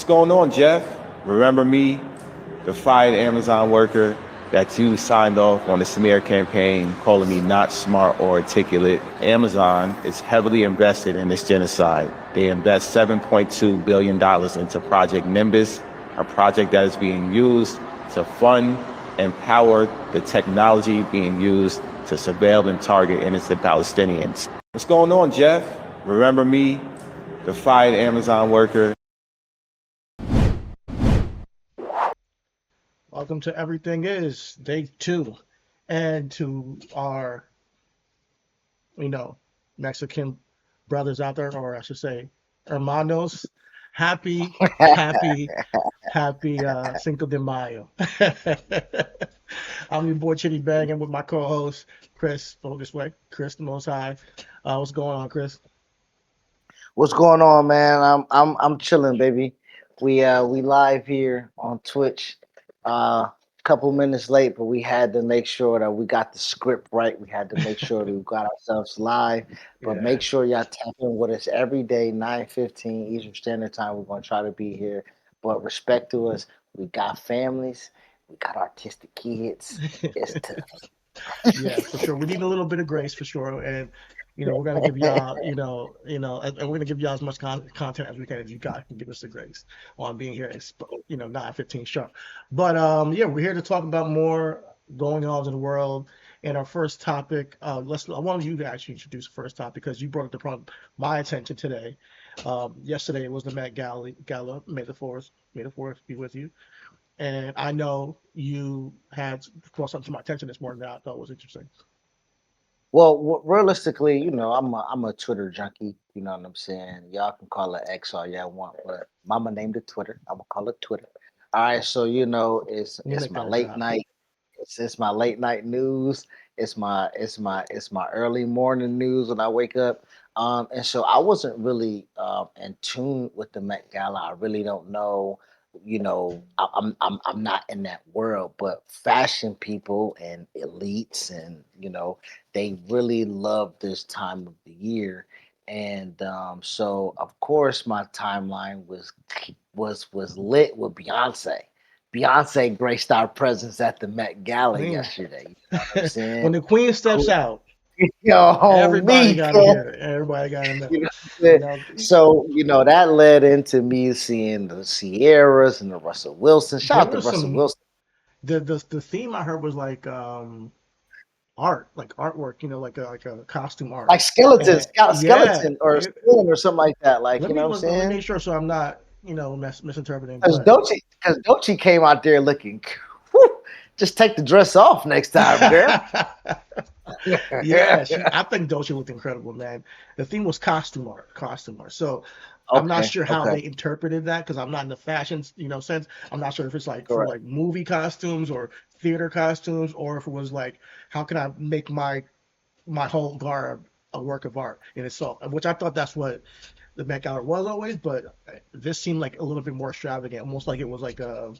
going on, Jeff? Remember me, the fired Amazon worker that you signed off on the smear campaign calling me not smart or articulate? Amazon is heavily invested in this genocide. They invest $7.2 billion into Project Nimbus, a project that is being used to fund and power the technology being used to surveil and target innocent Palestinians. What's going on, Jeff? Remember me, the fired Amazon worker. Welcome to Everything Is Day 2. And to our, you know, Mexican brothers out there, or I should say, hermanos, happy, happy, happy Cinco de Mayo. I'm your boy Chitty Banging with my co-host Chris. Go this way, Chris the Most High. What's going on, Chris? What's going on, man? I'm chilling, baby. We live here on Twitch. Couple minutes late, but we had to make sure that we got the script right. We had to make sure that we got ourselves live. But make Yeah, sure y'all tap in with us every day, 9:15 Eastern Standard Time. We're gonna try to be here. But respect to us, we got families, we got artistic kids. It's yeah, for sure. We need a little bit of grace for sure, and we're gonna give tough. y'all, and we're gonna give y'all as much content as we can, as you guys can give us the grace on being here. It's 9:15 sharp. But yeah, we're here to talk about more going on in the world. And our first topic, I wanted you to actually introduce the first topic because you brought it to my attention today. Yesterday it was the Met Gala. May the fourth be with you. And I know you had brought something to my attention this morning that I thought was interesting. Well, realistically, I'm a Twitter junkie. You know what I'm saying? Y'all can call it X all y'all want, but Mama named it Twitter. I'm gonna call it Twitter. All right, so it's Let me it's make my that a late drop. night. It's my late night news. It's my early morning news when I wake up. And so I wasn't really in tune with the Met Gala. I really don't know. I'm not in that world, but fashion people and elites and they really love this time of the year. And so of course my timeline was lit with Beyonce. Beyonce graced our presence at the Met Gala Man, yesterday. You know what I'm saying? when the queen steps out, Yo, everybody me, got to man. hear it. Everybody got to know. You know what I'm You saying? know, So, that led into me seeing the Sierras and the Russell Wilson. Shout there out to was Russell some Wilson. the theme I heard was like art, like artwork. Like a costume art. Like skeleton, And yeah, skeleton or skin or something like that. Like, you know what I'm let me saying? make sure so I'm not misinterpreting. Because But Dochi came out there looking, whew, just take the dress off next time, girl. yeah, I think Dolce looked incredible, man. The theme was costume art. So I'm not Okay, sure how okay, they interpreted that because I'm not in the fashion, sense. I'm not sure if it's like for correct. like movie costumes or theater costumes, or if it was like how can I make my whole garb a work of art in itself, which I thought that's what the Met Gala was always, but this seemed like a little bit more extravagant, almost like it was like a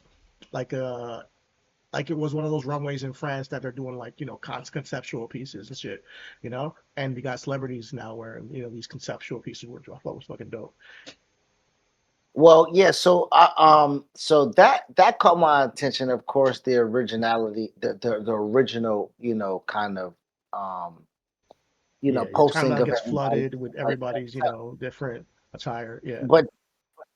like it was one of those runways in France that are doing like conceptual pieces and shit, and we got celebrities now wearing these conceptual pieces, which I thought was fucking dope. Well, yeah. So that caught my attention. Of course, the originality, the original, kind of, um, Yeah, your posting timeline of gets everybody. flooded with Like, everybody's different attire. Yeah,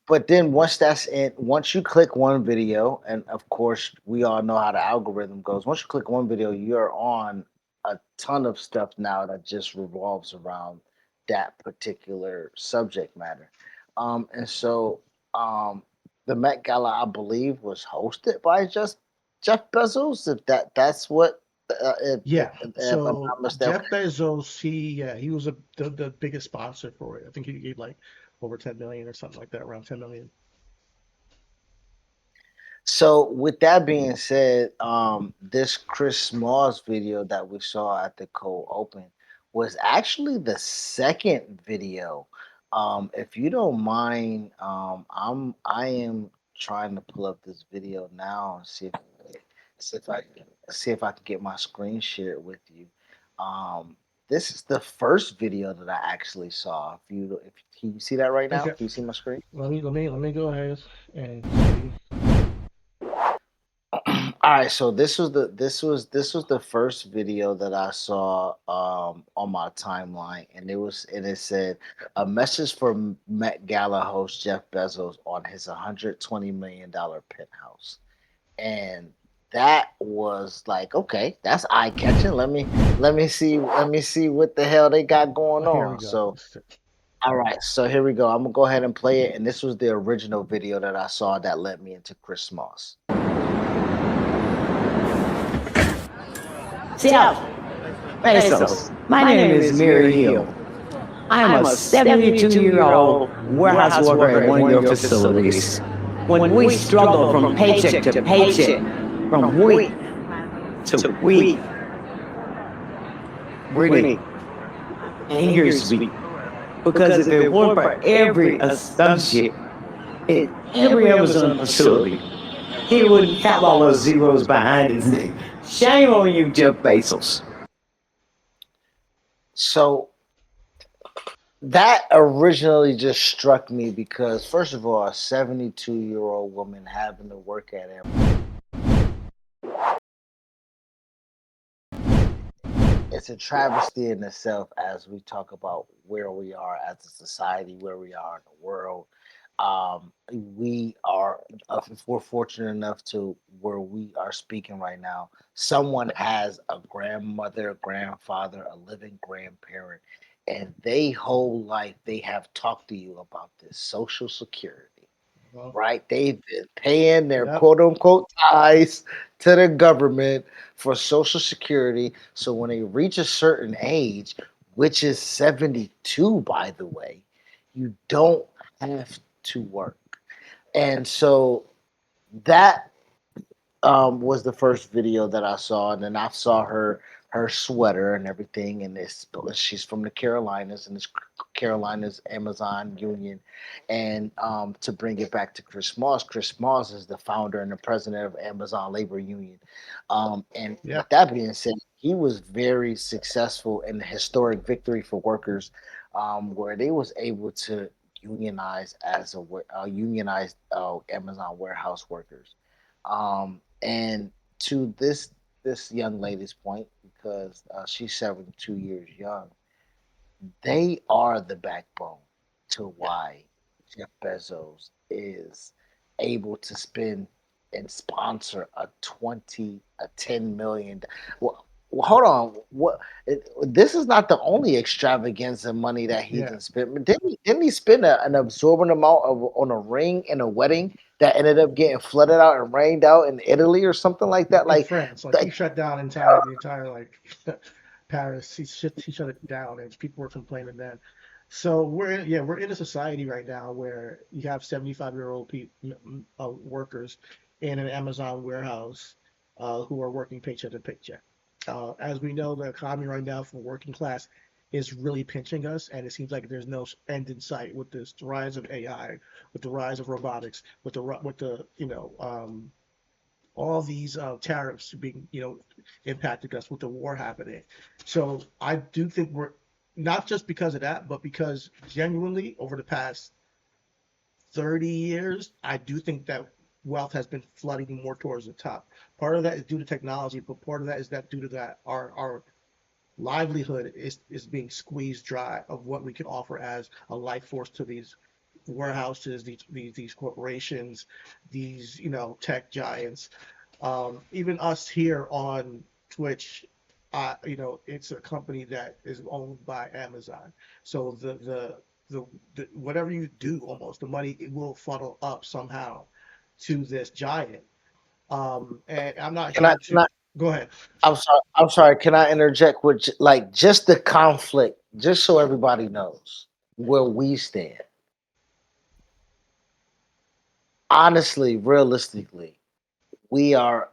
but then once you click one video, and of course we all know how the algorithm goes. Once you click one video, you're on a ton of stuff now that just revolves around that particular subject matter. And so the Met Gala, I believe, was hosted by just Jeff Bezos. If that's what, yeah. if I'm So not mistaken. Jeff Bezos, he was the biggest sponsor for it. I think he gave like over 10 million or something like that, around 10 million. So with that being said, this Chris Smalls video that we saw at the cold open was actually the second video. If you don't mind, I am trying to pull up this video now and see if I can get my screen shared with you. Um, this is the first video that I actually saw. If can you see that right now? Okay. Can you see my screen? Let me go ahead and see. All right, so this was the first video that I saw on my timeline, and it said a message for Met Gala host Jeff Bezos on his $120 million penthouse, and that was like, okay, that's eye catching. Let me see what the hell they got going Here we on. go. So all right, so here we go. I'm gonna go ahead and play it, and this was the original video that I saw that led me into Chris Moss. Jeff Bezos. My name is Mary Hill. I am a 72-year-old warehouse worker at one of your facilities. When we struggle from paycheck to paycheck, from week to week, Brittany, and here's me. Because if it weren't for every associate in every Amazon facility, he wouldn't have all those zeros behind his name. Shame on you, Jeff Bezos. So that originally just struck me because, first of all, a 72-year-old woman having to work at Amazon. It's a travesty in itself as we talk about where we are as a society, where we are in the world. We are, if we're fortunate enough to where we are speaking right now, someone has a grandmother, grandfather, a living grandparent, and they whole life they have talked to you about this Social Security, Well, right? They've been paying their yep. quote unquote ties to the government for Social Security. So when they reach a certain age, which is 72, by the way, you don't have to work. And so that was the first video that I saw, and then I saw her sweater and everything, and this she's from the Carolinas, and this Carolinas Amazon Union, and to bring it back to Chris Moss is the founder and the president of Amazon Labor Union, and Yeah. with that being said, he was very successful in the historic victory for workers, where they was able to unionize as unionized Amazon warehouse workers. And to this young lady's point, because she's 72 years young, they are the backbone to why Jeff Bezos is able to spend and sponsor a 10 million. Well, hold on. This is not the only extravaganza money that he Yeah. done spent. But didn't he spend an absorbent amount on a ring and a wedding that ended up getting flooded out and rained out in Italy or something like that? In Like, France, like he like shut down the entire like Paris. He shut it down, and people were complaining then. So we're in a society right now where you have 75-year-old people, workers in an Amazon warehouse, who are working paycheck to paycheck. As we know, the economy right now for working class is really pinching us, and it seems like there's no end in sight with this rise of AI, with the rise of robotics, with the all these tariffs being, impacting us with the war happening. So I do think we're not just because of that, but because genuinely over the past 30 years, I do think that wealth has been flooding more towards the top. Part of that is due to technology, but part of that is that due to that our livelihood is being squeezed dry of what we can offer as a life force to these warehouses, these corporations, these tech giants. Even us here on Twitch, it's a company that is owned by Amazon. So the whatever you do, almost the money it will funnel up somehow to this giant. And I'm not can I here can to I go ahead. I'm sorry. I'm sorry. Can I interject with like just the conflict, just so everybody knows where we stand? Honestly, realistically, we are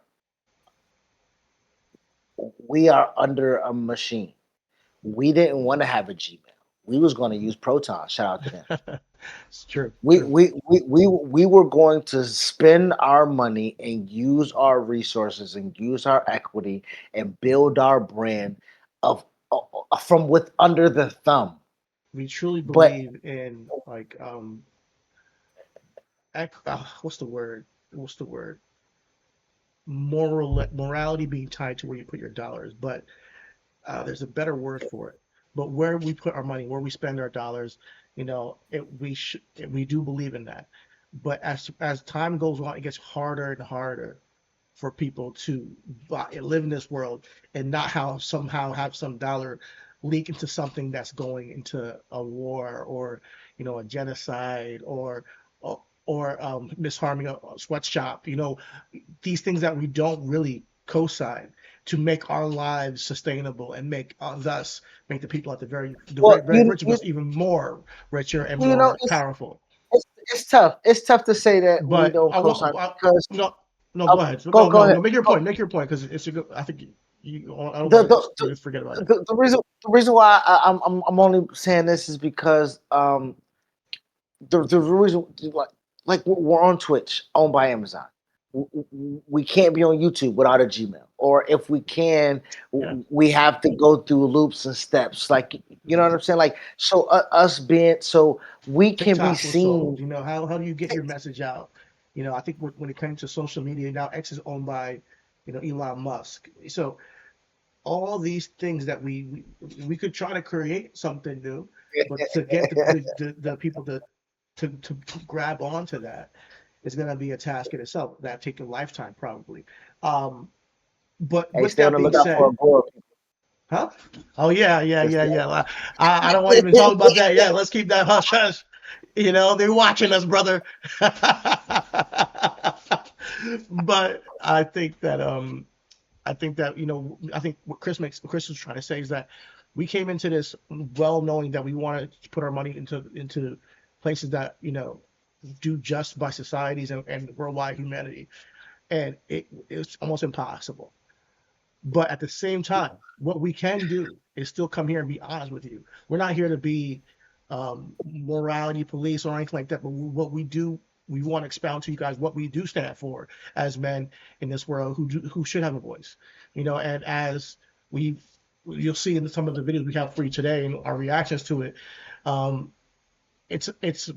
we are under a machine. We didn't want to have a Gmail. We was going to use Proton. Shout out to them. It's true, We, true. we we we were going to spend our money and use our resources and use our equity and build our brand of from with under the thumb. We truly But believe in like what's the word? What's the word? Morality being tied to where you put your dollars, but there's a better word for it. But where we put our money, where we spend our dollars, we do believe in that. But as time goes on, it gets harder and harder for people to live in this world and not how somehow have some dollar leak into something that's going into a war or a genocide or misharming a sweatshop. These things that we don't really co-sign to make our lives sustainable and make thus make the people at the well, very, very rich of us even more richer and you know, more powerful. it's tough. It's tough to say that we But don't I want co-sign because no, no, go ahead. go No, go no, ahead. no. Make your Go. point. Make your point because it's a good. I think I don't The, want the, to just forget about it. the reason why I'm only saying this is because the reason like we're on Twitch owned by Amazon. We can't be on YouTube without a Gmail, or if we can, Yeah, we have to go through loops and steps. Like you know what I'm saying? Like so, us being so we can be TikTok was sold. seen. How do you get your message out? I think when it comes to social media now, X is owned by Elon Musk. So all these things that we could try to create something new, but to get the people to grab onto that is going to be a task in itself that take a lifetime probably. Um, but Hey, with stay on that the being lookout for said, a Agora. huh? Oh yeah, yeah, Just yeah, yeah. I don't want to even talk about that. Yeah, let's keep that hush hush. They're watching us, brother. But I think what Chris was trying to say is that we came into this well knowing that we wanted to put our money into places that do just by societies and worldwide humanity, and it's almost impossible. But at the same time, what we can do is still come here and be honest with you. We're not here to be morality police or anything like that. But what we do, we want to expound to you guys what we do stand for as men in this world who should have a voice. And as we you'll see in some of the videos we have for you today and our reactions to it, um,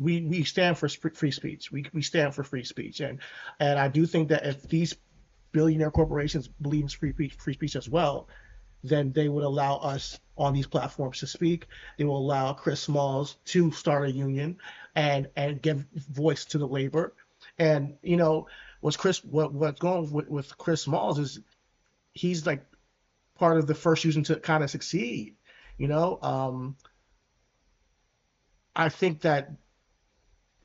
we stand for free speech. We stand for free speech, and I do think that if these billionaire corporations believe in free speech as well, then they would allow us on these platforms to speak. They will allow Chris Smalls to start a union and give voice to the labor. And what's going with Chris Smalls is he's like part of the first union to kind of succeed. You know, I think that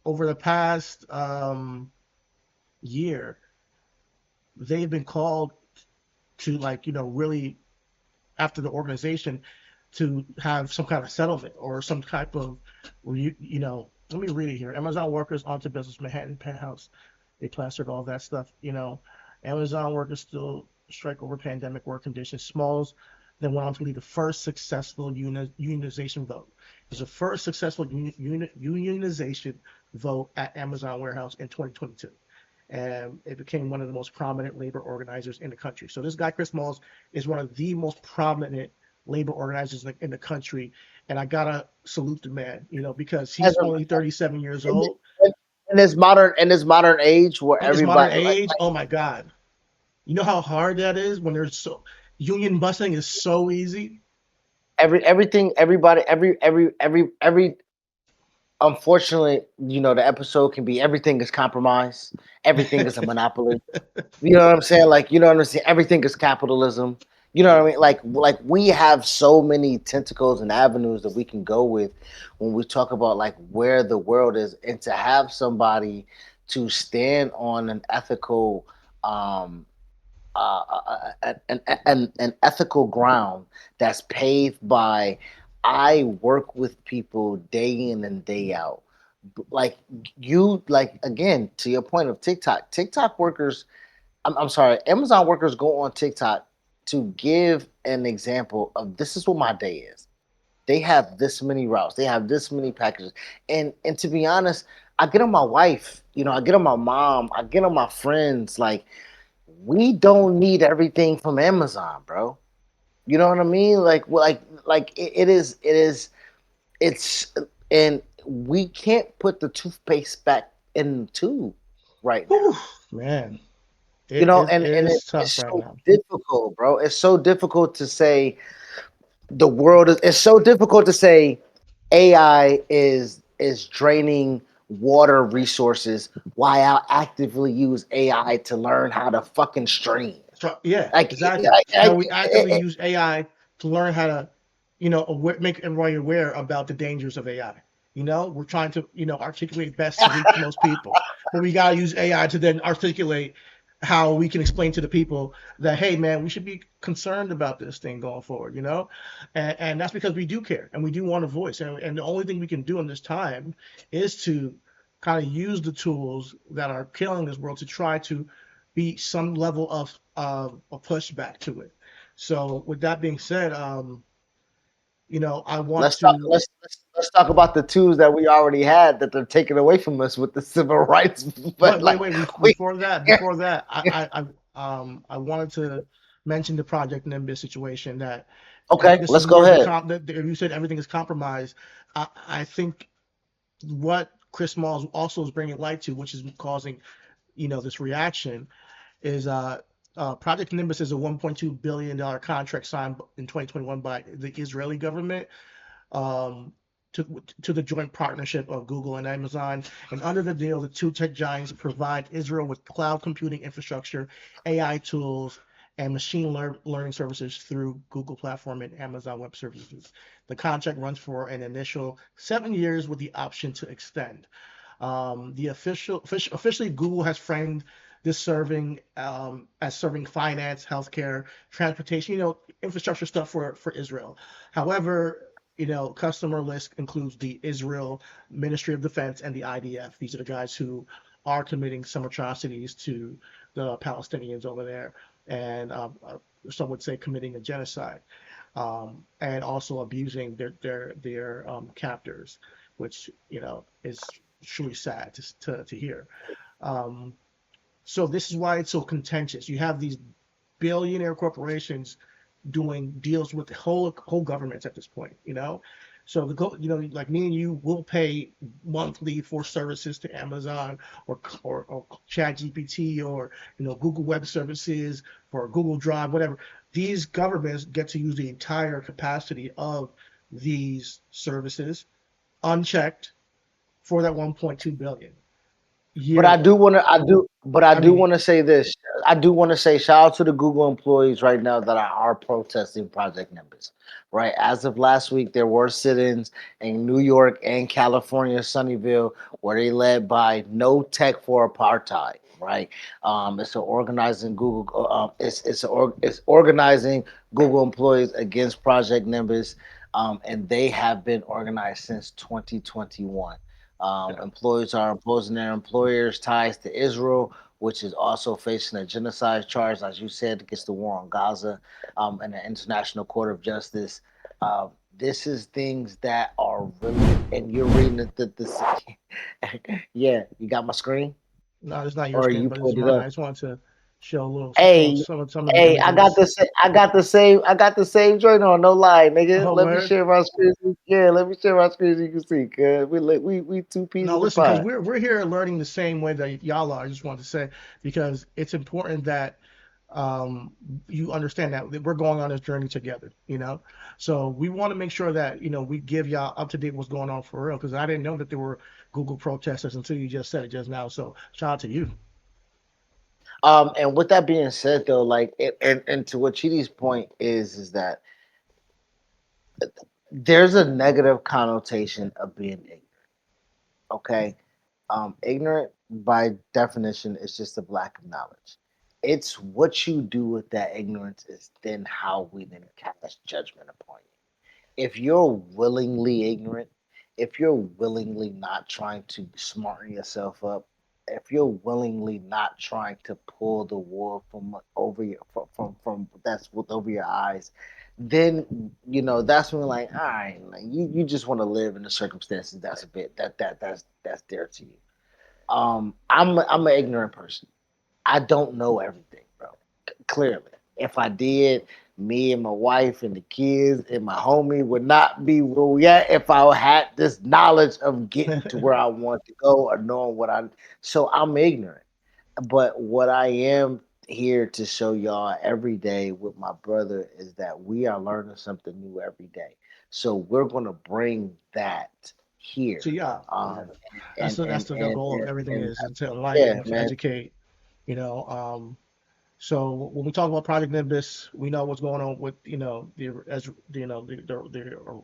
over the past year, they've been called to really after the organization to have some kind of settlement or some type of, let me read it here. Amazon workers onto business Manhattan penthouse. They plastered all that stuff. Amazon workers still strike over pandemic work conditions. Smalls then went on to lead the first successful unionization vote. It was the first successful unionization vote at Amazon warehouse in 2022. And it became one of the most prominent labor organizers in the country. So this guy, Chris Smalls, is one of the most prominent labor organizers in the country. And I gotta salute the man, because he's As only 37 years in, old. in this modern age where In this modern everybody age, oh my God. You know how hard that is when there's union busting is so easy. everything everybody every unfortunately, the episode can be everything is compromised, everything is a monopoly. You know what I'm saying? Like, you know what I'm saying? Everything is capitalism. You know what I mean? Like we have so many tentacles and avenues that we can go with when we talk about like where the world is, and to have somebody to stand on an ethical um an ethical ground that's paved by I work with people day in and day out. Like like again, to your point of TikTok workers, I'm sorry, Amazon workers go on TikTok to give an example of this is what my day is. They have this many routes, they have this many packages. And to be honest, I get on my wife, I get on my mom, I get on my friends, like we don't need everything from Amazon, bro. You know what I mean? It's and we can't put the toothpaste back in the tube right now. Whew, man, You it, know, it, it and is it's tough right so now. difficult, bro. It's so difficult to say the world is. It's so difficult to say AI is draining water resources while I actively use AI to learn how to fucking stream. So yeah, Like, exactly. How we actively it, use AI to learn how to, make everybody aware about the dangers of AI. We're trying to, articulate best to reach most people, but we gotta use AI to then articulate how we can explain to the people that, hey, man, we should be concerned about this thing going forward. And that's because we do care and we do want a voice, and the only thing we can do in this time is to kind of use the tools that are killing this world to try to be some level of a pushback to it. So with that being said, I want let's talk. to. Let's talk about the tools that we already had that they're taking away from us with the civil rights. But But wait, like, wait. we Before that, I wanted to mention the Project Nimbus situation. That okay. this Let's is go where ahead. you said everything is compromised. I think what Chris Smalls also is bringing light to, which is causing this reaction, is Project Nimbus is a $1.2 billion contract signed in 2021 by the Israeli government, um, to the joint partnership of Google and Amazon. And under the deal, the two tech giants provide Israel with cloud computing infrastructure, AI tools, and learning services through Google Platform and Amazon Web Services. The contract runs for an initial 7 years with the option to extend. Officially, Google has framed this serving as serving finance, healthcare, transportation, infrastructure stuff for Israel. However, customer list includes the Israel Ministry of Defense and the IDF. These are the guys who are committing some atrocities to the Palestinians over there, and some would say committing a genocide, and also abusing their captors, which is truly sad to hear. Um, so this is why it's so contentious. You have these billionaire corporations doing deals with the whole governments at this point. So like me and you will pay monthly for services to Amazon or Chat GPT or Google Web Services for Google Drive, whatever. These governments get to use the entire capacity of these services unchecked for that 1.2 billion But I yearly. do want to, but I I do mean, want to say this. I do want to say shout out to the Google employees right now that are protesting Project Nimbus. Right, as of last week, there were sit-ins in New York and California, Sunnyvale, where they led by No Tech for Apartheid. Right, it's a organizing Google. It's organizing Google employees against Project Nimbus, and they have been organized since 2021. yeah. Employees are opposing their employers' ties to Israel, which is also facing a genocide charge, as you said, against the war on Gaza, and the International Court of Justice. This is things that are really, and you're reading this. Yeah, you got my screen, No, it's not your or screen, you but it's pulled it mine. up. I just wanted to show a little, Hey, some of the hey, images. I got the same joint on. No lie, nigga. Oh, Let me word. share my screen. Yeah, let me share my screen so you can see. Cause we two Now pieces of listen, because pie. we're here learning the same way that y'all are. I just wanted to say because it's important that um, you understand that we're going on this journey together. So we want to make sure that we give y'all up to date what's going on for real. Because I didn't know that there were Google protesters until you just said it just now. So shout out to you. And with that being said, though, and to what Chidi's point is that there's a negative connotation of being ignorant. Okay, ignorant by definition is just a lack of knowledge. It's what you do with that ignorance is then how we then cast judgment upon you. If you're willingly ignorant, if you're willingly not trying to smarten yourself up, if you're willingly not trying to pull the wool from over your from that's with over your eyes, then that's when like, all right, like you just want to live in the circumstances that's a bit that's there to you. I'm an ignorant person. I don't know everything, bro. Clearly, if I did, me and my wife and the kids and my homie would not be where we at if I had this knowledge of getting to where I want to go or knowing what I. So I'm ignorant. But what I am here to show y'all every day with my brother is that we are learning something new every day. So we're gonna bring that So here. yeah, Um, that's and and the and goal of and, everything and is to yeah, enlighten, to man. educate, you know. So when we talk about Project Nimbus, we know what's going on with the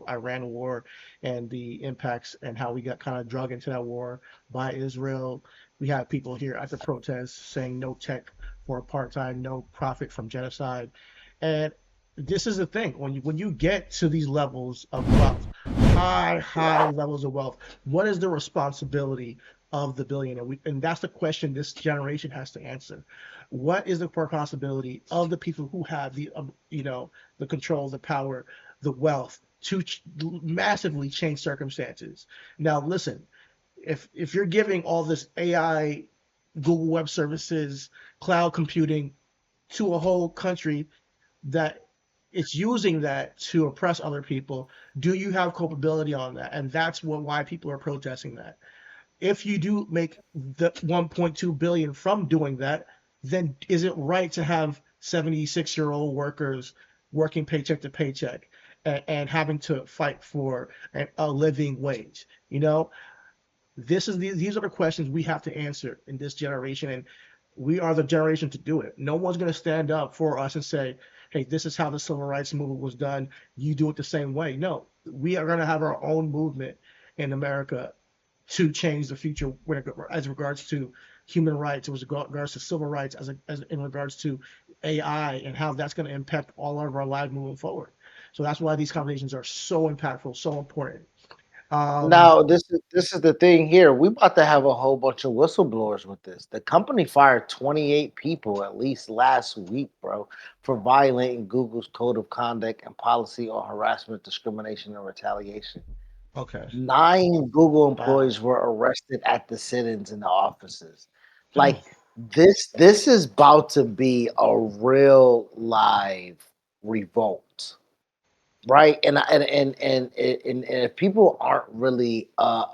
Iran war and the impacts and how we got kind of drug into that war by Israel. We have people here at the protests saying no tech for apartheid, no profit from genocide, and this is the thing when you get to these levels of wealth, high levels of wealth, what is the responsibility of the billionaire? And that's the question this generation has to answer. What is the responsibility of the people who have the control, the power, the wealth to massively change circumstances? Now, listen, if you're giving all this AI, Google Web Services, cloud computing to a whole country that it's using that to oppress other people, do you have culpability on that? And that's why people are protesting that. If you do make the 1.2 billion from doing that, then is it right to have 76-year-old workers working paycheck to paycheck and having to fight for a living wage? These are the questions we have to answer in this generation, and we are the generation to do it. No one's going to stand up for us and say, "Hey, this is how the civil rights movement was done. You do it the same way." No, we are going to have our own movement in America to change the future as regards to human rights, as regards to civil rights, as in regards to AI and how that's going to impact all of our lives moving forward. So that's why these conversations are so impactful, so important. Um, Now this is the thing here. We about to have a whole bunch of whistleblowers with this. The company fired 28 people at least last week, bro, for violating Google's code of conduct and policy on harassment, discrimination, and retaliation. okay. 9 Google Wow. employees were arrested at the sit-ins in the offices. Like this is about to be a real live revolt, right? And if people aren't really up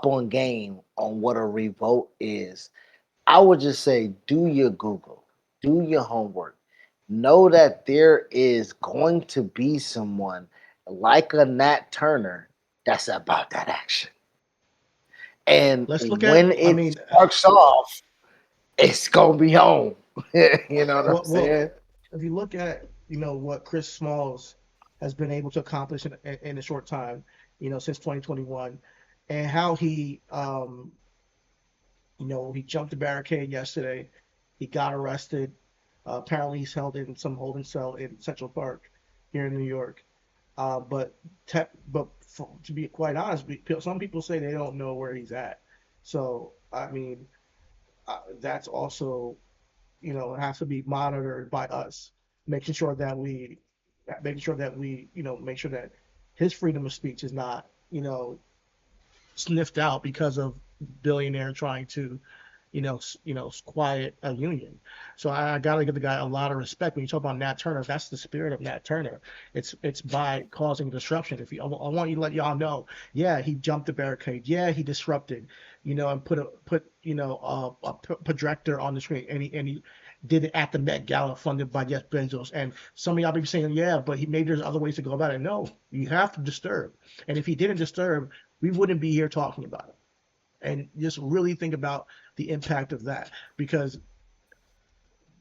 on game on what a revolt is, I would just say do your Google, do your homework. Know that there is going to be someone like a Nat Turner that's about that action. And Let's look at. when I it mean, sparks off, it's gonna be home. You know what I'm well, saying? if you look at what Chris Smalls has been able to accomplish in a short time, since 2021, and how he jumped the barricade yesterday. He got arrested. Apparently, he's held in some holding cell in Central Park here in New York. But to be quite honest, some people say they don't know where he's at. So I mean, that's also has to be monitored by us, making sure that make sure that his freedom of speech is not sniffed out because of billionaire trying to quiet a union. So I got to give the guy a lot of respect. When you talk about Nat Turner, that's the spirit of Nat Turner. It's by causing disruption. I want you to let y'all know, yeah, he jumped the barricade. Yeah, he disrupted, and put a projector on the screen, and he did it at the Met Gala funded by Jeff Bezos. And some of y'all be saying, yeah, but maybe there's other ways to go about it. No, you have to disturb. And if he didn't disturb, we wouldn't be here talking about it. And just really think about the impact of that, because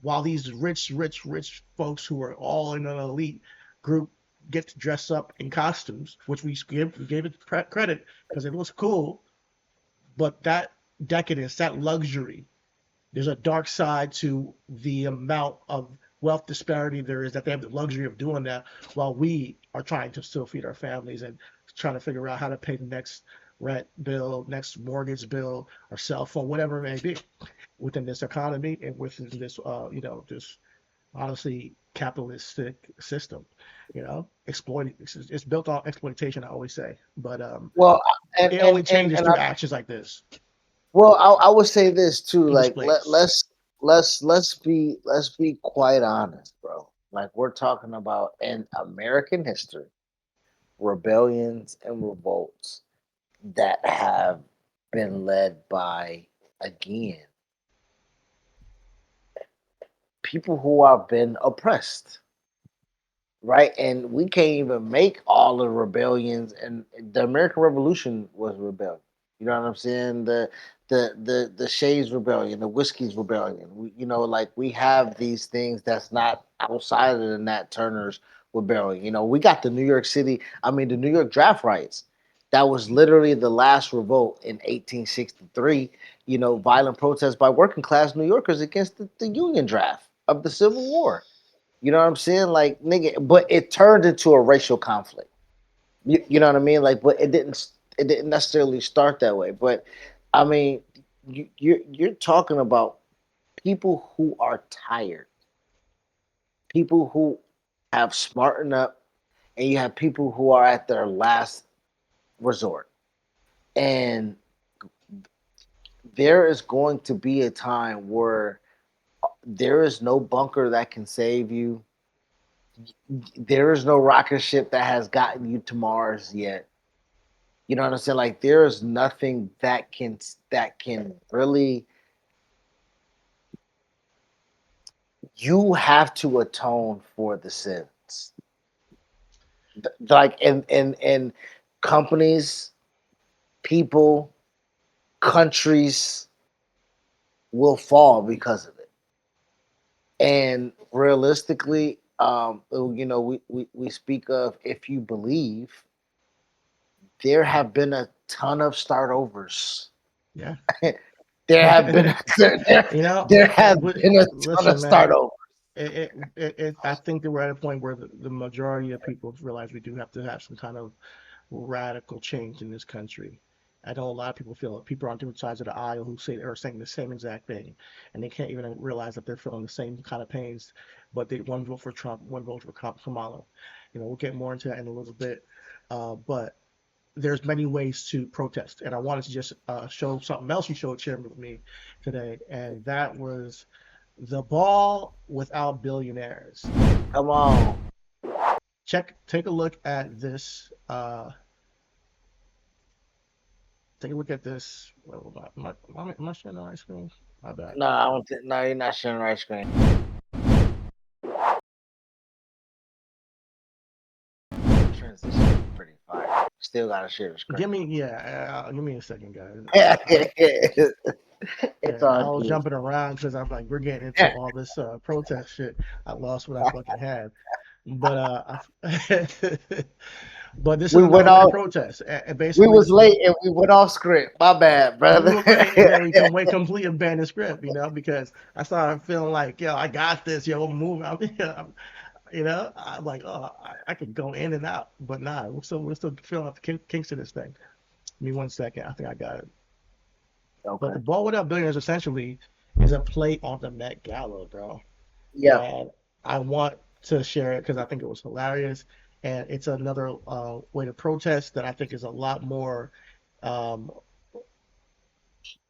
while these rich folks who are all in an elite group get to dress up in costumes, which we gave it credit because it looks cool, but that decadence, that luxury, there's a dark side to the amount of wealth disparity there is, that they have the luxury of doing that while we are trying to still feed our families and trying to figure out how to pay the next rent bill, next mortgage bill, or cell phone, whatever it may be, within this economy and within this, this honestly capitalistic system. Exploiting. It's built on exploitation. I always say, but Well, it only changes and through actions like this, well, I would say this too. through Like displays. let's be quite honest, bro. Like we're talking about in American history, rebellions and revolts that have been led by, again, people who have been oppressed, right? And we can't even make all the rebellions. And the American Revolution was a rebellion. You know what I'm saying? The Shays Rebellion, the Whiskey's Rebellion. Like we have these things that's not outside of the Nat Turner's Rebellion. We got the New York City. I mean, the New York draft rights. That was literally the last revolt in 1863. Violent protests by working class New Yorkers against the Union draft of the Civil War. You know what I'm saying? Like, nigga, but it turned into a racial conflict. You know what I mean? Like, but it didn't necessarily start that way. But I mean, you're talking about people who are tired, people who have smartened up, and you have people who are at their last resort. And there is going to be a time where there is no bunker that can save you. There is no rocket ship that has gotten you to Mars yet. You know what I'm saying? Like there is nothing that can really. You have to atone for the sins. Like in companies, people, countries will fall because of it. And realistically, we speak of, if you believe, there have been a ton of start overs. Yeah. There have been there, You know, there have been a ton of listen, start man. overs. I think that we're at a point where the majority of people realize we do have to have some kind of radical change in this country. I know a lot of people feel it. People on different sides of the aisle who say are saying the same exact thing, and they can't even realize that they're feeling the same kind of pains. But they one vote for Trump, one vote for Kamala. We'll get more into that in a little bit. But there's many ways to protest, and I wanted to just show something else you showed sharing with me today, and that was the ball without billionaires. Come on. Take a look at this. Take a look at this. Am I sharing the right screen? My bad. No, I don't think. No, you're not sharing the right screen. Transition is pretty fire. Still gotta share the screen. Give me a second, guys. It's I all was good. jumping around because I'm like, we're getting into all this protest shit. I lost what I fucking had. But but this is We went another way to off. protest. And We basically, was this is late and we went off script. My bad, we brother. were late, and then we come way complete abandoned script, because I started feeling like, yo, I got this, yo, move out. I'm like, oh, I could go in and out, but nah, we're still feeling out the kinks of this thing. Give me 1 second. I think I got it. But Okay. the ball without billionaires essentially is a play on the Met Gala, bro. Yeah. And I want to share it because I think it was hilarious, and it's another way to protest that I think is a lot more. Um,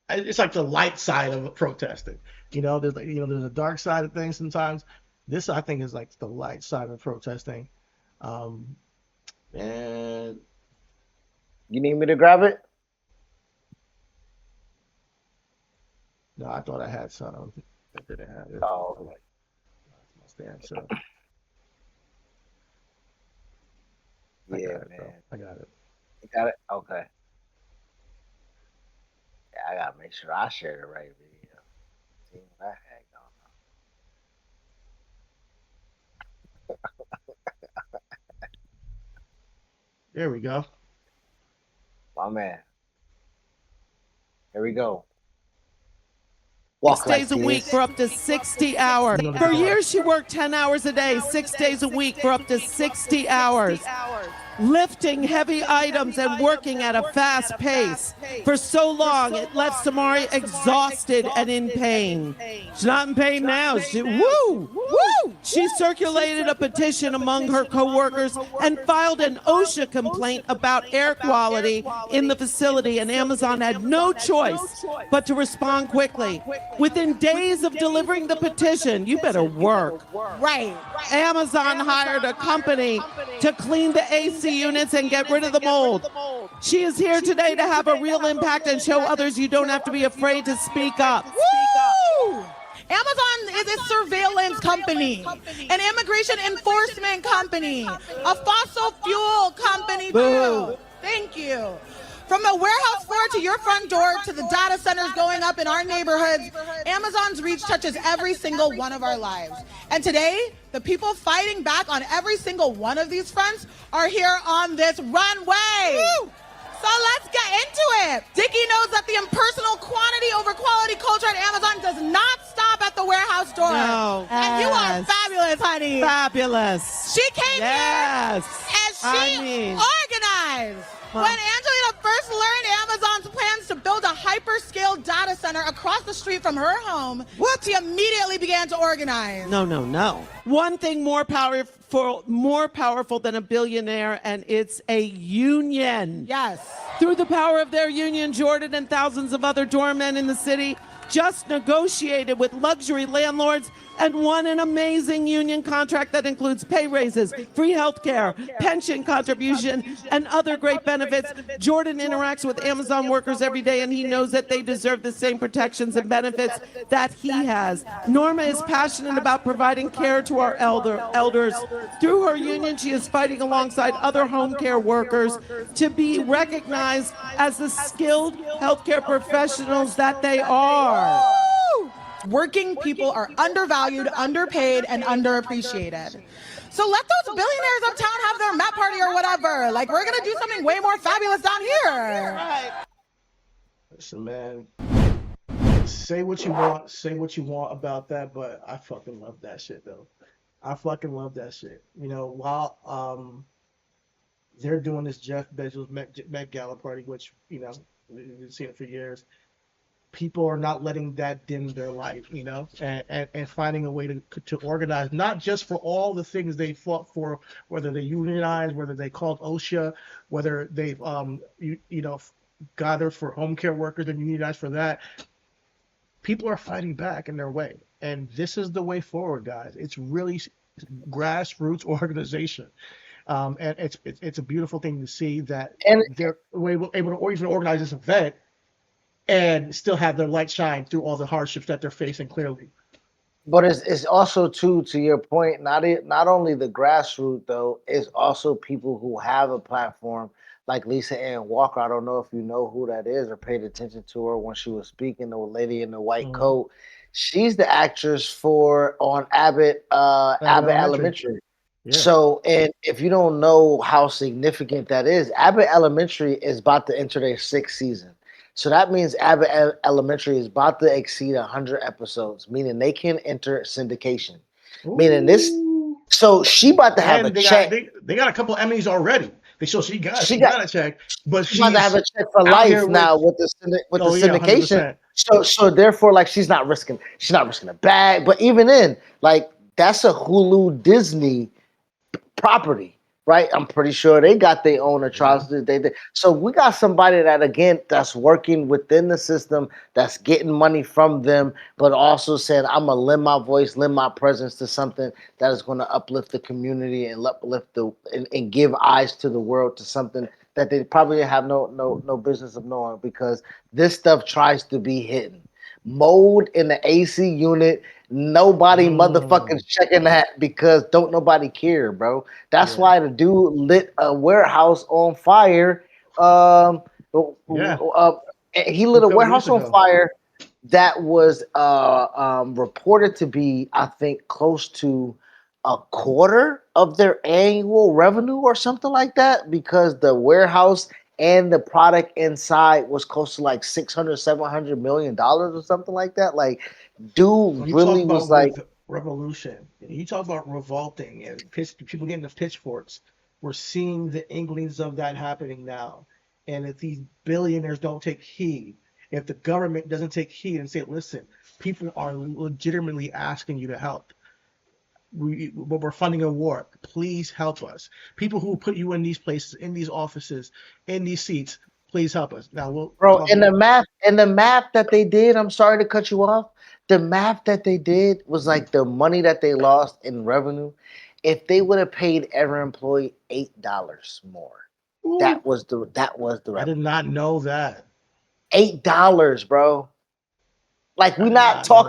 it's like the light side of protesting. There's a dark side of things sometimes. This I think is like the light side of protesting. Um, and You need me to grab it? no, I thought I had some. I didn't have it. Oh, okay. My stand, so I Yeah, got it, bro. man. I got it. You got it? Okay. Yeah, I gotta make sure I share the right video. See what I had going There we go. on. My man. Here we go. Walk 6 like days a week this. for up to 60 hours. For years, she worked 10 hours a day, 6 days a week for up to 60 hours. lifting heavy items and working at a fast pace. For so long, it left Samari exhausted and in pain. She's not in pain now. She circulated a petition among her coworkers and filed an OSHA complaint about air quality in the facility, and Amazon had no choice but to respond quickly. Within days of delivering the petition, you better work. Right. Amazon hired a company to clean the AC units and get rid of the mold. She is here today to have a real impact and show others you don't have to be afraid to speak up. Woo! Amazon is a surveillance company, an immigration enforcement company, a fossil fuel company too. Thank you. From the warehouse floor to your front door to the data centers going up in our neighborhoods, Amazon's reach touches every single one of our lives. And today, the people fighting back on every single one of these fronts are here on this runway. Woo! So let's get into it. Dickie knows that the impersonal quantity over quality culture at Amazon does not stop at the warehouse door. No. And you are fabulous, honey. Fabulous. She came here Yes. and she organized. When Angelina first learned Amazon's plans to build a hyperscale data center across the street from her home, she immediately began to organize. No. One thing more powerful than a billionaire, and it's a union. Yes. Through the power of their union, Jordan and thousands of other doormen in the city just negotiated with luxury landlords and won an amazing union contract that includes pay raises, free health care, pension contribution, and other great benefits. Jordan interacts with Amazon workers every day, and he knows that they deserve the same protections and benefits that he has. Norma is passionate about providing care to our elders. Through her union, she is fighting alongside other home care workers to be recognized as the skilled healthcare professionals that they are. Working people are undervalued, underpaid, and underappreciated. So let those billionaires uptown have their mat party or whatever. Like, we're going to do something way more fabulous down here. Listen, man. Say what you want about that, but I fucking love that shit, though. I fucking love that shit. You know, while they're doing this Jeff Bezos Met Gala party, which, you know, we've seen it for years, people are not letting that dim their light, you know, and finding a way to organize, not just for all the things they fought for, whether they unionized, whether they called OSHA, whether they've, gathered for home care workers and unionized for that. People are fighting back in their way. And this is the way forward, guys. It's really grassroots organization. And it's a beautiful thing to see that they're able to even organize this event and still have their light shine through all the hardships that they're facing clearly. But it's also too, to your point, not only the grassroots though, it's also people who have a platform like Lisa Ann Walker. I don't know if you know who that is or paid attention to her when she was speaking, the lady in the white coat. She's the actress on Abbott Elementary. Yeah. So, and if you don't know how significant that is, Abbott Elementary is about to enter their 6th season. So that means Abbott Elementary is about to exceed 100 episodes, meaning they can enter syndication. Ooh. Meaning this, so she about to have a check. They got a couple Emmys already. She got a check, but she's about to have a check for life now with the syndication. 100%. So therefore, like she's not risking a bag. But even in, like, that's a Hulu Disney property. Right, I'm pretty sure they got their own atrocities. They did. So we got somebody that, again, that's working within the system, that's getting money from them, but also saying, I'm gonna lend my voice, lend my presence to something that is going to uplift the community and uplift and give eyes to the world, to something that they probably have no business of knowing, because this stuff tries to be hidden. Mold in the AC unit. Nobody motherfucking checking that, because don't nobody care, bro. That's why the dude lit a warehouse on fire. He lit a warehouse on fire that was reported to be, I think, close to a quarter of their annual revenue or something like that, because the warehouse and the product inside was close to like $600-700 million or something like that. Like, dude really was like revolution. You talk about revolting and people getting the pitchforks. We're seeing the inklings of that happening now. And if these billionaires don't take heed, if the government doesn't take heed and say, listen, people are legitimately asking you to help. We're funding a war. Please help us. People who put you in these places, in these offices, in these seats, please help us. Now we'll Bro, talk. and the math that they did, I'm sorry to cut you off. The math that they did was like the money that they lost in revenue. If they would have paid every employee $8 more, Ooh, that was the I did revenue. not know that. $8, bro. Like I did not know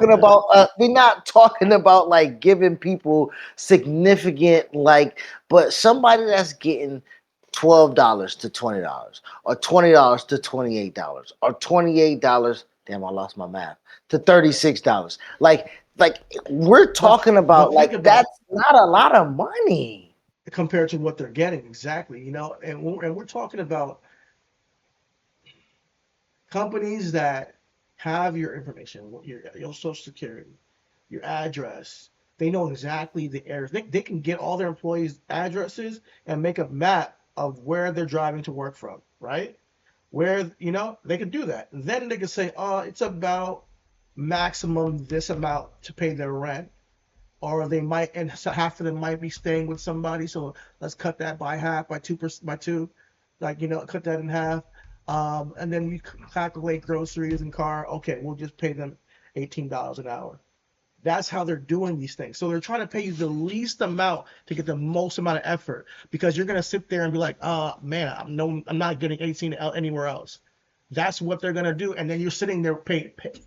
that. we're not talking about like giving people significant like, but somebody that's getting $12 to $20 or $20 to $28 or $28, damn, I lost my math, to $36. Like we're But talking but about think like about that's not a lot of money. it compared to what they're getting exactly, and we're talking about companies that have your information, your social security, your address. They know exactly the areas. They can get all their employees' addresses and make a map of where they're driving to work from, right? Where, they can do that. Then they can say, oh, it's about maximum this amount to pay their rent. Or they might, and so half of them might be staying with somebody. So let's cut that by half, by 2%, by two, like, cut that in half. And then you calculate groceries and car. Okay, we'll just pay them $18 an hour. That's how they're doing these things. So they're trying to pay you the least amount to get the most amount of effort because you're gonna sit there and be like, man, I'm not getting 18 anywhere else. That's what they're gonna do, and then you're sitting there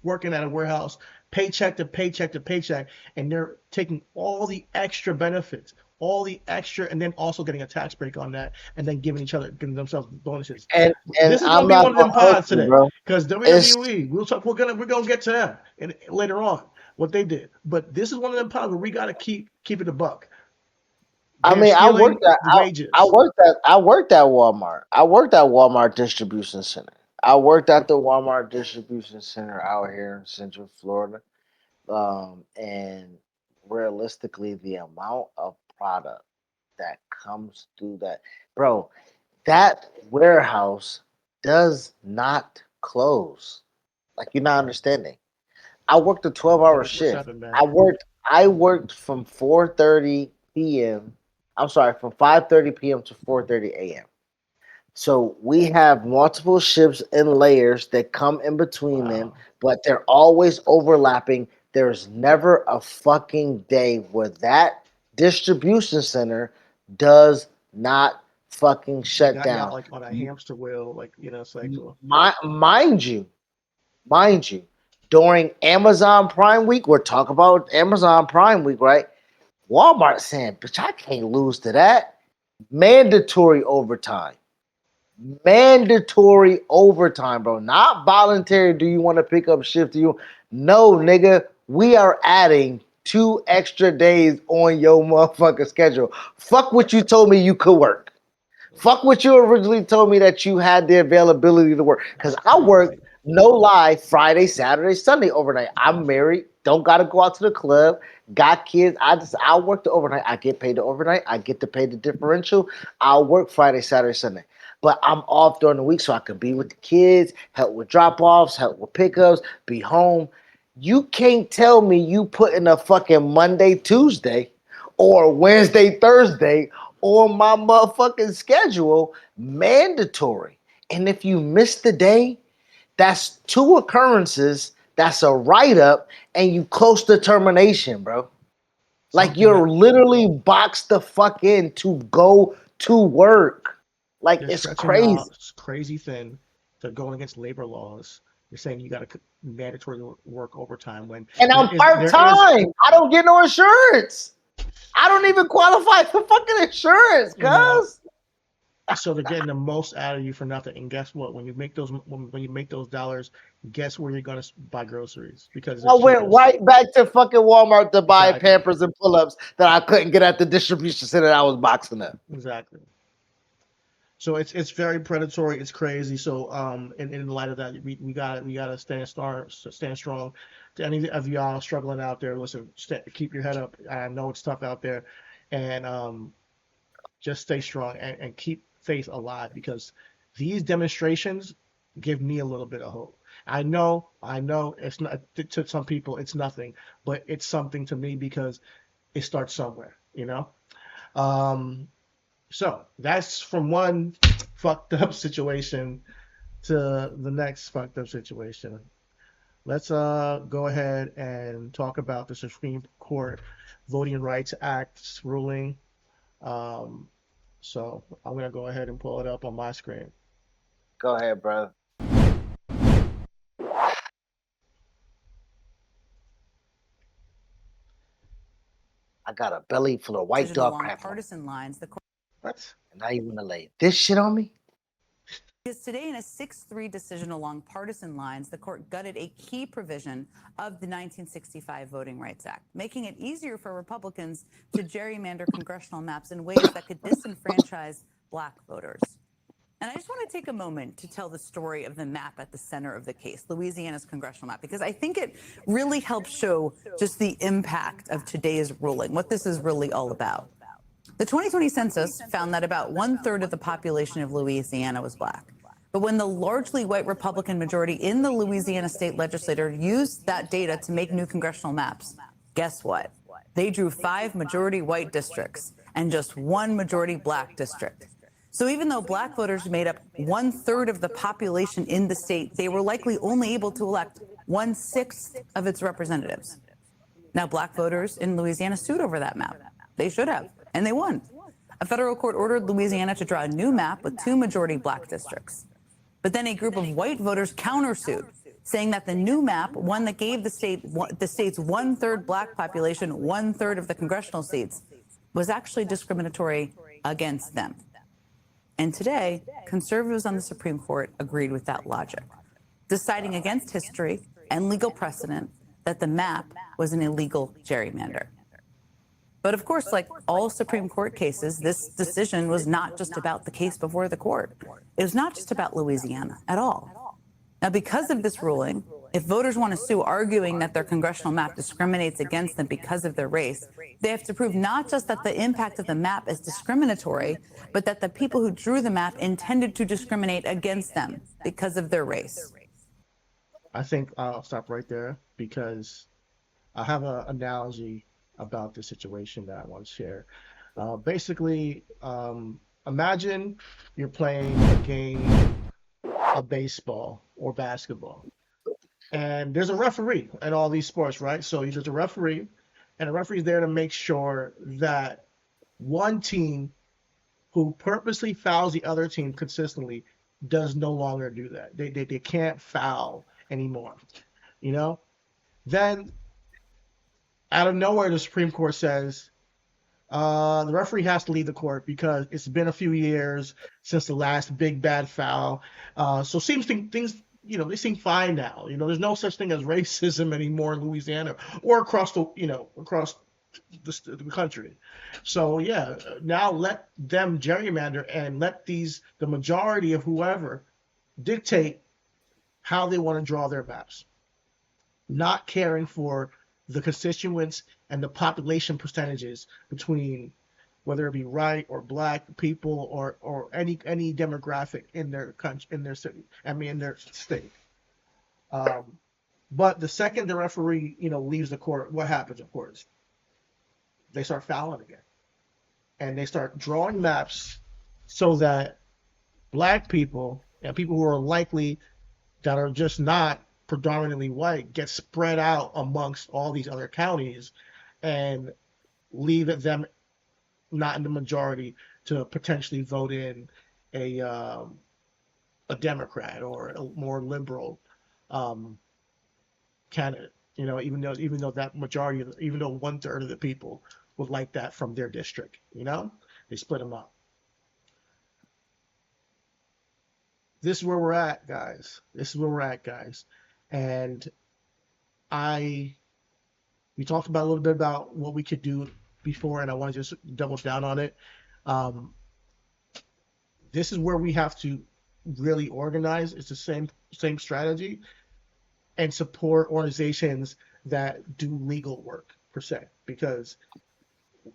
working at a warehouse, paycheck to paycheck to paycheck, and they're taking all the extra benefits, all the extra, and then also getting a tax break on that, and then giving themselves bonuses. And This is gonna I'm be not one of them gonna hold pods you, today, bro. because It's WWE, we're gonna get to them and later on what they did, but this is one of them pods where we gotta keep it a buck. I They're mean, stealing the wages. I worked at Walmart. I worked at Walmart distribution center. I worked at the Walmart distribution center out here in Central Florida. And realistically, the amount of product that comes through that, bro, that warehouse does not close. Like you're not understanding. I worked a 12-hour shift. 24/7, man. I worked from 4:30 p.m. I'm sorry, from 5:30 p.m. to 4:30 a.m. So we have multiple shifts and layers that come in between them, Wow. but they're always overlapping. There's never a fucking day where that distribution center does not fucking They shut got you out down. like on a hamster wheel, like, it's like, Mind you, mind you, during Amazon Prime Week, we're talking about Amazon Prime Week, right? Walmart saying, bitch, I can't lose to that. Mandatory overtime. Mandatory overtime, bro. Not voluntary. Do you want to pick up shift? Do you? No, nigga. We are adding 2 extra days on your motherfucking schedule. Fuck what you told me you could work. Fuck what you originally told me that you had the availability to work. Because that's I work, crazy. no lie, Friday, Saturday, Sunday overnight. I'm married, don't gotta go out to the club, got kids. I work the overnight. I get paid the overnight. I get to pay the differential. I'll work Friday, Saturday, Sunday. But I'm off during the week so I can be with the kids, help with drop-offs, help with pickups, be home. You can't tell me you put in a fucking Monday, Tuesday, or Wednesday, Thursday on my motherfucking schedule mandatory. And if you miss the day, that's 2 occurrences, that's a write up, and you close to termination, bro. Like Something that you're literally boxed the fuck in to go to work. Like they're it's stretching out crazy. crazy thin. They're going against labor laws. You're saying you got to mandatory work overtime when And there I'm is part there is time. I don't get no insurance. I don't even qualify for fucking insurance, you know cuz. so they're getting the most out of you for nothing. And guess what? When you make those dollars, guess where you're gonna buy groceries because they're I went cheapest. right back to fucking Walmart to buy Exactly. Pampers and pull-ups that I couldn't get at the distribution center that I was boxing up. Exactly. So it's very predatory. It's crazy. So in light of that, we gotta stand strong. To any of y'all struggling out there, listen, keep your head up. I know it's tough out there, and just stay strong and keep faith alive, because these demonstrations give me a little bit of hope. I know it's not, to some people it's nothing, but it's something to me because it starts somewhere, you know? So that's from one fucked up situation to the next fucked up situation. Let's go ahead and talk about the Supreme Court Voting Rights Act's ruling. So I'm gonna go ahead and pull it up on my screen. Go ahead, brother. I got a belly full of white decision dog along crap on it. partisan lines. The court What? And now you want to lay this shit on me? is today in a 6-3 decision along partisan lines. The court gutted a key provision of the 1965 Voting Rights Act, making it easier for Republicans to gerrymander congressional maps in ways that could disenfranchise black voters. And I just want to take a moment to tell the story of the map at the center of the case, Louisiana's congressional map, because I think it really helps show just the impact of today's ruling, what this is really all about. The 2020 census found that about 1/3 of the population of Louisiana was black. But when the largely white Republican majority in the Louisiana state legislature used that data to make new congressional maps, guess what? They drew 5 majority white districts and just 1 majority black district. So even though black voters made up 1/3 of the population in the state, they were likely only able to elect 1/6 of its representatives. Now, black voters in Louisiana sued over that map. They should have, and they won. A federal court ordered Louisiana to draw a new map with 2 majority black districts. But then a group of white voters countersued, saying that the new map, one that gave the state's 1/3 black population 1/3 of the congressional seats, was actually discriminatory against them. And today, conservatives on the Supreme Court agreed with that logic, deciding against history and legal precedent that the map was an illegal gerrymander. But of course, like all Supreme Court cases, this decision was not just about the case before the court. It was not just about Louisiana at all. Now, because of this ruling, if voters want to sue arguing that their congressional map discriminates against them because of their race, they have to prove not just that the impact of the map is discriminatory, but that the people who drew the map intended to discriminate against them because of their race. I think I'll stop right there because I have an analogy about the situation that I want to share. Basically, imagine you're playing a game of baseball or basketball, and there's a referee in all these sports, right? So there's a referee, and the referee's there to make sure that one team who purposely fouls the other team consistently does no longer do that. They can't foul anymore, you know? Then out of nowhere, the Supreme Court says the referee has to leave the court because it's been a few years since the last big bad foul. So things, they seem fine now. There's no such thing as racism anymore in Louisiana or across the country. So yeah, now let them gerrymander and let the majority of whoever dictate how they want to draw their maps, not caring for the constituents and the population percentages between whether it be white or black people or any demographic in their country, in their city, in their state. But the second the referee, leaves the court, what happens, of course? They start fouling again. And they start drawing maps so that black people and people who are likely that are just not predominantly white get spread out amongst all these other counties and leave them not in the majority to potentially vote in a Democrat or a more liberal candidate. Even though that majority, even though 1/3 of the people would like that from their district, they split them up. This is where we're at, guys. And we talked about a little bit about what we could do before, and I want to just double down on it. This is where we have to really organize. It's the same strategy, and support organizations that do legal work per se, because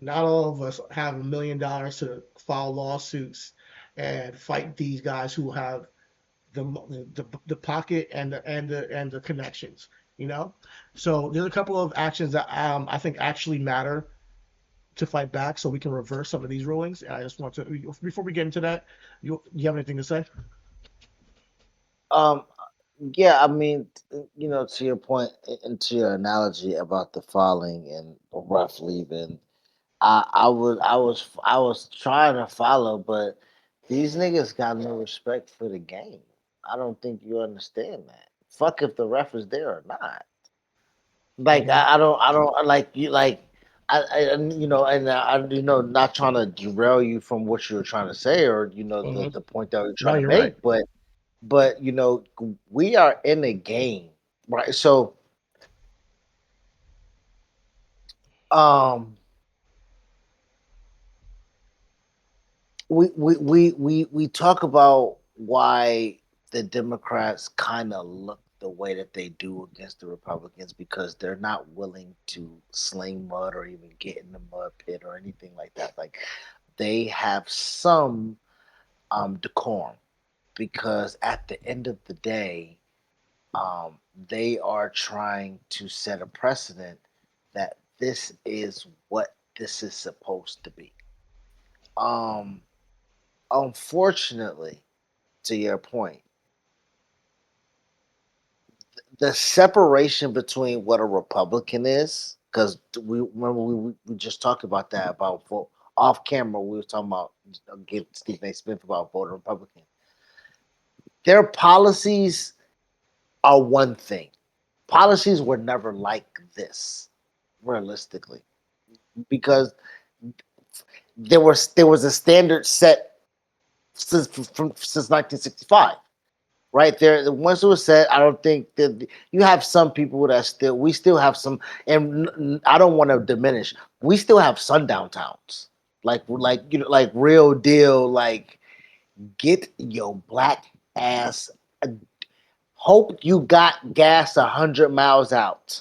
Not all of us have $1 million to file lawsuits and fight these guys who have the pocket and the connections. You know, so there's a couple of actions that I think actually matter to fight back, so we can reverse some of these rulings. I just want to, before we get into that, you have anything to say? Um, yeah, I mean, to your point and to your analogy about the filing and rough leaving, I was trying to follow, but these niggas got no respect for the game. I don't think you understand that. Fuck if the ref is there or not. Like Hmm. I don't like you like not trying to derail you from what you were trying to say or Hmm. the point that you're No, trying to you're right. make, but we are in a game, right? So um we talk about why the Democrats kind of look the way that they do against the Republicans because they're not willing to sling mud or even get in the mud pit or anything like that. Like they have some decorum because at the end of the day, they are trying to set a precedent that this is what this is supposed to be. Um, Unfortunately, to your point, the separation between what a Republican is, because we remember we just talked about that about vote off camera. We were talking about give Stephen A. Smith about voting Republican. Their policies are one thing. Policies were never like this, realistically, because there was a standard set since 1965. Right there, once it was said, I don't think that you have some people that we still have some, and I don't want to diminish. We still have sundown towns, like real deal, like get your black ass. Hope you got gas 100 miles out,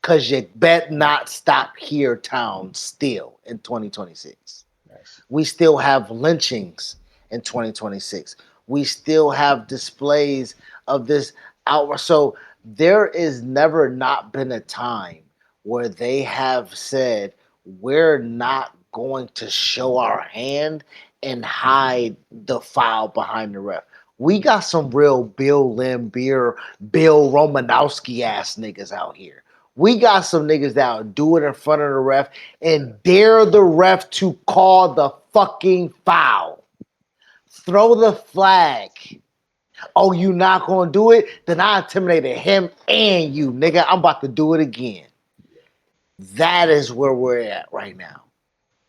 cause you bet not stop here, town still in 2026. Nice. We still have lynchings in 2026. We still have displays of this out. So there is never not been a time where they have said, we're not going to show our hand and hide the file behind the ref. We got some real Bill Lambier, Bill Romanowski ass niggas out here. We got some niggas that will do it in front of the ref and dare the ref to call the fucking foul. Throw the flag. Oh, you not gonna do it? Then I intimidated him and you, nigga. I'm about to do it again. That is where we're at right now.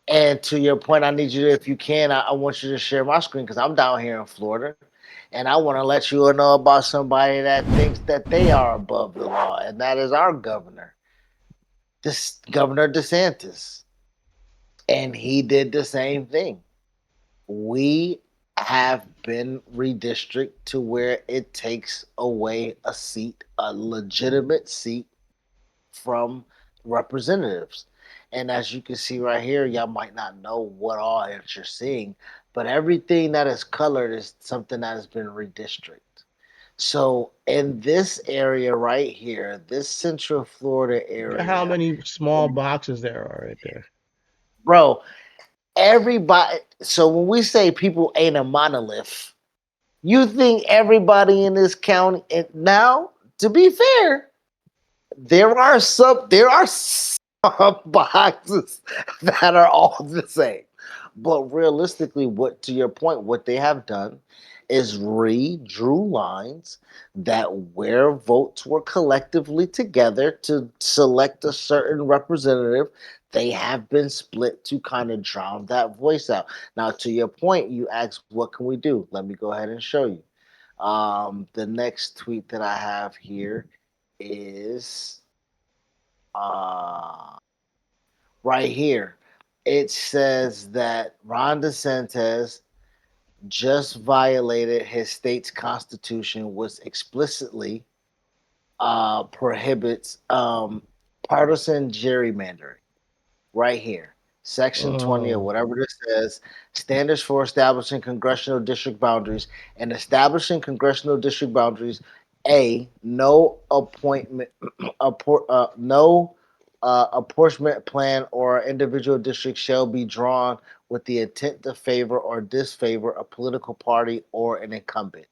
And to your point, I need you to, if you can, I want you to share my screen because I'm down here in Florida. And I want to let you know about somebody that thinks that they are above the law, and that is our governor, this Governor DeSantis. And he did the same thing. We have been redistricted to where it takes away a seat, a legitimate seat from representatives. And as you can see right here, y'all might not know what all that you're seeing, but everything that is colored is something that has been redistricted. So in this area right here, this Central Florida Look at how area, many small boxes there are right there. bro, everybody. So when we say people ain't a monolith, you think everybody in this county? And now, to be fair, there are some boxes that are all the same. But realistically, what to your point, what they have done is redrew lines that where votes were collectively together to select a certain representative, they have been split to kind of drown that voice out. Now, to your point, you asked, what can we do? Let me go ahead and show you. The next tweet that I have here is uh, right here. It says that Ron DeSantis just violated his state's constitution, which explicitly prohibits partisan gerrymandering. Right here. Section 20 or Oh, whatever this says, standards for establishing congressional district boundaries and establishing congressional district boundaries. A, no appointment, no apportionment plan or individual district shall be drawn with the intent to favor or disfavor a political party or an incumbent.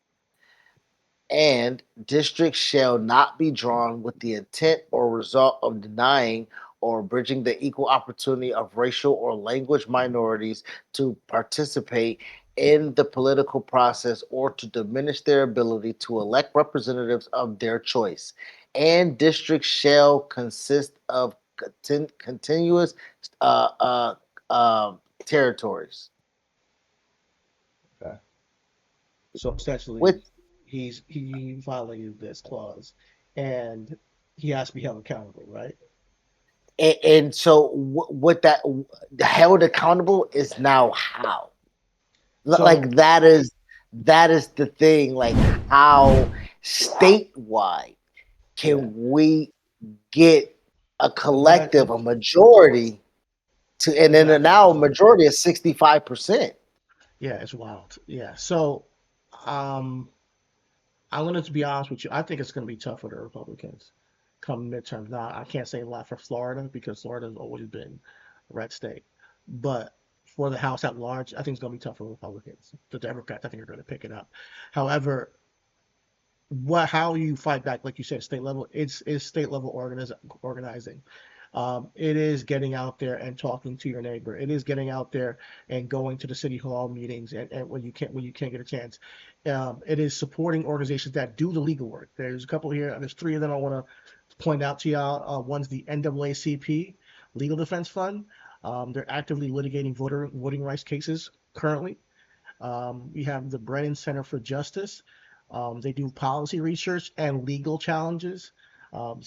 And districts shall not be drawn with the intent or result of denying or bridging the equal opportunity of racial or language minorities to participate in the political process or to diminish their ability to elect representatives of their choice. And districts shall consist of continuous uh, uh, territories. okay. So With essentially, he violated this clause, and he has to be held accountable, right? and so what that held accountable is now how. Like So that is the thing. Like how statewide yeah. can we get a collective, Imagine a majority to, and then exactly. now a majority is 65%. Yeah, it's wild. Yeah. So, um, I'm gonna to be honest with you. I think it's gonna be tough for the Republicans come midterms. Now, I can't say a lot for Florida because Florida's always been a red state, but for the House at large, I think it's gonna be tough for Republicans. The Democrats, I think, are gonna pick it up. However, how you fight back, like you said, state level, it's state level organizing. It is getting out there and talking to your neighbor. It is getting out there and going to the city hall meetings and when you can't get a chance. It is supporting organizations that do the legal work. There's a couple here. There's three of them I want to point out to y'all. One's the NAACP Legal Defense Fund. They're actively litigating voting rights cases currently. We have the Brennan Center for Justice. They do policy research and legal challenges. And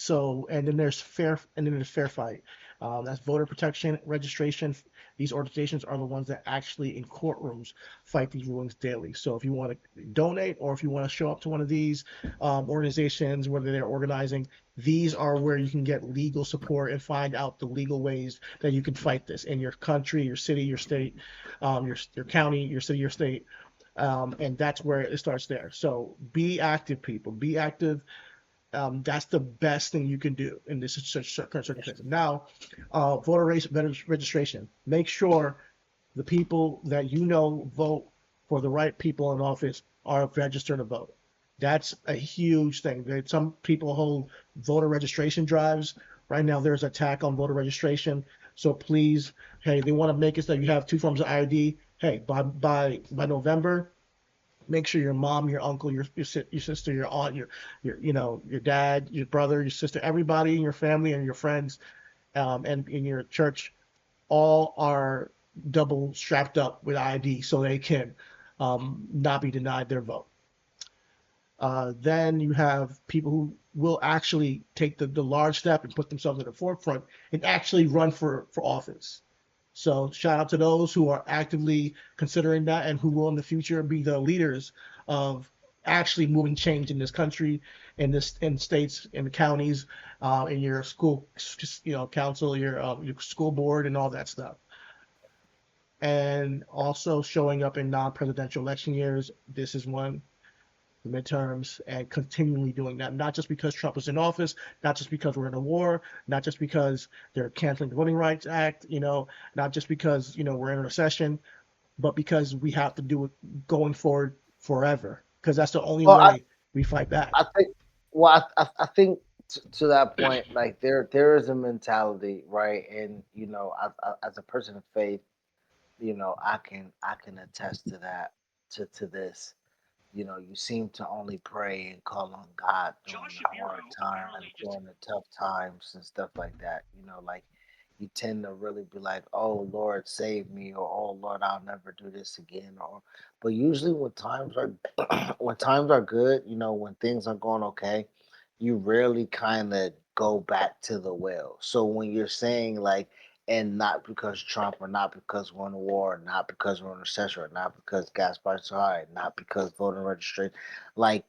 then there's Fair Fight. That's voter protection, registration. These organizations are the ones that actually in courtrooms fight these rulings daily. So if you want to donate or if you want to show up to one of these organizations, whether they're organizing, these are where you can get legal support and find out the legal ways that you can fight this in your country, your city, your state, your county, your city, your state, and that's where it starts there. So be active, people. Be active. That's the best thing you can do in this current circumstance. Now, registration. Make sure the people that you know vote for the right people in office are registered to vote. That's a huge thing. Some people hold voter registration drives. Right now, there's an attack on voter registration. So please, hey, they want to make it so you have two forms of ID. Hey, by November, make sure your mom, your uncle, your sister, your aunt, your dad, your brother, your sister, everybody in your family and your friends, and in your church, all are double strapped up with ID so they can not be denied their vote. Then you have people who will actually take the large step and put themselves in the forefront and actually run for office. So shout out to those who are actively considering that and who will in the future be the leaders of actually moving change in this country, in states, in the counties, in your school, council, your school board, and all that stuff. And also showing up in non-presidential election years. This is one, the midterms, and continually doing that. Not just because Trump is in office, not just because we're in a war, not just because they're canceling the Voting Rights Act, not just because we're in a recession, but because we have to do it going forward forever. Because that's the only Well, way we fight back. I think, well, I think to that point, like there is a mentality, right? And as a person of faith, I can attest to that, to this. You seem to only pray and call on God during the hard times, during the tough times and stuff like that. Like you tend to really be like, "Oh Lord, save me," or "Oh Lord, I'll never do this again." But usually when times are when times are good, when things are going okay, you rarely kind of go back to the well. So when you're saying like, and not because Trump, or not because we're in a war, not because we're in a recession, or not because gas prices are high, not because voter registration, like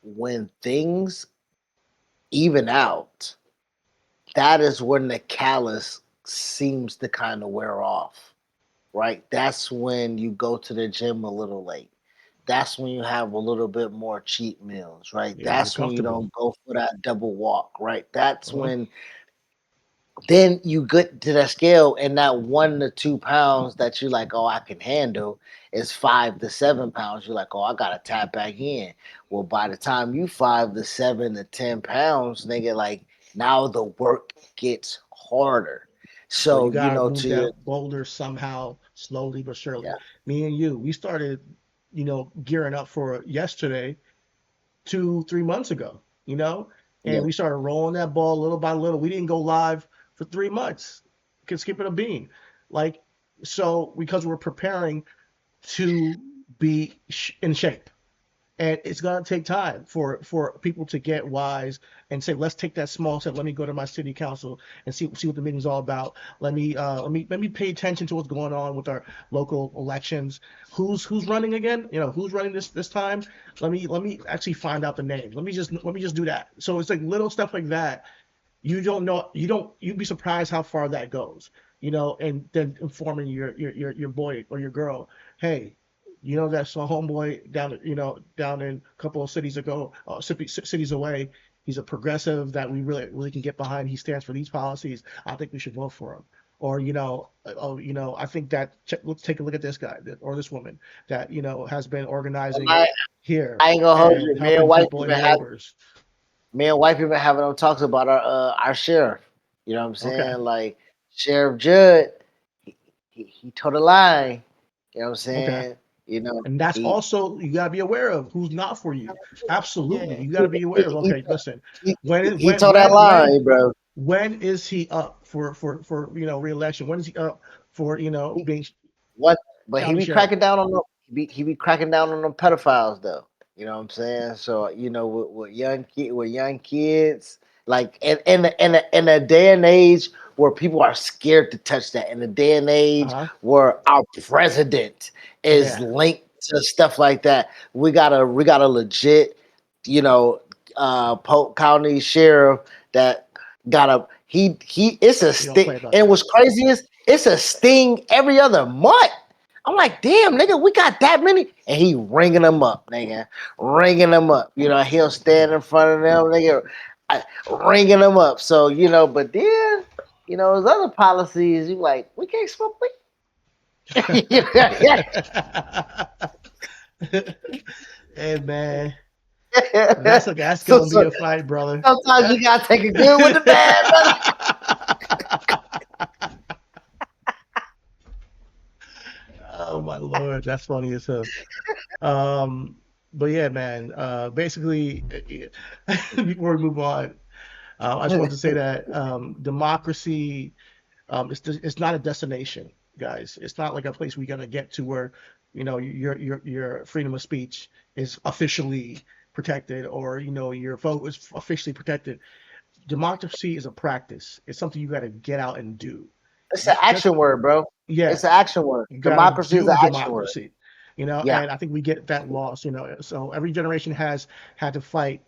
when things even out, that is when the callous seems to kind of wear off, right? That's when you go to the gym a little late. That's when you have a little bit more cheat meals, right? Yeah, you're That's when you comfortable. don't go for that double walk, right? That's Uh-huh. when then you get to that scale and that 1 to 2 pounds that you're like, oh, I can handle is 5 to 7 pounds. You're like, oh, I gotta tap back in. Well, by the time you 5 to 7 to 10 pounds, nigga, like now the work gets harder. So you So, gotta move to your that boulder somehow, slowly but surely. yeah, Me and you, we started, gearing up for yesterday 2, 3 months ago, and yeah. we started rolling that ball little by little. We didn't go live for 3 months. Could skip it a bean. Like, so because we're preparing to be in shape. And it's gonna take time for people to get wise and say, let's take that small step. Let me go to my city council and see what the meeting's all about. Let me pay attention to what's going on with our local elections. Who's running again? Who's running this time? Let me actually find out the names. Let me just do that. So it's like little stuff like that. You'd be surprised how far that goes. And then informing your boy or your girl, hey, that's a homeboy down in a couple of cities ago, cities away. He's a progressive that we really really can get behind. He stands for these policies. I think we should vote for him. Or I think that let's take a look at this guy or this woman that has been organizing I, here I ain't gonna hold you. and helping people and neighbors. Me and wife even having them talks about our sheriff. You know what I'm Okay, saying? Like Sheriff Judd, he told a lie. You know what I'm okay. saying? And that's He also you gotta be aware of who's not for you. Absolutely, yeah you gotta be aware of. Okay, listen, he, when he when told that when when lie, bro. when is he up for reelection? When is he up for He, being what? But he county be sheriff? cracking down on them. He be cracking down on them pedophiles though. You know what I'm saying? So with young kids, like in a day and age where people are scared to touch that, in a day and age Uh-huh. where our president is Yeah, linked to stuff like that, we got a legit, you know, Polk County sheriff that got a he. It's a we don't sting, play about and that. what's crazy is it's a sting every other month. I'm like, damn, nigga, we got that many, and he ringing them up, nigga, ringing them up. He'll stand in front of them, nigga, ringing them up. So but then, there's other policies. You like, we can't smoke weed. Hey man, that's so, gonna be so a fight, brother. sometimes you gotta take a good with the bad, brother. Oh my lord, that's funny as hell. Um, but yeah, man. Basically, before we move on, I just wanted to say that democracy, it's not a destination, guys. It's not like a place we gotta get to where, your freedom of speech is officially protected or your vote is officially protected. Democracy is a practice. It's something you gotta get out and do. It's an Just action word, bro. It's an yes, action word. you got to Democracy is do an action word. democracy, Yeah. and I think we get that lost, So every generation has had to fight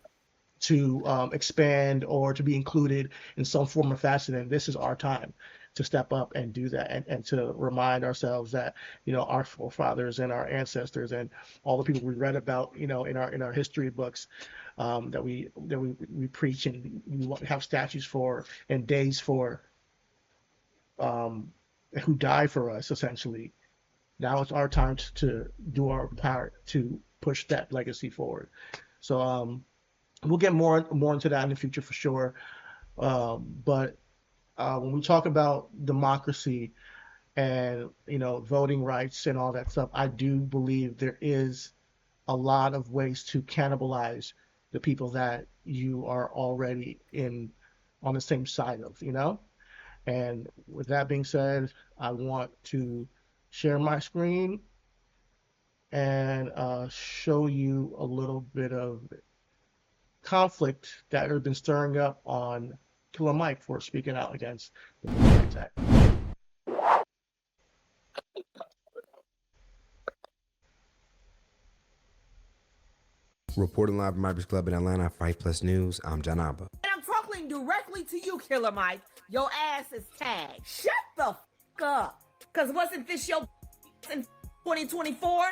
to expand or to be included in some form or fashion, and this is our time to step up and do that, and to remind ourselves that our forefathers and our ancestors and all the people we read about, in our history books, that we preach and we have statues for and days for, um, who died for us essentially. Now it's our time to do our part to push that legacy forward. So we'll get more into that in the future for sure. But when we talk about democracy and voting rights and all that stuff, I do believe there is a lot of ways to cannibalize the people that you are already in on the same side of, And with that being said, I want to share my screen and show you a little bit of conflict that has been stirring up on Killer Mike for speaking out against the Voting Rights Act. Reporting live from Ivers Club in Atlanta, Fight Plus News, I'm John Abba. And I'm talking directly to you, Killer Mike. Your ass is tagged. Shut the f up. Cause wasn't this your in 2024?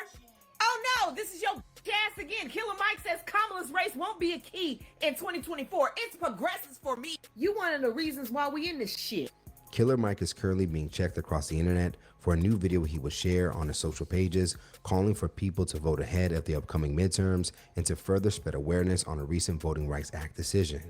Oh no, this is your ass again. Killer Mike says Kamala's race won't be a key in 2024. It's progressives for me. You one of the reasons why we in this shit. Killer Mike is currently being checked across the internet for a new video he will share on his social pages, calling for people to vote ahead of the upcoming midterms and to further spread awareness on a recent Voting Rights Act decision.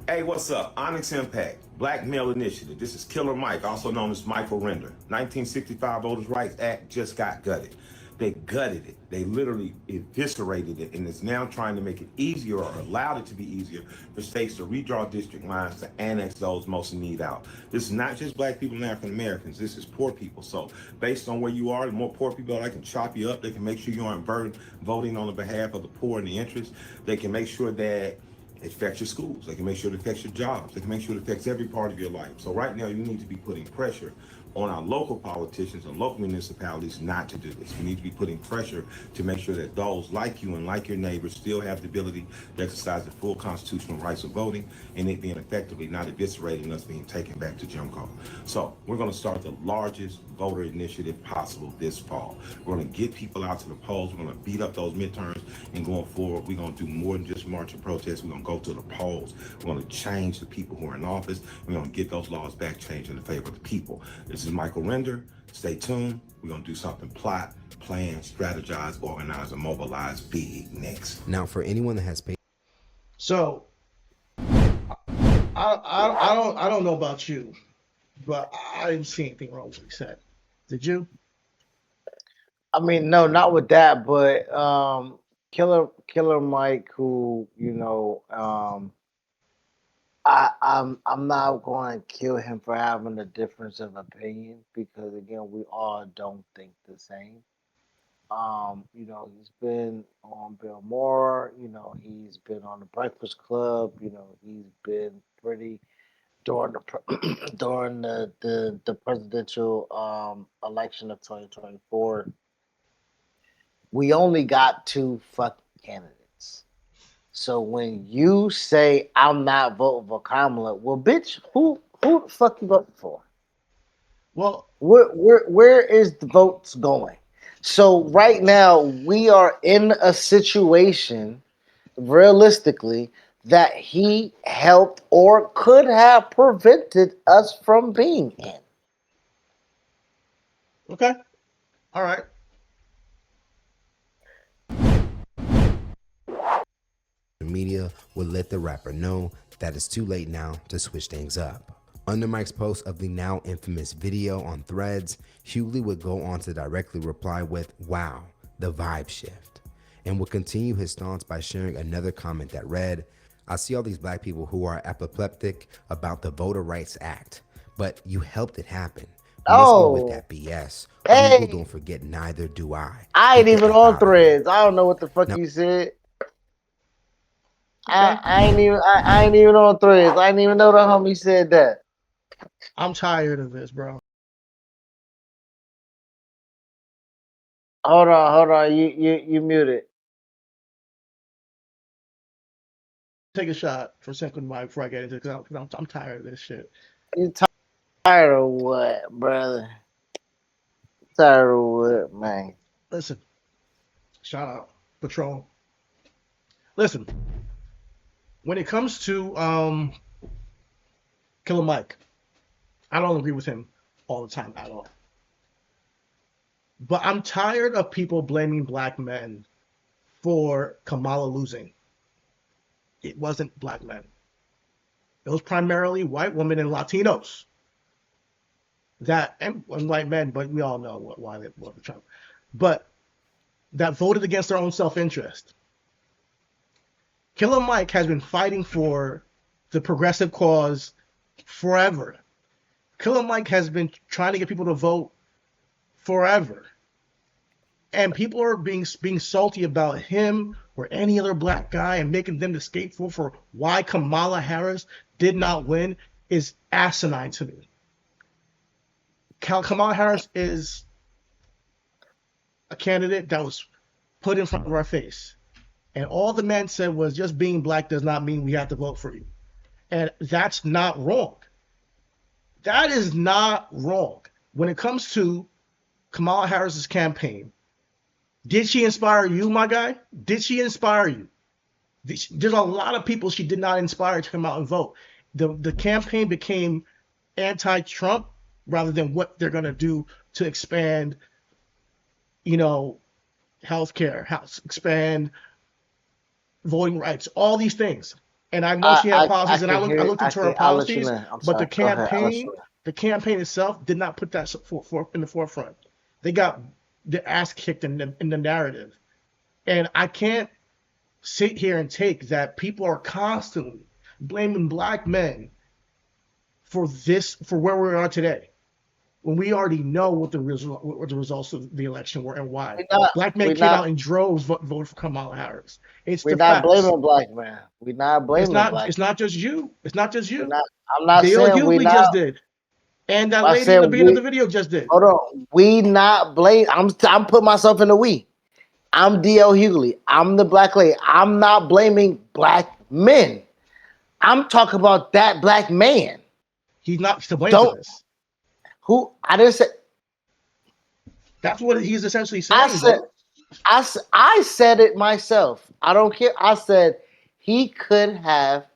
Hey, what's up? Onyx Impact, Black Male Initiative. This is Killer Mike, also known as Michael Render. 1965 Voters' Rights Act just got gutted. They gutted it. They literally eviscerated it, and it's now trying to make it easier, or allowed it to be easier, for states to redraw district lines to annex those most in need out. This is not just black people and African Americans. This is poor people. So based on where you are, the more poor people are, they can chop you up. They can make sure you aren't voting on the behalf of the poor and the interest. They can make sure that it affects your schools. They can make sure it affects your jobs. They can make sure it affects every part of your life. So right now, you need to be putting pressure on our local politicians and local municipalities not to do this. We need to be putting pressure to make sure that those like you and like your neighbors still have the ability to exercise the full constitutional rights of voting, and it being effectively not eviscerating us being taken back to Jim Crow. So we're going to start the largest voter initiative possible this fall. We're going to get people out to the polls. We're going to beat up those midterms, and going forward, we're going to do more than just march and protest. We're going to go to the polls. We're going to change the people who are in office. We're going to get those laws back changed in the favor of the people. This is Michael Render. Stay tuned. We're going to do something plot, plan, strategize, organize, and mobilize big next. Now, for anyone that has paid. So, I don't know about you, but I didn't see anything wrong with what he said. Did you? I mean, no, not with that, but Killer Mike, who I'm not going to kill him for having a difference of opinion, because again, we all don't think the same. He's been on Bill Maher, he's been on the Breakfast Club, he's been pretty during the during the presidential election of 2024. We only got 2 fucking candidates. So when you say I'm not voting for Kamala, well, bitch, who the fuck you voting for? Well, where is the votes going? So right now we are in a situation, realistically, that he helped or could have prevented us from being in. Okay. All right. Media would let the rapper know that it's too late now to switch things up. Under Mike's post of the now infamous video on Threads, Hughley would go on to directly reply with, "Wow, the vibe shift," and would continue his stance by sharing another comment that read, "I see all these black people who are apoplectic about the Voter Rights Act, but you helped it happen. Miss me with that BS. Hey. Google don't forget, neither do I." I ain't even on Threads. I don't know what the fuck you said. I ain't even on Threads. I didn't even know the homie said that. I'm tired of this, bro. Hold on. You muted. Take a shot for second mic before I get into it, because I'm tired of this shit. You tired of what, brother? Tired of what, man? Listen, shout out Patron. Listen, when it comes to Killer Mike, I don't agree with him all the time at all. But I'm tired of people blaming black men for Kamala losing. It wasn't black men. It was primarily white women and Latinos. And white men, but we all know why they voted for Trump. But that voted against their own self-interest. Killer Mike has been fighting for the progressive cause forever. Killer Mike has been trying to get people to vote forever. And people are being salty about him or any other black guy and making them the scapegoat for why Kamala Harris did not win is asinine to me. Kamala Harris is a candidate that was put in front of our face. And all the man said was, just being black does not mean we have to vote for you. And that's not wrong. That is not wrong. When it comes to Kamala Harris's campaign, did she inspire you, my guy? Did she inspire you? There's a lot of people she did not inspire to come out and vote. The campaign became anti-Trump rather than what they're going to do to expand, healthcare, expand voting rights, all these things. And I know she had policies, and I looked into her I'll let you policies, know. I'm but sorry. Go ahead. I'll let you know. the campaign itself did not put that in the forefront. They got the ass kicked in the narrative, and I can't sit here and take that people are constantly blaming black men for where we are today, when we already know what the results of the election were and why. Black men came out in droves voted for Kamala Harris. We're not blaming black men. We're not blaming black. It's not just you. It's not just you. I'm not Dale saying we Hughley not. just did, and that I lady said in the beginning of we- the video just did. Hold on. We not blame. I'm putting myself in the we. I'm D.L. Hughley. I'm the black lady. I'm not blaming black men. I'm talking about that black man. He's not to blame for this. Who I didn't say. That's what he's essentially saying. I said it myself. I don't care. I said he could have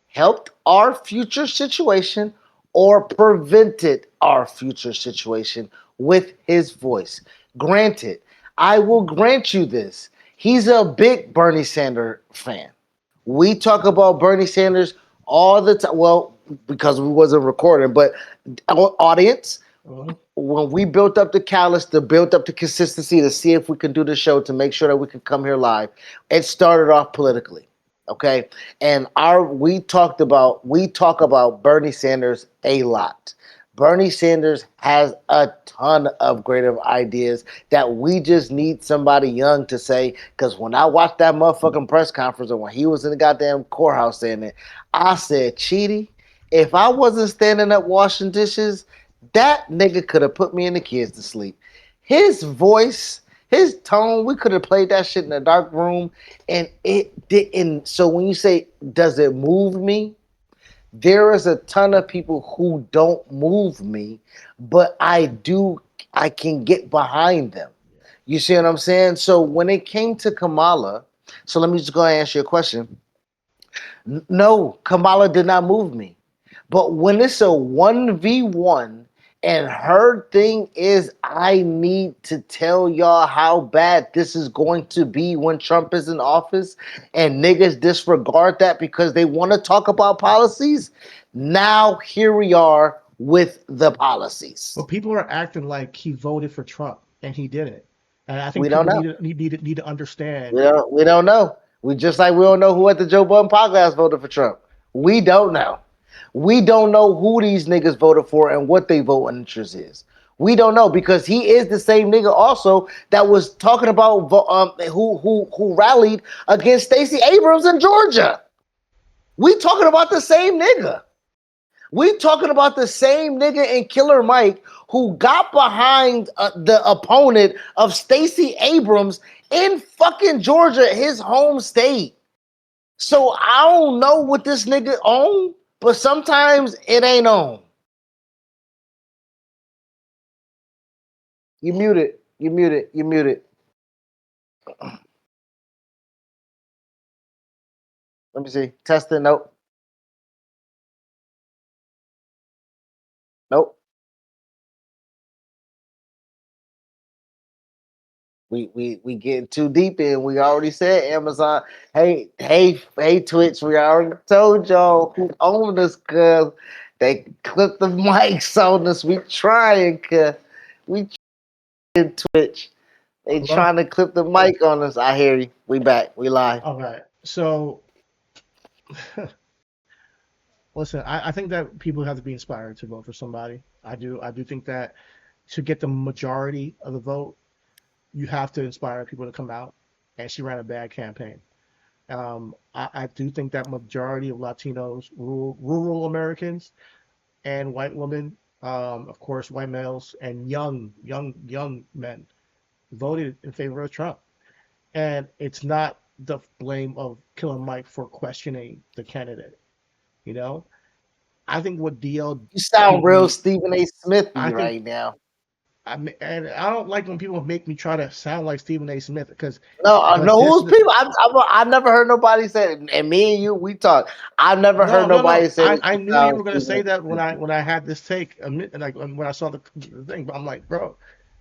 helped our future situation or prevented our future situation with his voice. Granted, I will grant you this. He's a big Bernie Sanders fan. We talk about Bernie Sanders all the time. Well, because we wasn't recording, but our audience, when we built up the callus, to build up the consistency to see if we could do the show, to make sure that we could come here live, it started off politically. Okay. And we talk about Bernie Sanders a lot. Bernie Sanders has a ton of creative ideas that we just need somebody young to say. Because when I watched that motherfucking press conference, and when he was in the goddamn courthouse saying it, I said, Cheaty, if I wasn't standing up washing dishes, that nigga could have put me and the kids to sleep. His voice, his tone, we could have played that shit in a dark room and it didn't. So when you say, does it move me? There is a ton of people who don't move me, but I can get behind them. You see what I'm saying? So when it came to Kamala, so let me just go ahead and answer your question. No, Kamala did not move me. But when it's a 1v1 and her thing is, I need to tell y'all how bad this is going to be when Trump is in office, and niggas disregard that because they want to talk about policies. Now here we are with the policies. But people are acting like he voted for Trump and he didn't. And I think We don't people know. need to understand. We don't know. We just like we don't know who at the Joe Budden podcast voted for Trump. We don't know. We don't know who these niggas voted for and what their voting interest is. We don't know because he is the same nigga also that was talking about who rallied against Stacey Abrams in Georgia. We talking about the same nigga. We talking about the same nigga in Killer Mike who got behind the opponent of Stacey Abrams in fucking Georgia, his home state. So I don't know what this nigga own, but sometimes it ain't on. You muted. You muted. You muted. Let me see. Testing. Nope. Nope. We getting too deep in. We already said Amazon. Hey, Twitch. We already told y'all who owned us because they clipped the mics on us. We trying cause we trying Twitch. They Hello? trying to clip the mic on us. I hear you. We back. We live. All right. So, listen, I think that people have to be inspired to vote for somebody. I do think that to get the majority of the vote, you have to inspire people to come out. And she ran a bad campaign. I do think that majority of Latinos, rural Americans, and white women, of course, white males and young men voted in favor of Trump. And it's not the blame of Killer Mike for questioning the candidate. You know, I think what DL. You sound real PD Stephen A. Smithy I think right now. and I don't like when people make me try to sound like Stephen A. Smith because, No, but this who's is people? I never heard nobody say it. And me and you, we talk. I've never heard nobody say that I you knew you sound were gonna say Stephen that A. Smithy. when I had this take, like when I saw the thing. But I'm like, bro,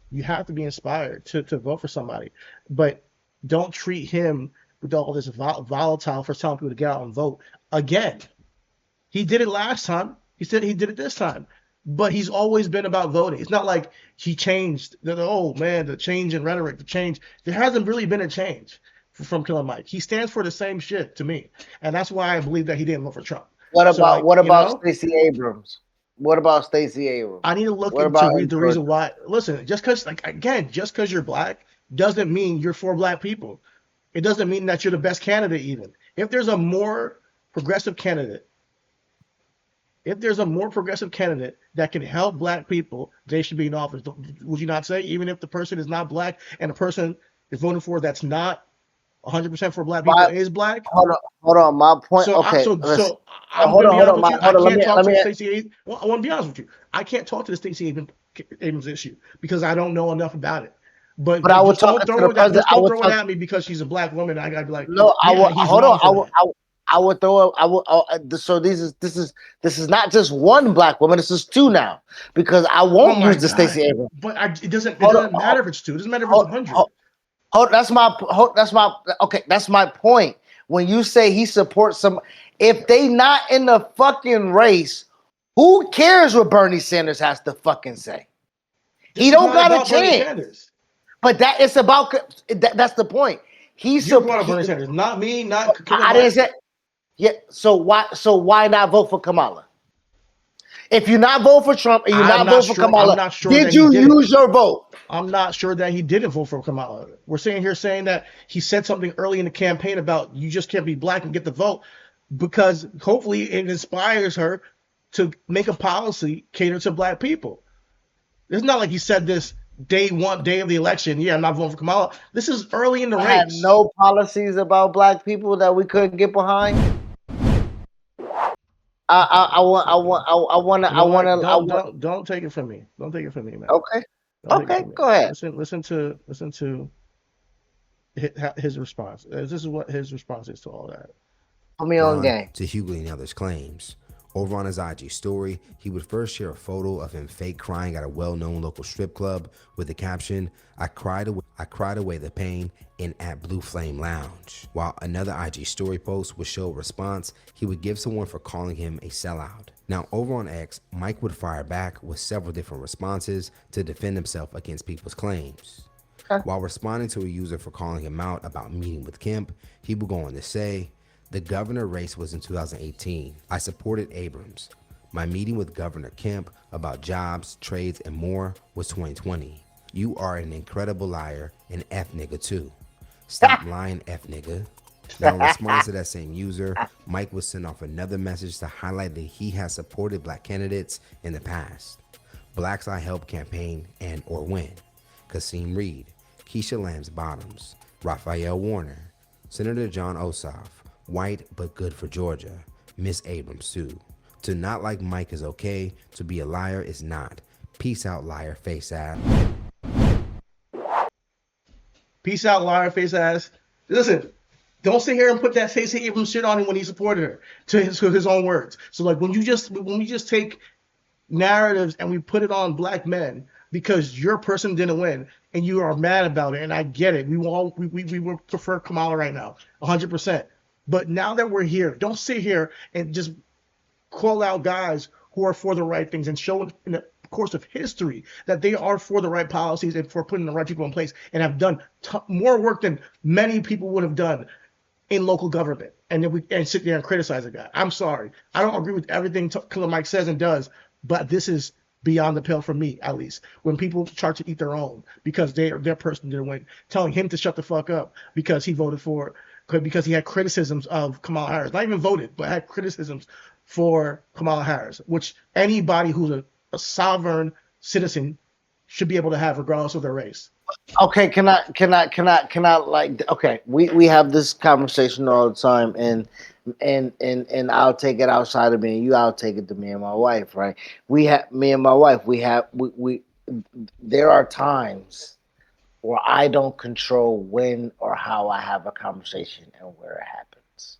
you have to be inspired to vote for somebody, but don't treat him with all this volatile for telling people to get out and vote again. He did it last time. He said he did it this time. But he's always been about voting. It's not like he changed. Oh man, the change in rhetoric, the change. There hasn't really been a change from Killer Mike. He stands for the same shit to me, and that's why I believe that he didn't vote for Trump. So like, What you about know, Stacey Abrams? What about Stacey Abrams? I need to look What into about in the Georgia? reason why. Listen, just because, like, again, just because you're black doesn't mean you're for black people. It doesn't mean that you're the best candidate. Even if there's a more progressive candidate if there's a more progressive candidate that can help black people, they should be in office. Would you not say? Even if the person is not black and the person is voting for that's not 100% for black people My, is black. hold on. My point. So Okay, listen. I'm Hold gonna be on, hold honest on. with you. I Hold on. can't talk Let to me. the Stacey Abrams. Well, I want to be honest with you. I can't talk to the Stacey Abrams issue because I don't know enough about it. But But I was just don't talking to the throw that. president. Just I don't was throw it talking. at me because she's a black woman. I gotta be like, No, I yeah, will. he's Hold on. wrong for that. I would throw. So this is not just one black woman. This is two now because I Oh won't my use the god! Stacey Abrams. But it doesn't Hold on. matter if it's two. It doesn't matter if it's Hold, 100. hold, that's my point. When you say he supports some, if they not in the fucking race, who cares what Bernie Sanders has to fucking say? This He is don't not got a about Bernie chance. Sanders. But that's the point. You brought up Bernie Sanders, not me, not Killer I didn't Mike. say. Yeah. So why not vote for Kamala? If you not vote for Trump and you I'm not not vote for sure. I'm Kamala, not sure did that he you did it. use your vote? I'm not sure that he didn't vote for Kamala. We're sitting here saying that he said something early in the campaign about you just can't be black and get the vote because hopefully it inspires her to make a policy cater to black people. It's not like he said this day of the election. Yeah, I'm not voting for Kamala. This is early in the Had race. no policies about black people that we couldn't get behind. I want. Don't take it from me. Don't take it from me, man. Okay. Don't take it Okay. from me. Go ahead. Listen to his response. This is what his response is to all that. Put me on On game. to Hughley and others' claims. Over on his IG story, he would first share a photo of him fake crying at a well-known local strip club with the caption, I cried away the pain in at Blue Flame Lounge. While another IG story post would show a response he would give someone for calling him a sellout. Now over on X, Mike would fire back with several different responses to defend himself against people's claims. While responding to a user for calling him out about meeting with Kemp, he would go on to say, the governor race was in 2018. I supported Abrams. My meeting with Governor Kemp about jobs, trades, and more was 2020. You are an incredible liar and F nigga too. Stop lying, F nigga. Now in response to that same user, Mike would send off another message to highlight that he has supported black candidates in the past. Blacks I Help campaign and or win. Kasim Reed, Keisha Lance Bottoms, Raphael Warner, Senator John Ossoff, white but good for Georgia, Miss Abrams too. To not like Mike is okay, to be a liar is not. Peace out, liar, face ass. Peace out, liar face ass. Listen, don't sit here and put that Stacey Abrams shit on him when he supported her to his own words. So like when we just take narratives and we put it on black men because your person didn't win and you are mad about it, and I get it. We would prefer Kamala right now, 100%. But now that we're here, don't sit here and just call out guys who are for the right things and show in the course of history that they are for the right policies and for putting the right people in place and have done more work than many people would have done in local government. And then we sit there and criticize a guy. I'm sorry. I don't agree with everything Killer Mike says and does, but this is beyond the pale for me, at least. When people try to eat their own because their person didn't win, telling him to shut the fuck up because he voted for because he had criticisms of Kamala Harris. Not even voted, but had criticisms for Kamala Harris, which anybody who's a sovereign citizen should be able to have regardless of their race. Okay, can I like, okay, we have this conversation all the time, and and I'll take it outside of me and you. I'll take it to me and my wife. Right? We have me and my wife. We. There are times where I don't control when or how I have a conversation and where it happens.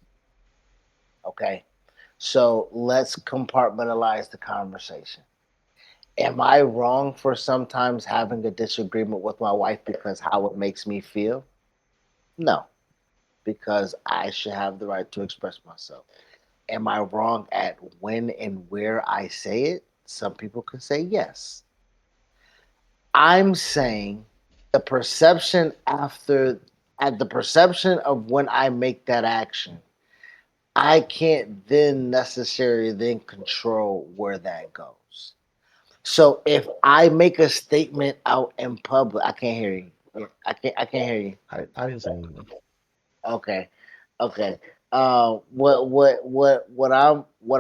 Okay. So let's compartmentalize the conversation. Am I wrong for sometimes having a disagreement with my wife because how it makes me feel? No, because I should have the right to express myself. Am I wrong at when and where I say it? Some people can say yes. I'm saying the perception after at the perception of when I make that action, I can't then necessarily then control where that goes. So if I make a statement out in public, I can't hear you. I can't hear you. I didn't say anything. Okay. Okay. What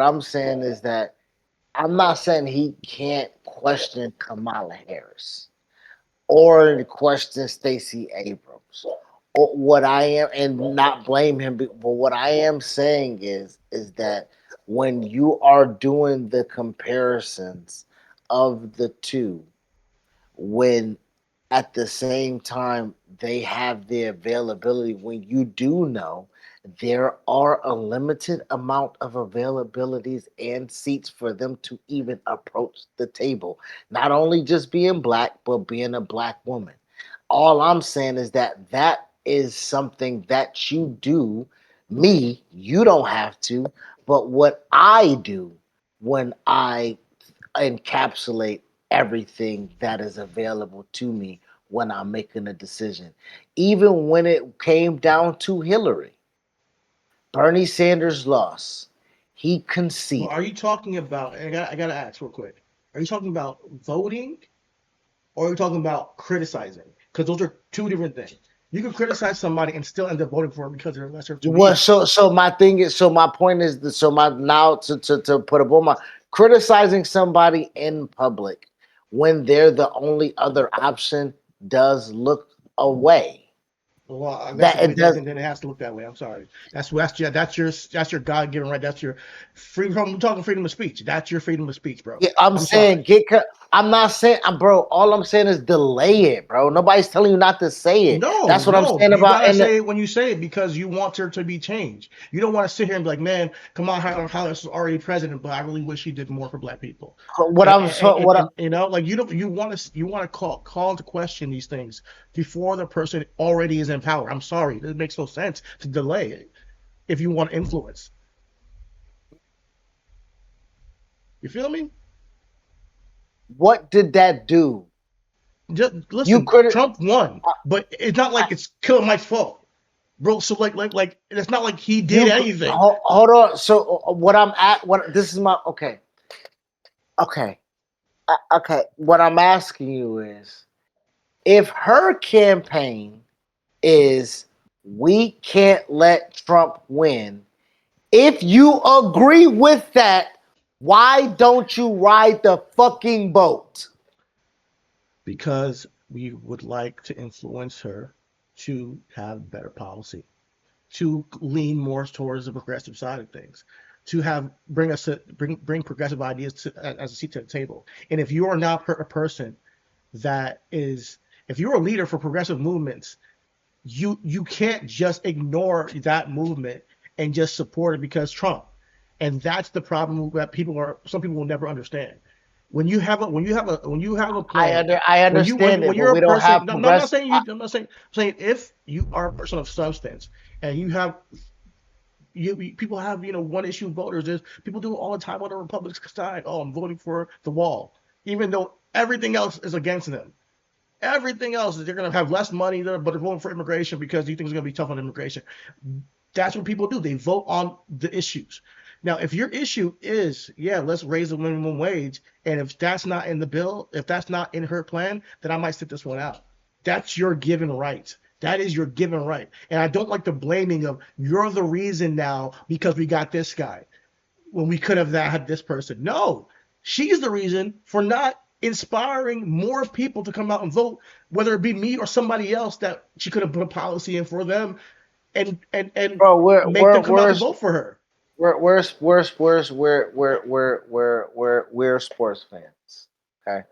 I'm saying is that I'm not saying he can't question Kamala Harris or question Stacey Abrams. Or what I am and not blame him, but what I am saying is that when you are doing the comparisons of the two, when at the same time they have the availability, when you do know there are a limited amount of availabilities and seats for them to even approach the table, not only just being black but being a black woman. All I'm saying is that that is something that you do. Me, you don't have to, but what I do when I encapsulate everything that is available to me when I'm making a decision. Even when it came down to Hillary, Bernie Sanders lost. He Well, conceded. are you talking about? I gotta ask real quick. Are you talking about voting, or are you talking about criticizing? Because those are two different things. You can criticize somebody and still end up voting for them because they're lesser of two Well, evils. so my thing is, so my point is, so my now to put a boom on criticizing somebody in public when they're the only other option does look away. Well, that's That the way it does. then it has to look that way. I'm sorry. That's your God given right. That's your freedom. We're talking freedom of speech. That's your freedom of speech, bro. Yeah, I'm I'm saying sorry. I'm not saying, bro. All I'm saying is delay it, bro. Nobody's telling you not to say it. No, That's what I'm no, saying you about. gotta And say it when you say it because you want there to be change. You don't want to sit here and be like, man, come on, Harris is already president, but I really wish he did more for black people. what And, I'm and, so and, what I, and you know, like you want to call into question these things before the person already is in power. I'm sorry, it makes no sense to delay it if you want influence. You feel me? what did that do? Just You listen, could Trump won, but it's not like it's Killer Mike's fault, bro. So like it's not like he did anything. hold on. So what I'm at? What this is my okay. Okay. Okay. What I'm asking you is, if her campaign is we can't let Trump win. If you agree with that, why don't you ride the fucking boat? Because we would like to influence her to have better policy, to lean more towards the progressive side of things, to have bring progressive ideas as a seat to the table. And if you are not a person that is, if you're a leader for progressive movements, you can't just ignore that movement and just support it because Trump. And that's the problem that some people will never understand. When you have a plan, I when understand when it, but you're a we don't person, have no, I'm not progress. saying you. I'm not saying. I'm saying if you are a person of substance and people have one issue voters. There's people do it all the time on the Republican side. Oh, I'm voting for the wall, even though everything else is against them. Everything else is they're going to have less money, but they're voting for immigration because you think it's going to be tough on immigration. That's what people do. They vote on the issues. Now, if your issue is, yeah, let's raise the minimum wage, and if that's not in the bill, if that's not in her plan, then I might sit this one out. That's your given right. That is your given right. And I don't like the blaming of you're the reason now because we got this guy when we could have had this person. No, she's the reason for not inspiring more people to come out and vote, whether it be me or somebody else that she could have put a policy in for them. and Bro, make them come out to vote for her. we're sports fans. Okay,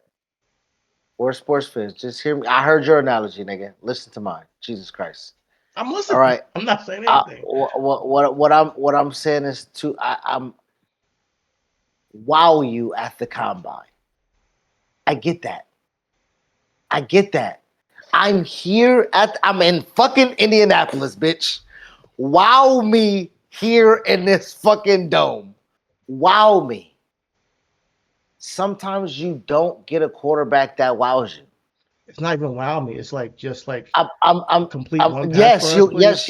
we're sports fans. Just hear me. I heard your analogy, nigga. Listen to mine. Jesus Christ. I'm listening. All right. I'm not saying anything. What I'm saying is I'm wow you at the combine. I get that. I get that. I'm here I'm in fucking Indianapolis, bitch. Wow me here in this fucking dome. Wow me. Sometimes you don't get a quarterback that wows you. It's not even wow me. It's like just like I'm complete one pass yes, for us, please.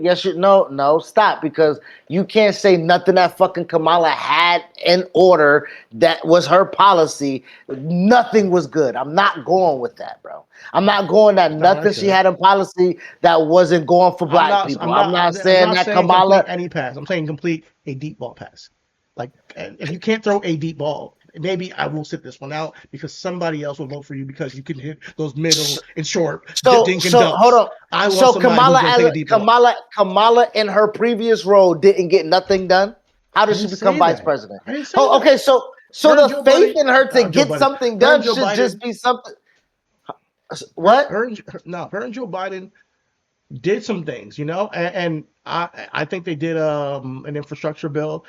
yes, you no, stop, because you can't say nothing that fucking Kamala had in order that was her policy. Nothing was good. I'm not going with that, bro. I'm not going that That's not what I nothing she said. had in policy that wasn't going for black people. I'm not saying that Kamala. complete any pass. I'm saying complete a deep ball pass. Like, if you can't throw a deep ball, maybe I will sit this one out because somebody else will vote for you because you can hit those middle and short dink and dunks. Hold on. I want So somebody who's gonna take a deep ball. Kamala in her previous role didn't get nothing done. How did she didn't become say vice that. president? I didn't say Oh, that. okay. So Her and the Joe faith Biden- in her to Joe get Biden- something her and done Joe should just Biden- be something. What? Her and Joe Biden did some things, and I think they did an infrastructure bill.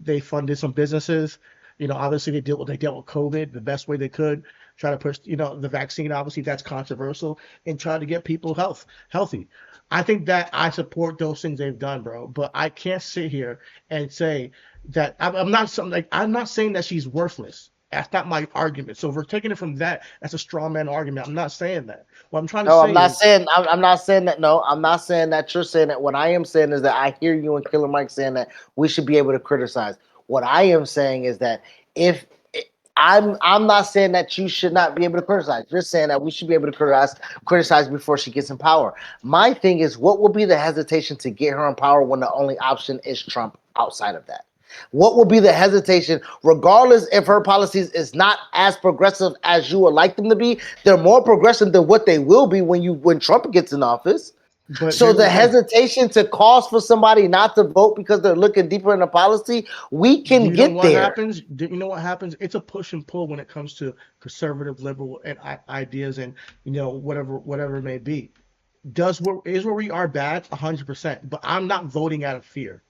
They funded some businesses. Obviously they dealt with COVID the best way they could. Try to push, the vaccine. Obviously that's controversial, and try to get people healthy. I think that I support those things they've done, bro. But I can't sit here and say that I'm not something like I'm not saying that she's worthless. That's not my argument. So if we're taking it from that, that's a straw man argument. I'm not saying that. What I'm trying to No, say I'm not is saying. I'm not saying that. No, I'm not saying that you're saying that. What I am saying is that I hear you and Killer Mike saying that we should be able to criticize. What I am saying is that if I'm not saying that you should not be able to criticize. You're saying that we should be able to criticize before she gets in power. My thing is, what will be the hesitation to get her in power when the only option is Trump outside of that? What will be the hesitation, regardless if her policies is not as progressive as you would like them to be? They're more progressive than what they will be when Trump gets in office. But So here's the thing. hesitation to cause for somebody not to vote because they're looking deeper in the policy, we can you know get what there. happens? Do you know what happens? It's a push and pull when it comes to conservative, liberal, and ideas, and whatever it may be. Is where we are bad? 100%. But I'm not voting out of fear.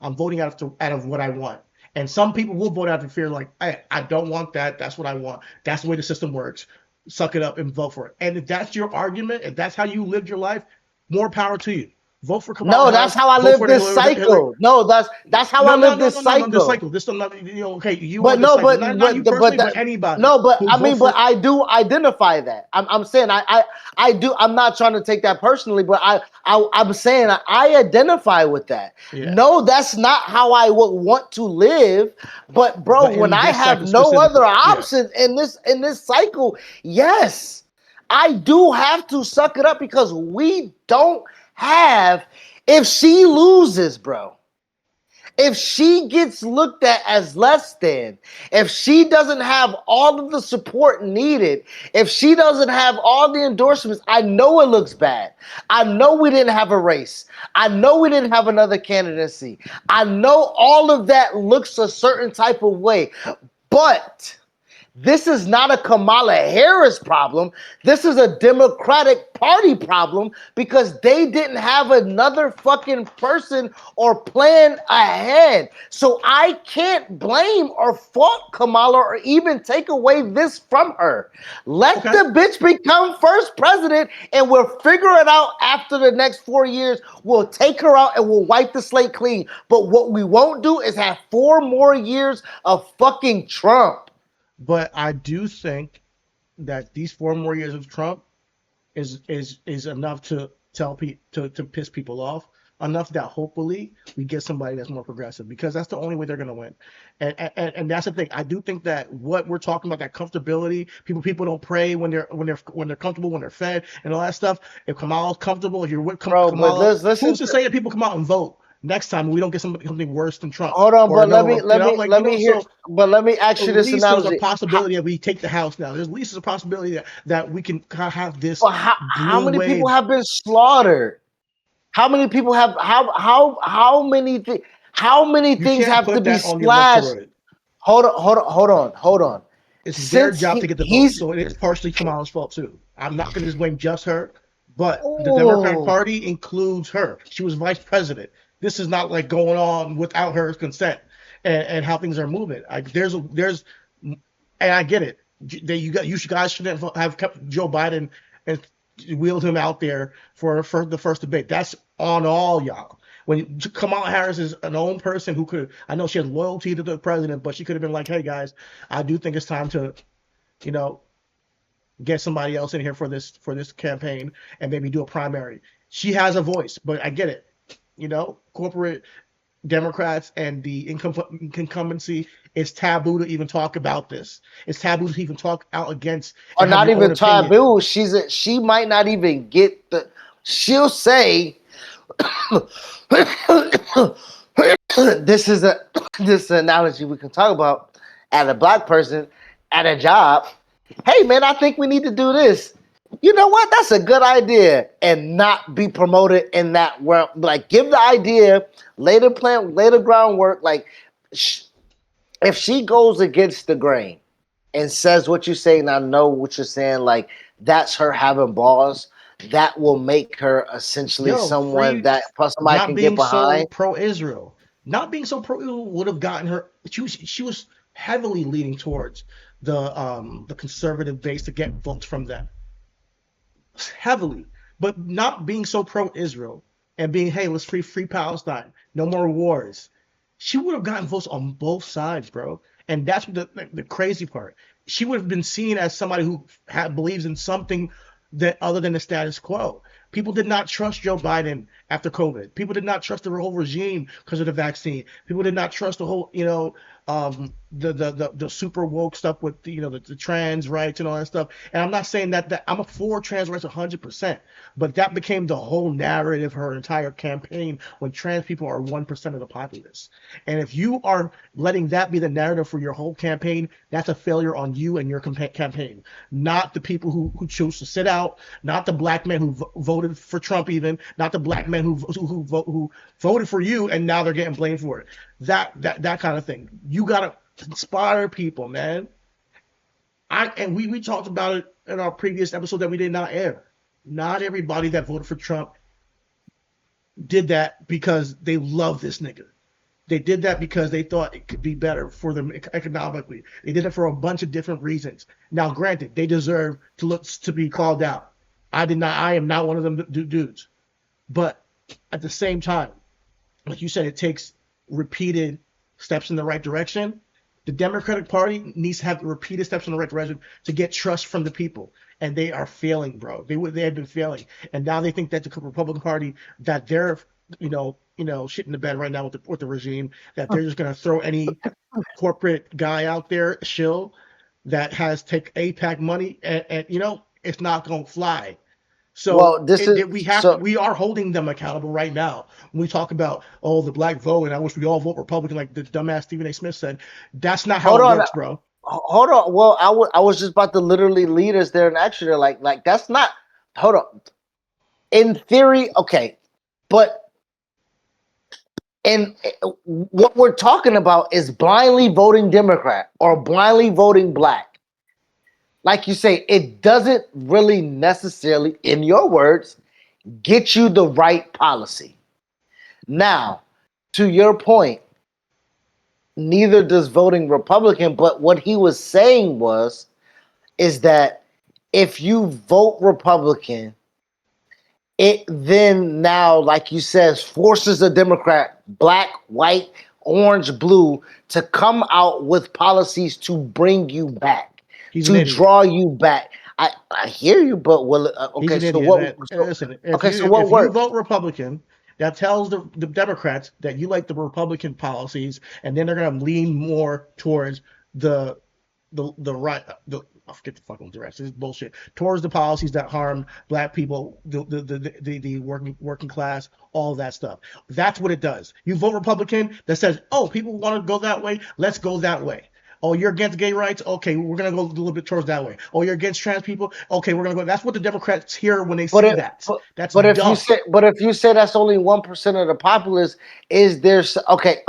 I'm voting out of what I want. And some people will vote out of fear, like, hey, I don't want that. That's what I want. That's the way the system works. Suck it up and vote for it. And if that's your argument, if that's how you lived your life, more power to you. Vote for Kamala. No, that's how I Vote live for this Hillary. cycle. No, that's how I live this cycle. This cycle. This is not, okay, you But on this no, cycle. Not you personally, but anybody. no, but who I vote mean, for- but I do identify that. I'm saying I do. I'm not trying to take that personally, but I'm saying I identify with that. Yeah. No, that's not how I would want to live. But bro, But in when I this have cycle no other specifically, yeah. option in this cycle, yes, I do have to suck it up because we don't have. If she loses, bro. If she gets looked at as less than, if she doesn't have all of the support needed, if she doesn't have all the endorsements, I know it looks bad. I know we didn't have a race. I know we didn't have another candidacy. I know all of that looks a certain type of way. But this is not a Kamala Harris problem. This is a Democratic Party problem because they didn't have another fucking person or plan ahead. So I can't blame or fault Kamala or even take away this from her. Let the bitch become first president and we'll figure it out after the next 4 years. We'll take her out and we'll wipe the slate clean. But what we won't do is have 4 more years of fucking Trump. But I do think that these 4 more years of Trump is enough to to piss people off, enough that hopefully we get somebody that's more progressive, because that's the only way they're going to win. And that's the thing. I do think that what we're talking about, that comfortability, people don't pray when they're comfortable, when they're fed, and all that stuff. If Kamala's comfortable, if you're with Kamala, who's to say that people come out and vote next time we don't get something worse than Trump? Hold on, but let me ask you this analogy. There's a possibility that we take the House now. There's at least a possibility that we can have this. But how many people have been slaughtered? How many people have how many You things can't have to put be that on the splashed? electorate. Hold on. It's their Since job to get the vote. he's So it is partially Kamala's fault too. I'm not going to just blame just her, but the Democratic oh Party includes her. She was vice president. This is not like going on without her consent and how things are moving. And I get it. You guys shouldn't have kept Joe Biden and wheeled him out there for the first debate. That's on all y'all. When Kamala Harris is an own person who could, I know she has loyalty to the president, but she could have been like, hey guys, I do think it's time to, you know, get somebody else in here for this campaign and maybe do a primary. She has a voice, but I get it. Corporate Democrats and the incumbency, it's taboo to even talk about this. It's taboo to even talk out against or and have not your own even opinion. taboo. She might not even get the. She'll say, "This is this analogy we can talk about at a black person at a job. Hey man, I think we need to do this. You know what? That's a good idea, and not be promoted in that world. Like, give the idea, lay the groundwork. Like, if she goes against the grain and says what you say, and I know what you're saying, like that's her having balls. That will make her essentially Yo, someone free that somebody not can get being so behind. pro-Israel. Not being so pro-Israel would have gotten her. She was heavily leaning towards the conservative base to get votes from them. Heavily. But not being so pro-Israel and being, hey, let's free Palestine. No more wars. She would have gotten votes on both sides, bro. And that's the crazy part. She would have been seen as somebody who believes in something that other than the status quo. People did not trust Joe Biden after COVID. People did not trust the whole regime because of the vaccine. People did not trust the whole, the super woke stuff with the trans rights and all that stuff. And I'm not saying that I'm for trans rights 100%, but that became the whole narrative her entire campaign when trans people are 1% of the populace. And if you are letting that be the narrative for your whole campaign, that's a failure on you and your campaign, not the people who choose to sit out, not the black men who voted for Trump, even not the black men who voted for you and now they're getting blamed for it. That kind of thing. You gotta inspire people, man. We talked about it in our previous episode that we did not air. Not everybody that voted for Trump did that because they love this nigga. They did that because they thought it could be better for them economically. They did it for a bunch of different reasons. Now, granted, they deserve to be called out. I am not one of them dudes. But at the same time, like you said, it takes repeated steps in the right direction. The Democratic Party needs to have repeated steps in the right direction to get trust from the people, and they are failing, bro. They have been failing, and now they think that the Republican Party, that they're shit in the bed right now with the regime, that they're just gonna throw any corporate guy out there shill that has take APAC money, and it's not gonna fly. So Well, this is so. we are holding them accountable right now. When we talk about the black vote and I wish we all vote Republican like the dumbass Stephen A. Smith said, that's not how Hold it on, works, bro. hold on. Well, I was just about to literally lead us there and actually like that's not. Hold on. In theory, okay, but and what we're talking about is blindly voting Democrat or blindly voting black. Like you say, it doesn't really necessarily, in your words, get you the right policy. Now, to your point, neither does voting Republican, but what he was saying is that if you vote Republican, it then now, like you said, forces a Democrat, black, white, orange, blue, to come out with policies to bring you back, He's an to idiot. draw you back. I hear you, but He's okay, an so idiot. what? Listen, Okay, so if what you works? vote Republican, that tells the Democrats that you like the Republican policies, and then they're gonna lean more towards the right. I forget the fucking direction. This is bullshit. Towards the policies that harm black people, the working class, all that stuff. That's what it does. You vote Republican that says, oh, people want to go that way. Let's go that way. Oh, you're against gay rights? Okay, we're gonna go a little bit towards that way. Oh, you're against trans people? Okay, we're gonna go. That's what the Democrats hear when they But see it, that. but, That's but if you dumb. say that's only 1% of the populace, is there okay.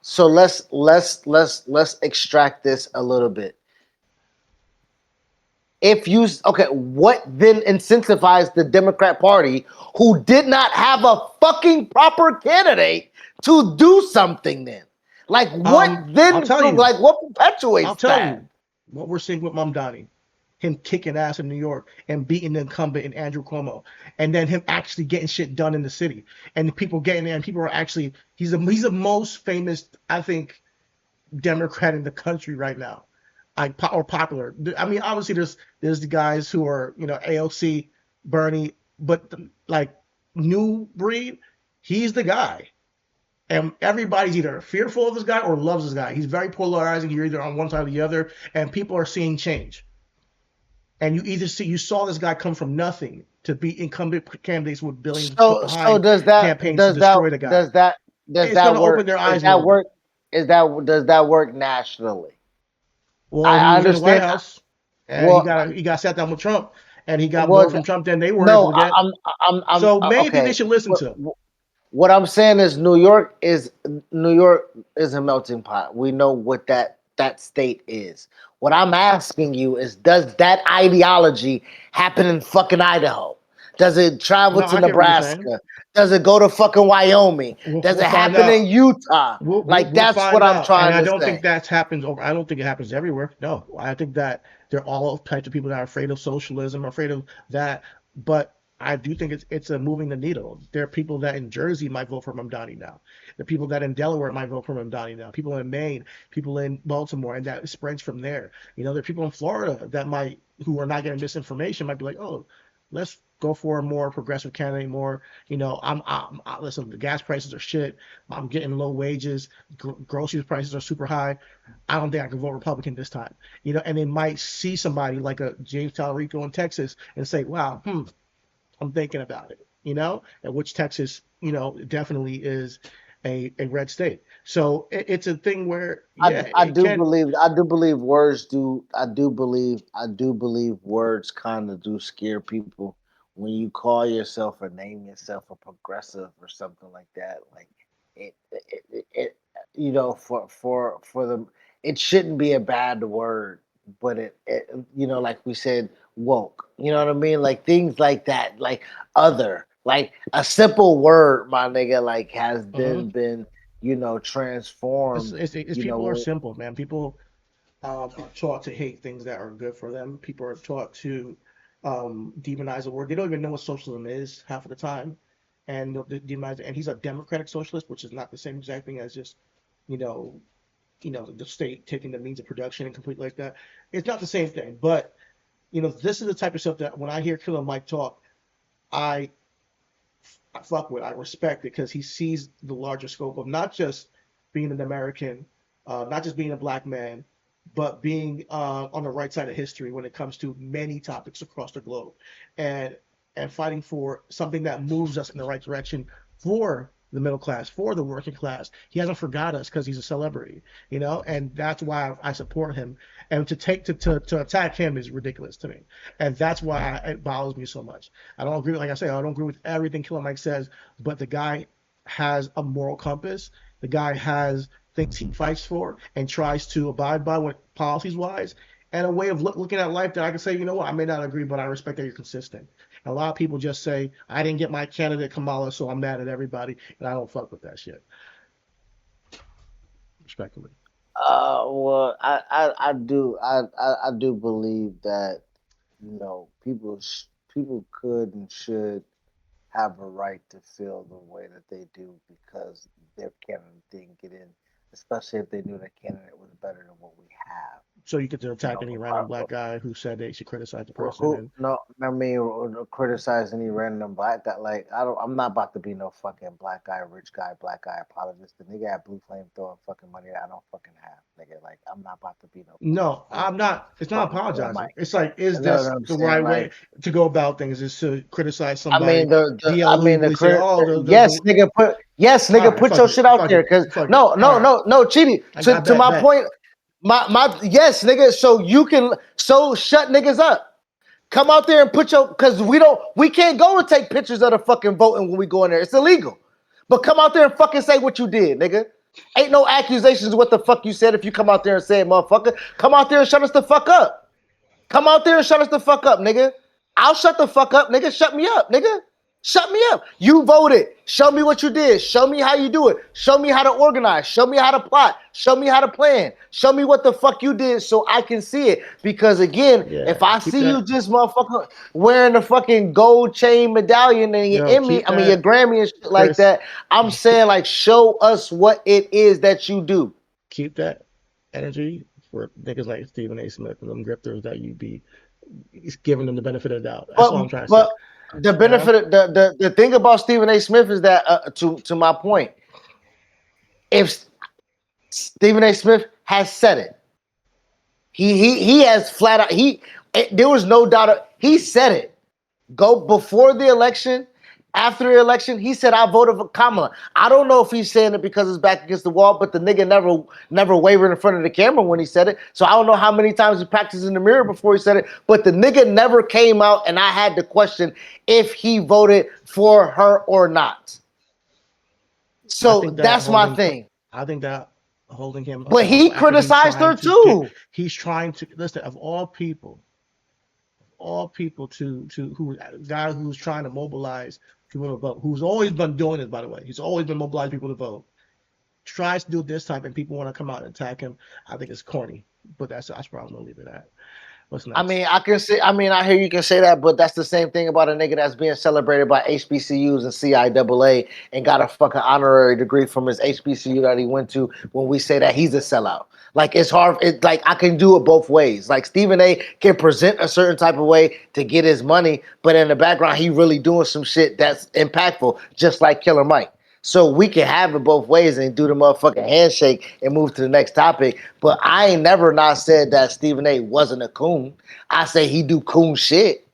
So let's extract this a little bit. If you okay, what then incentivized the Democrat Party, who did not have a fucking proper candidate, to do something then? Like what I'll then? tell you. Like what I'll perpetuates tell that? you what we're seeing with Mamdani, him kicking ass in New York and beating the incumbent in Andrew Cuomo, and then him actually getting shit done in the city, and the people getting there, and people are actually he's the most famous, I think, Democrat in the country right now, or popular. I mean, obviously there's the guys who are AOC, Bernie, but like new breed, he's the guy. And everybody's either fearful of this guy or loves this guy. He's very polarizing. You're either on one side or the other, and people are seeing change. And you saw this guy come from nothing to be incumbent candidates with billions put So behind does that campaigns to destroy the guy. does It's going that to open work? their Is eyes a that little bit. work? Does that work nationally? Well, he I was in the White understand. House, and Well, he got sat down with Trump, and he got more well, from Trump than they were able no, to get. I'm So maybe they okay. should listen to him. What I'm saying is New York is a melting pot. We know what that state is. What I'm asking you is, does that ideology happen in fucking Idaho? Does it travel No, to I get what you're saying. Nebraska? Does it go to fucking Wyoming? Does We'll it find happen in out. Utah? Like We'll that's what find I'm out. And trying I to don't think say. that happens over. I don't think it happens everywhere. No, I think that they're all types of people that are afraid of socialism, afraid of that. But I do think it's a moving the needle. There are people that in Jersey might vote for Mamdani now. The people that in Delaware might vote for Mamdani now. People in Maine, people in Baltimore, and that spreads from there. There are people in Florida that who are not getting misinformation, might be like, oh, let's go for a more progressive candidate. More, listen. The gas prices are shit. I'm getting low wages. Groceries prices are super high. I don't think I can vote Republican this time. And they might see somebody like a James Talarico in Texas and say, wow, I'm thinking about it, and which Texas, definitely is a red state. So it's a thing where, yeah, I it do can. believe I do believe words kind of do scare people when you call yourself or name yourself a progressive or something like that. Like it for the it shouldn't be a bad word, but it like we said, woke. You know what I mean? Like things like that, like other, like a simple word, my nigga, like has Mhm. been It's, transformed. it's, it's You people are know, simple, man. People are taught to hate things that are good for them. People are taught to demonize the word. They don't even know what socialism is half of the time, and they'll demonize it. And he's a democratic socialist, which is not the same exact thing as just, you know, the state taking the means of production and complete like that. It's not the same thing. But this is the type of stuff that when I hear Killer Mike talk, I I fuck with. I respect it because he sees the larger scope of not just being an American, not just being a black man, but being on the right side of history when it comes to many topics across the globe, and fighting for something that moves us in the right direction for the middle class, for the working class. He hasn't forgot us because he's a celebrity, and that's why I support him. And to attack him is ridiculous to me, and that's why it bothers me so much. I don't agree. Like I say, I don't agree with everything Killer Mike says, but the guy has a moral compass. The guy has things he fights for and tries to abide by what policies wise, and a way of looking at life that I can say, you know what, I may not agree, but I respect that you're consistent. And a lot of people just say, I didn't get my candidate Kamala, so I'm mad at everybody, and I don't fuck with that shit. Respectfully. well, I do believe that people could and should have a right to feel the way that they do because their candidate didn't get in, especially if they knew their candidate was better than what we have. So you get to You attack know, any random black guy who said they should criticize the person, who and no, I mean criticize any random black guy. Like I'm not about to be no fucking black guy, rich guy, black guy apologist. The nigga had blue flame throwing fucking money that I don't fucking have, nigga. Like I'm not about to be no fucking no, fool I'm not. It's not from Killer apologizing. Mike. It's like, is You know what this I'm the saying? right way Like to go about things? Is to criticize I mean somebody, I mean the say, crit. oh, Yes, nigga, all right, put fuck your it, shit out fuck there, it, cause fuck it. no, All no, right, no, no, Chidi. I To my bet. point, Yes, nigga. So you can shut niggas up. Come out there and put because we can't go and take pictures of the fucking voting when we go in there. It's illegal. But come out there and fucking say what you did, nigga. Ain't no accusations what the fuck you said if you come out there and say it, motherfucker. Come out there and shut us the fuck up. Come out there and shut us the fuck up, nigga. I'll shut the fuck up, nigga. Shut me up, nigga. Shut me up. You voted. Show me what you did. Show me how you do it. Show me how to organize. Show me how to plot. Show me how to plan. Show me what the fuck you did so I can see it. Because again, if I see you just motherfucker wearing the fucking gold chain medallion and your Emmy, your Grammy and shit like that, I'm saying like show us what it is that you do. Keep that energy for niggas like Stephen A. Smith and them grifters that you be giving them the benefit of the doubt. That's all I'm trying to say. The benefit, the thing about Stephen A. Smith is that, to my point, if Stephen A. Smith has said it, he has flat out there was no doubt. He said it. Go before the election, after the election, he said I voted for Kamala. I don't know if he's saying it because his back against the wall, but the nigga never wavered in front of the camera when he said it. So I don't know how many times he practiced in the mirror before he said it, but the nigga never came out and I had to question if he voted for her or not. So that's my thing. I think that holding him, but he criticized her too. He's trying to listen. Of all people to who guy who's trying to mobilize people to vote, who's always been doing this, by the way, he's always been mobilizing people to vote, tries to do this time and people want to come out and attack him. I think it's corny, but that's where I'm gonna leave it at. What's next? I hear you can say that, but that's the same thing about a nigga that's being celebrated by HBCUs and CIAA and got a fucking honorary degree from his HBCU that he went to when we say that he's a sellout. Like, it's hard. It's like I can do it both ways. Like, Stephen A. can present a certain type of way to get his money, but in the background, he really doing some shit that's impactful, just like Killer Mike. So we can have it both ways and do the motherfucking handshake and move to the next topic. But I ain't never not said that Stephen A. wasn't a coon. I say he do coon shit.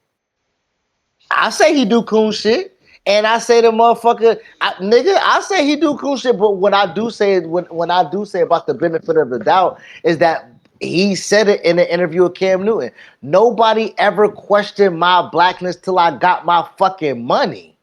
I say he do coon shit. And I say the motherfucker, I say he do cool shit, but when I do say about the benefit of the doubt is that he said it in an interview with Cam Newton. Nobody ever questioned my blackness till I got my fucking money.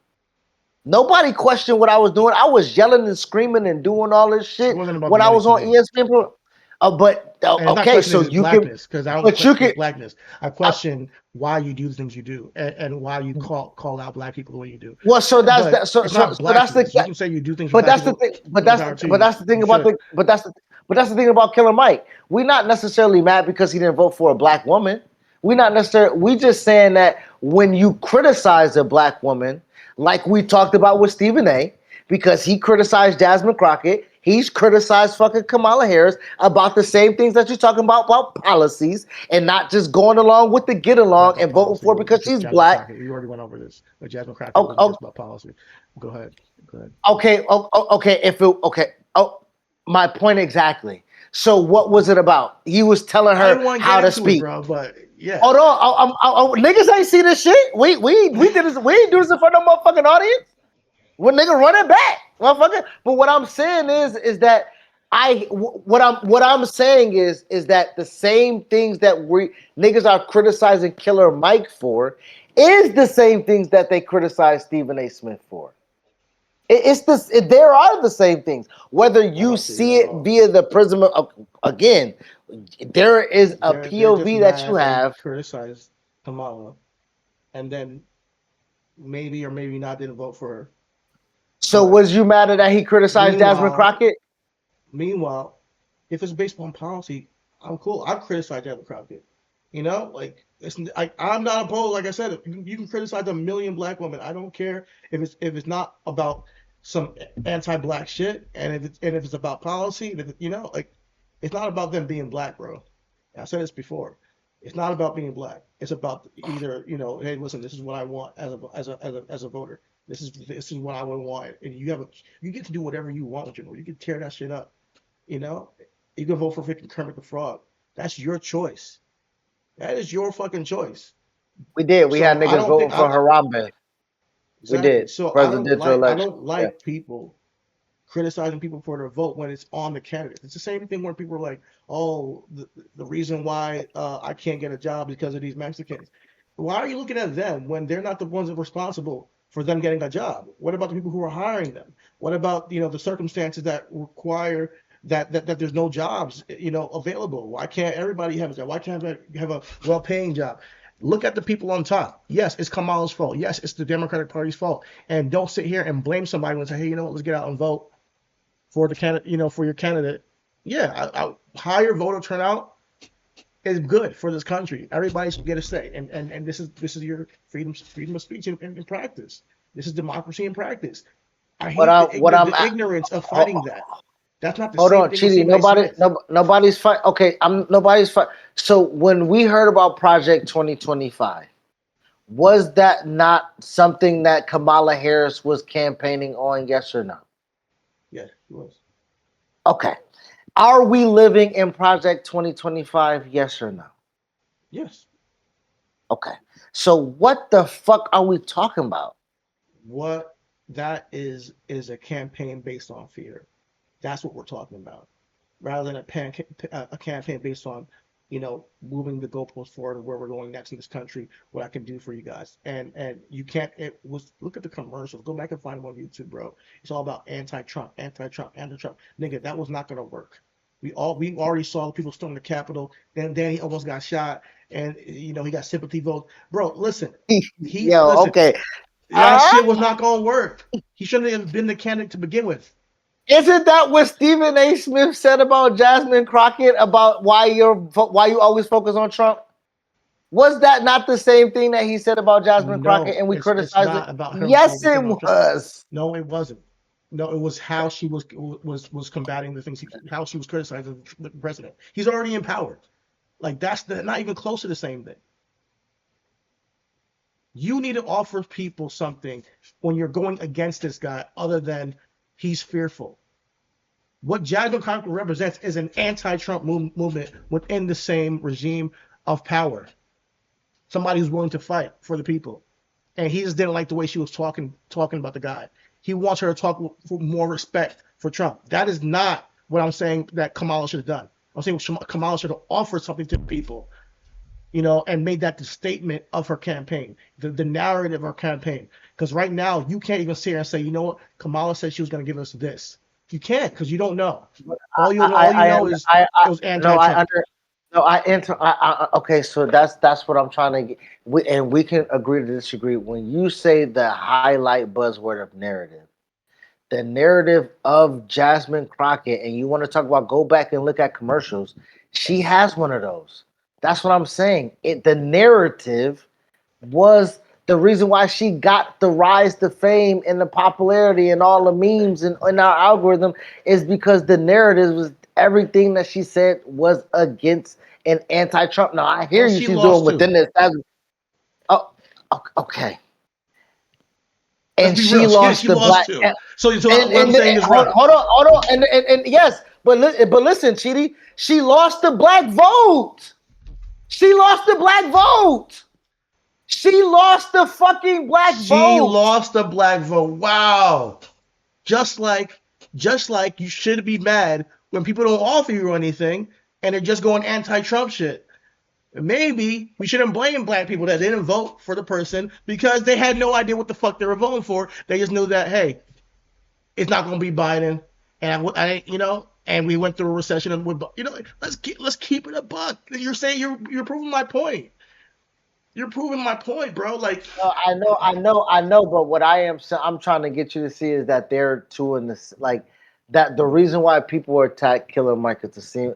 Nobody questioned what I was doing. I was yelling and screaming and doing all this shit when I was on ESPN. Okay, so you can, because I don't question blackness. I question why you do the things you do and why you call out black people the way you do. Well, so that's that. So that's the. You can say you do things. But that's the thing. But that's the thing about the. But that's the thing about Killer Mike. We're not necessarily mad because he didn't vote for a black woman. We're not necessarily. We just saying that when you criticize a black woman, like we talked about with Stephen A., because he criticized Jasmine Crockett. He's criticized fucking Kamala Harris about the same things that you're talking about policies and not just going along with the get along and voting for because she's black. We already went over this. But Jasmine Crockett was about policy. Go ahead. Okay. My point exactly. So what was it about? He was telling her how to speak. Bro, but yeah. Hold on. Niggas ain't see this shit. We did this. We ain't do this in front of no motherfucking audience. When nigga run it back, motherfucker. But what I'm saying is that what I'm saying is that the same things that we niggas are criticizing Killer Mike for is the same things that they criticize Stephen A. Smith for. There are the same things. Whether you see it via the prism of, again, there is a POV that you have. Criticize Kamala, and then maybe or maybe not didn't vote for her. So was you mad at that he criticized Jasmine Crockett? Meanwhile, if it's based on policy, I'm cool. I've criticized Jasmine Crockett. You know, like I'm not opposed. Like I said, you can criticize a million black women. I don't care if it's not about some anti-black shit, and if it's about policy, it's not about them being black, bro. I said this before. It's not about being black. It's about either hey, listen, this is what I want as a voter. This is what I would want, and you get to do whatever you want with your vote. You can tear that shit up, you can vote for freaking Kermit the Frog. That's your choice. That is your fucking choice. We did. We had niggas voting for Harambe. Exactly. We did. So I don't like people criticizing people for their vote when it's on the candidate. It's the same thing where people are like, oh, the reason why I can't get a job is because of these Mexicans. Why are you looking at them when they're not the ones that are responsible for them getting a job? What about the people who are hiring them? What about, the circumstances that require that there's no jobs, available? Why can't everybody have a job? Why can't I have a well-paying job? Look at the people on top. Yes, it's Kamala's fault. Yes, it's the Democratic Party's fault. And don't sit here and blame somebody and say, hey, you know what, let's get out and vote for the candidate, for your candidate. Yeah, higher voter turnout is good for this country. Everybody should get a say. And this is your freedom of speech in practice. This is democracy in practice. I hate the ignorance of fighting that. That's not the Hold same on, thing Chidi. as Stephen A. Smith. Nobody's fight. Okay, nobody's fight. So when we heard about Project 2025, was that not something that Kamala Harris was campaigning on? Yes or no? Yeah, it was. Okay. Are we living in Project 2025? Yes or no? Yes. Okay. So what the fuck are we talking about? What that is a campaign based on fear. That's what we're talking about, rather than a campaign based on, moving the goalposts forward of where we're going next in this country, what I can do for you guys. And you can't. Look at the commercials. Go back and find them on YouTube, bro. It's all about anti-Trump, anti-Trump, anti-Trump. Nigga, that was not gonna work. We already saw the people storm the Capitol. Then he almost got shot, and he got sympathy votes. Bro, listen. Okay. That shit was not gonna work. He shouldn't have been the candidate to begin with. Isn't that what Stephen A. Smith said about Jasmine Crockett about why you always focus on Trump? Was that not the same thing that he said about Jasmine Crockett and we criticized not it? about her Yes, it focusing on Trump. was. No, it wasn't. No, it was how she was combating the things, how she was criticizing the president. He's already in power. Like that's not even close to the same thing. You need to offer people something when you're going against this guy other than he's fearful. What Jasmine Crockett represents is an anti-Trump movement within the same regime of power. Somebody who's willing to fight for the people. And he just didn't like the way she was talking about the guy. He wants her to talk for more respect for Trump. That is not what I'm saying that Kamala should have done. I'm saying Kamala should have offered something to the people, and made that the statement of her campaign, the narrative of her campaign. Because right now, you can't even sit here and say, you know what, Kamala said she was going to give us this. You can't, because you don't know. All you know is it was anti-Trump. Okay, so that's what I'm trying to get. We can agree to disagree. When you say the highlight buzzword of narrative, the narrative of Jasmine Crockett, and you want to talk about go back and look at commercials, she has one of those. That's what I'm saying. The narrative was the reason why she got the rise to fame and the popularity and all the memes and in our algorithm is because the narrative was everything that she said was against and anti-Trump. Now I hear she's doing within this. Okay. And she lost the black. So what I'm saying is right. Hold on, and yes, but listen, Chidi, she lost the black vote. She lost the black vote. She lost the fucking black vote. She lost the black vote. Wow. Just like you should be mad when people don't offer you anything and they're just going anti-Trump shit. Maybe we shouldn't blame black people that didn't vote for the person because they had no idea what the fuck they were voting for. They just knew that, hey, it's not going to be Biden. And and we went through a recession and let's keep it a buck. You're saying you're proving my point. You're proving my point, bro. Like I know. But what I'm trying to get you to see is that they're two in this, like that. The reason why people attack Killer Mike is the same.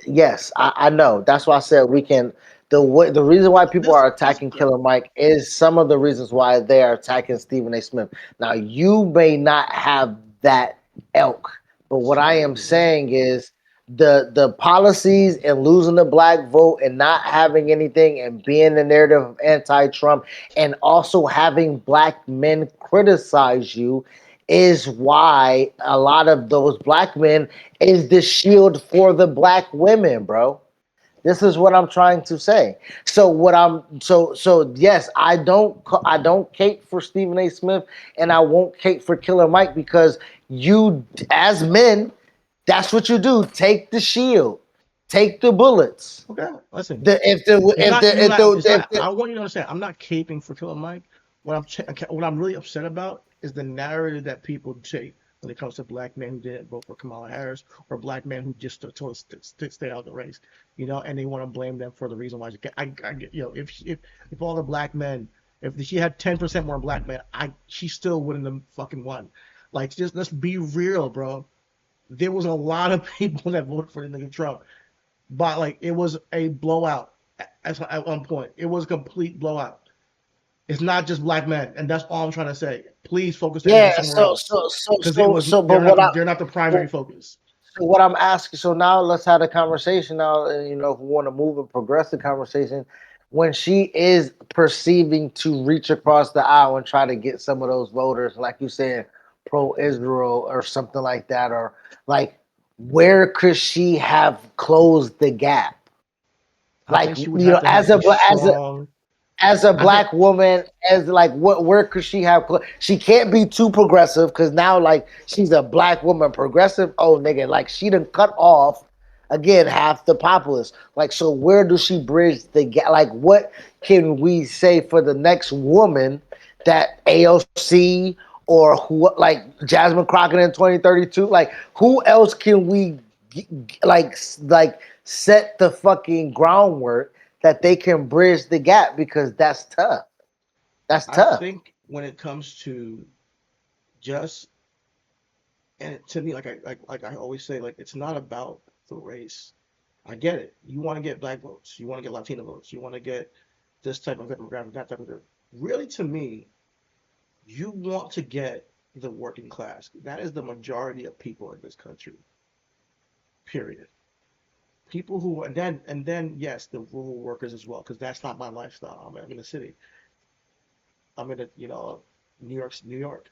Yes, I know. That's why I said we can. The reason why people are attacking Killer Mike is some of the reasons why they are attacking Stephen A. Smith. Now you may not have that elk, but what I am saying is the policies and losing the black vote and not having anything and being the narrative of anti-Trump and also having black men criticize you is why a lot of those black men is the shield for the black women, bro. This is what I'm trying to say. So yes, I don't cape for Stephen A. Smith and I won't cape for Killer Mike because You, as men, that's what you do. Take the shield, take the bullets. Okay, listen. The if the It's if not. the You're if not. the, It's if not. the I want you to understand. I'm not caping for Killer Mike. What I'm really upset about is the narrative that people take when it comes to black men who didn't vote for Kamala Harris or black men who just told us to stay out of the race, and they want to blame them for the reason why. I get, if all the black men, if she had 10% more black men, she still wouldn't have fucking won. Like, just let's be real, bro. There was a lot of people that voted for the nigga Trump, but like it was a blowout at one point. It was a complete blowout. It's not just black men, and that's all I'm trying to say. Please focus the energy yeah. somewhere else, because But what I they're not the primary focus. so what I'm asking, so now let's have a conversation now, and if we want to move and progress the conversation, when she is perceiving to reach across the aisle and try to get some of those voters, like you said, pro-Israel or something like that, or like, where could she have closed the gap? I Like, think she would have to have a strong. as a I think black woman, as like what, where could she have she can't be too progressive because now like she's a black woman progressive, oh nigga, like she done cut off again half the populace. Like, so where does she bridge the gap? Like, what can we say for the next woman that AOC or who, like Jasmine Crockett in 2032, like who else can we like set the fucking groundwork that they can bridge the gap, because that's tough. That's I tough. think when it comes to just, and to me, like I always say, like it's not about the race. I get it. You want to get black votes. You want to get Latino votes. You want to get this type of demographic, that type of thing. Really, to me, you want to get the working class. That is the majority of people in this country. Period. People who, and then yes, the rural workers as well, because that's not my lifestyle. I'm in the city. I'm in New York.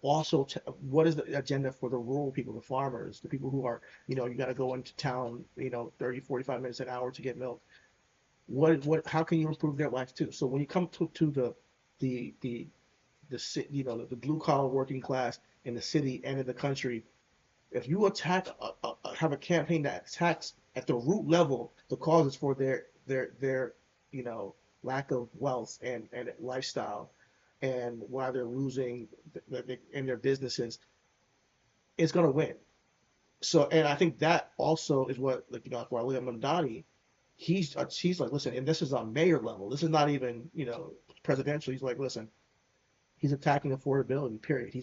Also, what is the agenda for the rural people, the farmers, the people who are, you got to go into town, 30, 45 minutes an hour to get milk. How can you improve their lives too? So when you come to the the the blue collar working class in the city and in the country, if you have a campaign that attacks at the root level the causes for their you know lack of wealth and lifestyle, and why they're losing in their businesses, it's gonna win. So, and I think that also is what, like, for William Mamdani, he's like, listen, and this is on mayor level. This is not even presidential. He's like, listen, he's attacking affordability. Period.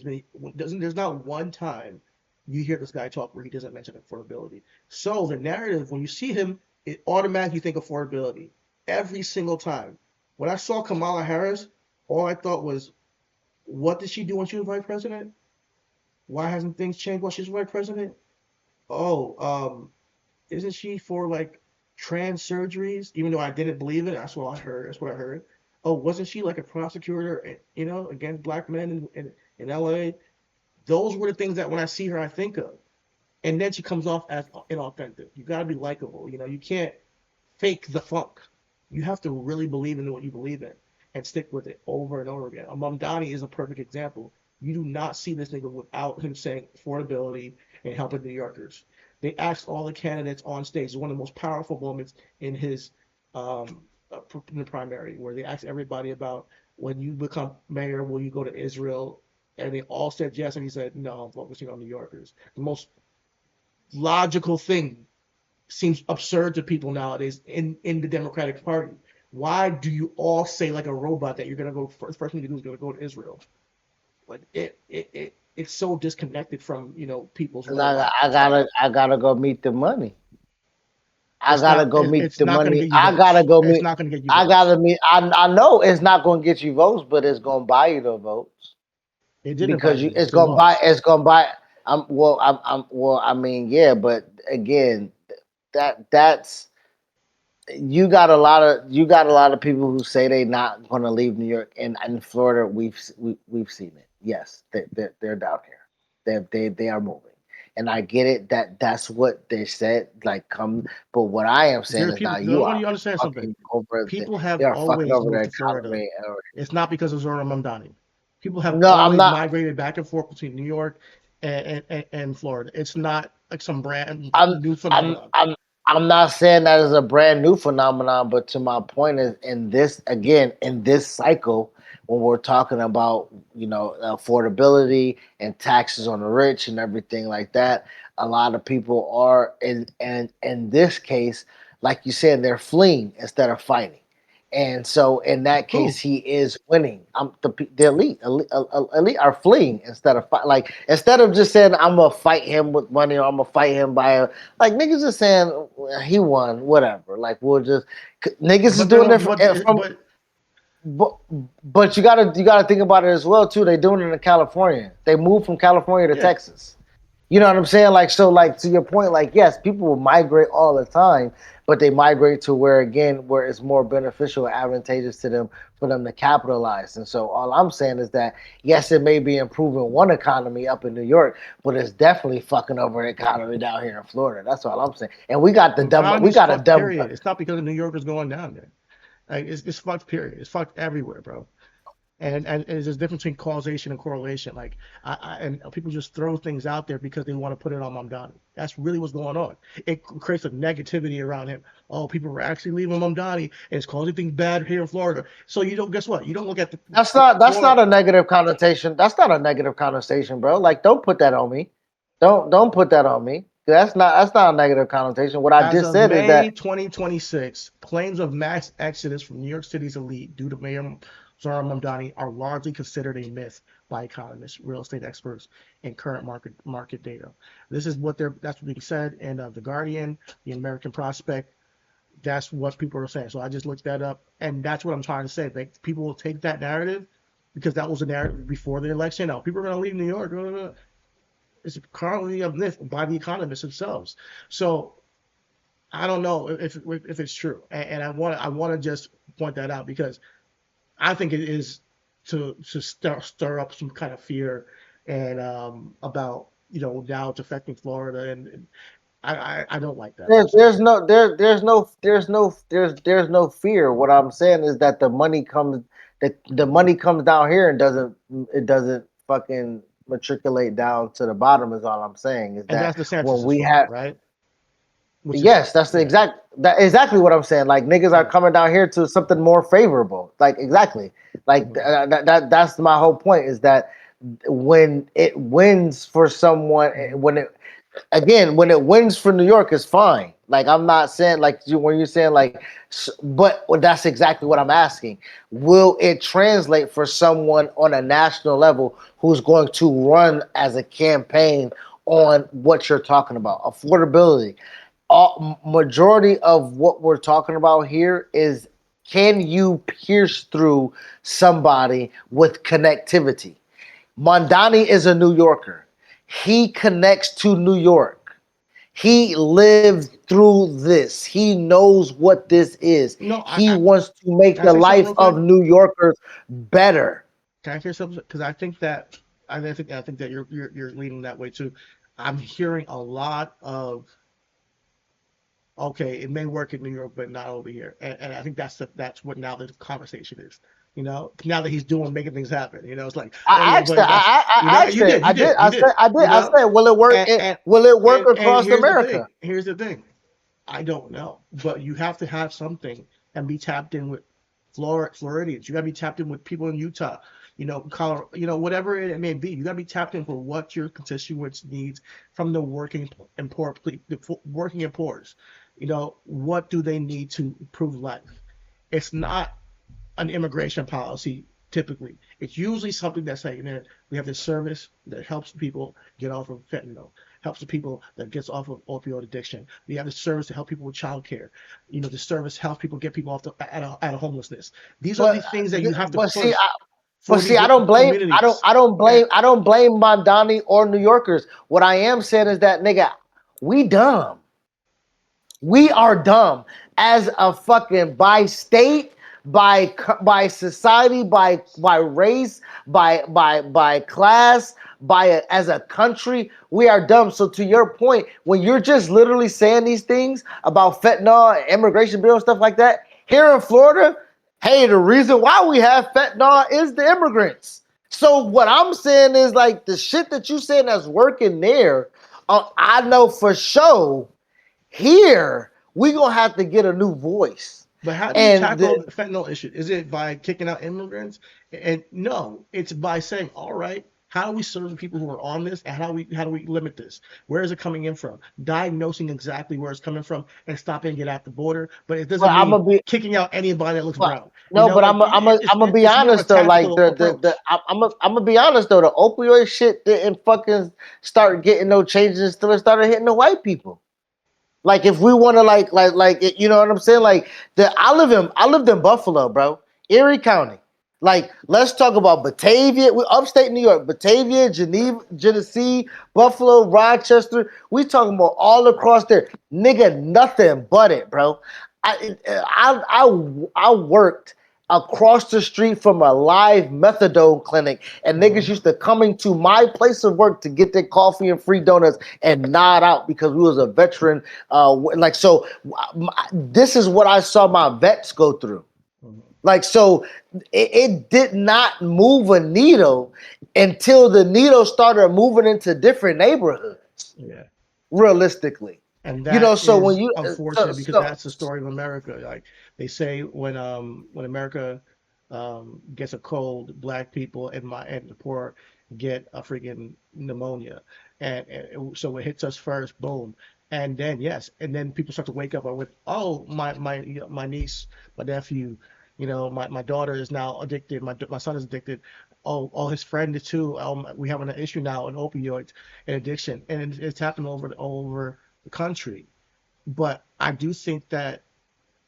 There's not one time you hear this guy talk where he doesn't mention affordability. So the narrative, when you see him, it automatically think affordability every single time. When I saw Kamala Harris, all I thought was, what did she do when she was vice president? Why hasn't things changed while she's vice president? Oh, isn't she for like trans surgeries? Even though I didn't believe it, that's what I heard. That's what I heard. Oh, wasn't she like a prosecutor, against black men in LA? Those were the things that when I see her, I think of. And then she comes off as inauthentic. You got to be likable. You can't fake the funk. You have to really believe in what you believe in and stick with it over and over again. Mamdani is a perfect example. You do not see this nigga without him saying affordability and helping New Yorkers. They asked all the candidates on stage. It's one of the most powerful moments in his in the primary, where they asked everybody about, when you become mayor, will you go to Israel? And they all said yes, and he said, no, I'm focusing on New Yorkers. The most logical thing seems absurd to people nowadays in the Democratic Party. Why do you all say like a robot that you're gonna go first thing to do is gonna go to Israel? Like it's so disconnected from people's 'Cause real lives. I gotta go meet the money. I It's gotta not. go meet It's the not gonna money. get you I gotta votes. go It's meet. not gonna get you I votes. gotta meet. I know it's not gonna get you votes, but it's gonna buy you the votes, It didn't buy because any it's votes. It gonna buy. lost. It's gonna buy. I'm well. I mean, yeah, but again, that's you got a lot of people who say they not gonna leave New York, and in Florida we've seen it. Yes, they're down here. They are moving. And I get it that that's what they said. Like, come, but what I am saying There are is now people. I you want are you to understand something. fucking over. People They have are fucking always over the moved to Florida. economy. It's not because of Zora Mamdani. People have No, I'm always not. migrated back and forth between New York and Florida. It's not like some brand I'm new I'm phenomenon. I'm I'm not saying that is a brand new phenomenon, but to my point is in this cycle, when we're talking about affordability and taxes on the rich and everything like that, a lot of people are in this case, like you said, they're fleeing instead of fighting. And so in that case, Who? he is winning. The elite are fleeing instead of fight. Like instead of just saying I'm gonna fight him with money or I'm gonna fight him by like niggas just saying "Well, he won, whatever. Like we'll just niggas is But they're doing it from but but but you gotta think about it as well too. They doing it in California. They moved from California to yeah. Texas. You know what I'm saying? Like so, like to your point, like yes, people will migrate all the time, but they migrate to where it's more beneficial and advantageous to them for them to capitalize. And so all I'm saying is that yes, it may be improving one economy up in New York, but it's definitely fucking over the economy down here in Florida. That's all I'm saying. And The we economy's got a fucked. dumb. Period. It's not because the New Yorkers going down there. Like it's fucked. Period. It's fucked everywhere, bro. And there's a difference between causation and correlation. Like and people just throw things out there because they want to put it on Mamdani. That's really what's going on. It creates a negativity around him. Oh, people were actually leaving Mamdani, and it's causing things bad here in Florida. So you don't guess what? You don't look at the That's not Florida a negative connotation. That's not a negative connotation, bro. Like don't put that on me. Don't put that on me. That's not a negative connotation. What I as just of said is May that 2026. Claims of mass exodus from New York City's elite due to Mayor Zohran Mamdani are largely considered a myth by economists, real estate experts, and current market data. This is that's what being said in the Guardian, the American Prospect. That's what people are saying. So I just looked that up, and that's what I'm trying to say. Like people will take that narrative because that was a narrative before the election. Oh, people are going to leave New York. Blah, blah, blah. It's currently a myth by the economists themselves. So I don't know if it's true, and I want to just point that out because I think it is to stir up some kind of fear and about now it's affecting Florida, and I don't like that personally. there's no fear. What I'm saying is that the money comes down here and doesn't fucking matriculate down to the bottom. Is all I'm saying is And that that's when DeSantis's we fault, have right? Which is yes, that's the yeah, exactly what I'm saying. Like niggas are yeah. coming down here to something more favorable. Like exactly. Like Mhm. that's my whole point is that when it wins for someone Mhm. when it wins for New York is fine. Like I'm not saying like when you're saying like but that's exactly what I'm asking. Will it translate for someone on a national level who's going to run as a campaign on what you're talking about? Affordability, majority of what we're talking about here is can you pierce through somebody with connectivity? Mondani is a New Yorker. He connects to New York. He lived through this. He knows what this is. No, He wants to make can I the say something life real quick? of New Yorkers better. Can I say something? Because I think that you're leaning that way too. I'm hearing a lot of okay, it may work in New York, but not over here. And I think that's what now the conversation is. Now that he's making things happen. It's like, oh I yeah, asked but that. that's I asked you that. did, you did, you did. I said, will it work? And and Will it work and across America? here's the thing. I don't know, but you have to have something and be tapped in with Floridians. You got to be tapped in with people in Utah, Colorado, whatever it may be. You got to be tapped in for what your constituents needs from the working and poor's. What do they need to improve life? It's not an immigration policy typically. It's usually something that's like, man, we have this service that helps people get off of fentanyl, helps the people that gets off of opioid addiction. We have this service to help people with childcare. The service helps people get people out of homelessness. These are But the things that you have to but see, push for these communities. And I don't blame Mondani or New Yorkers. What I am saying is that nigga, we dumb. We are dumb as a fucking by state, by society, by race, by class, as a country. We are dumb. So to your point, when you're just literally saying these things about fentanyl, immigration bill, stuff like that, here in Florida, hey, the reason why we have fentanyl is the immigrants. So what I'm saying is like the shit that you saying that's working there, I know for sure here we gonna have to get a new voice. But how do you tackle the fentanyl issue? Is it by kicking out immigrants? And no, it's by saying, all right, how do we serve the people who are on this, and how do we limit this? Where is it coming in from? Diagnosing exactly where it's coming from and stopping it at the border. But it doesn't mean kicking out anybody that looks brown. No, but I'm gonna be honest though. Like I'm gonna be honest though. The opioid shit didn't fucking start getting no changes until it started hitting the white people. Like if we want to like you know what I'm saying? Like I lived in Buffalo, bro, Erie County. Like let's talk about Batavia, we upstate New York, Batavia, Geneva, Genesee, Buffalo, Rochester. We talking about all across there, nigga. Nothing but it, bro. I worked across the street from a live methadone clinic, and niggas used to coming to my place of work to get their coffee and free donuts and nod out because we was a veteran. This is what I saw my vets go through. Like, so it did not move a needle until the needle started moving into different neighborhoods. Yeah. Realistically. And that when you unfortunate because that's the story of America. Like they say when America gets a cold, black people and the poor get a freaking pneumonia, and so it hits us first, boom, and then and then people start to wake up with my niece, my nephew, my daughter is now addicted, my son is addicted. Oh, his friend is too. We have an issue now in opioids and addiction, and it's happened all over the country. But I do think that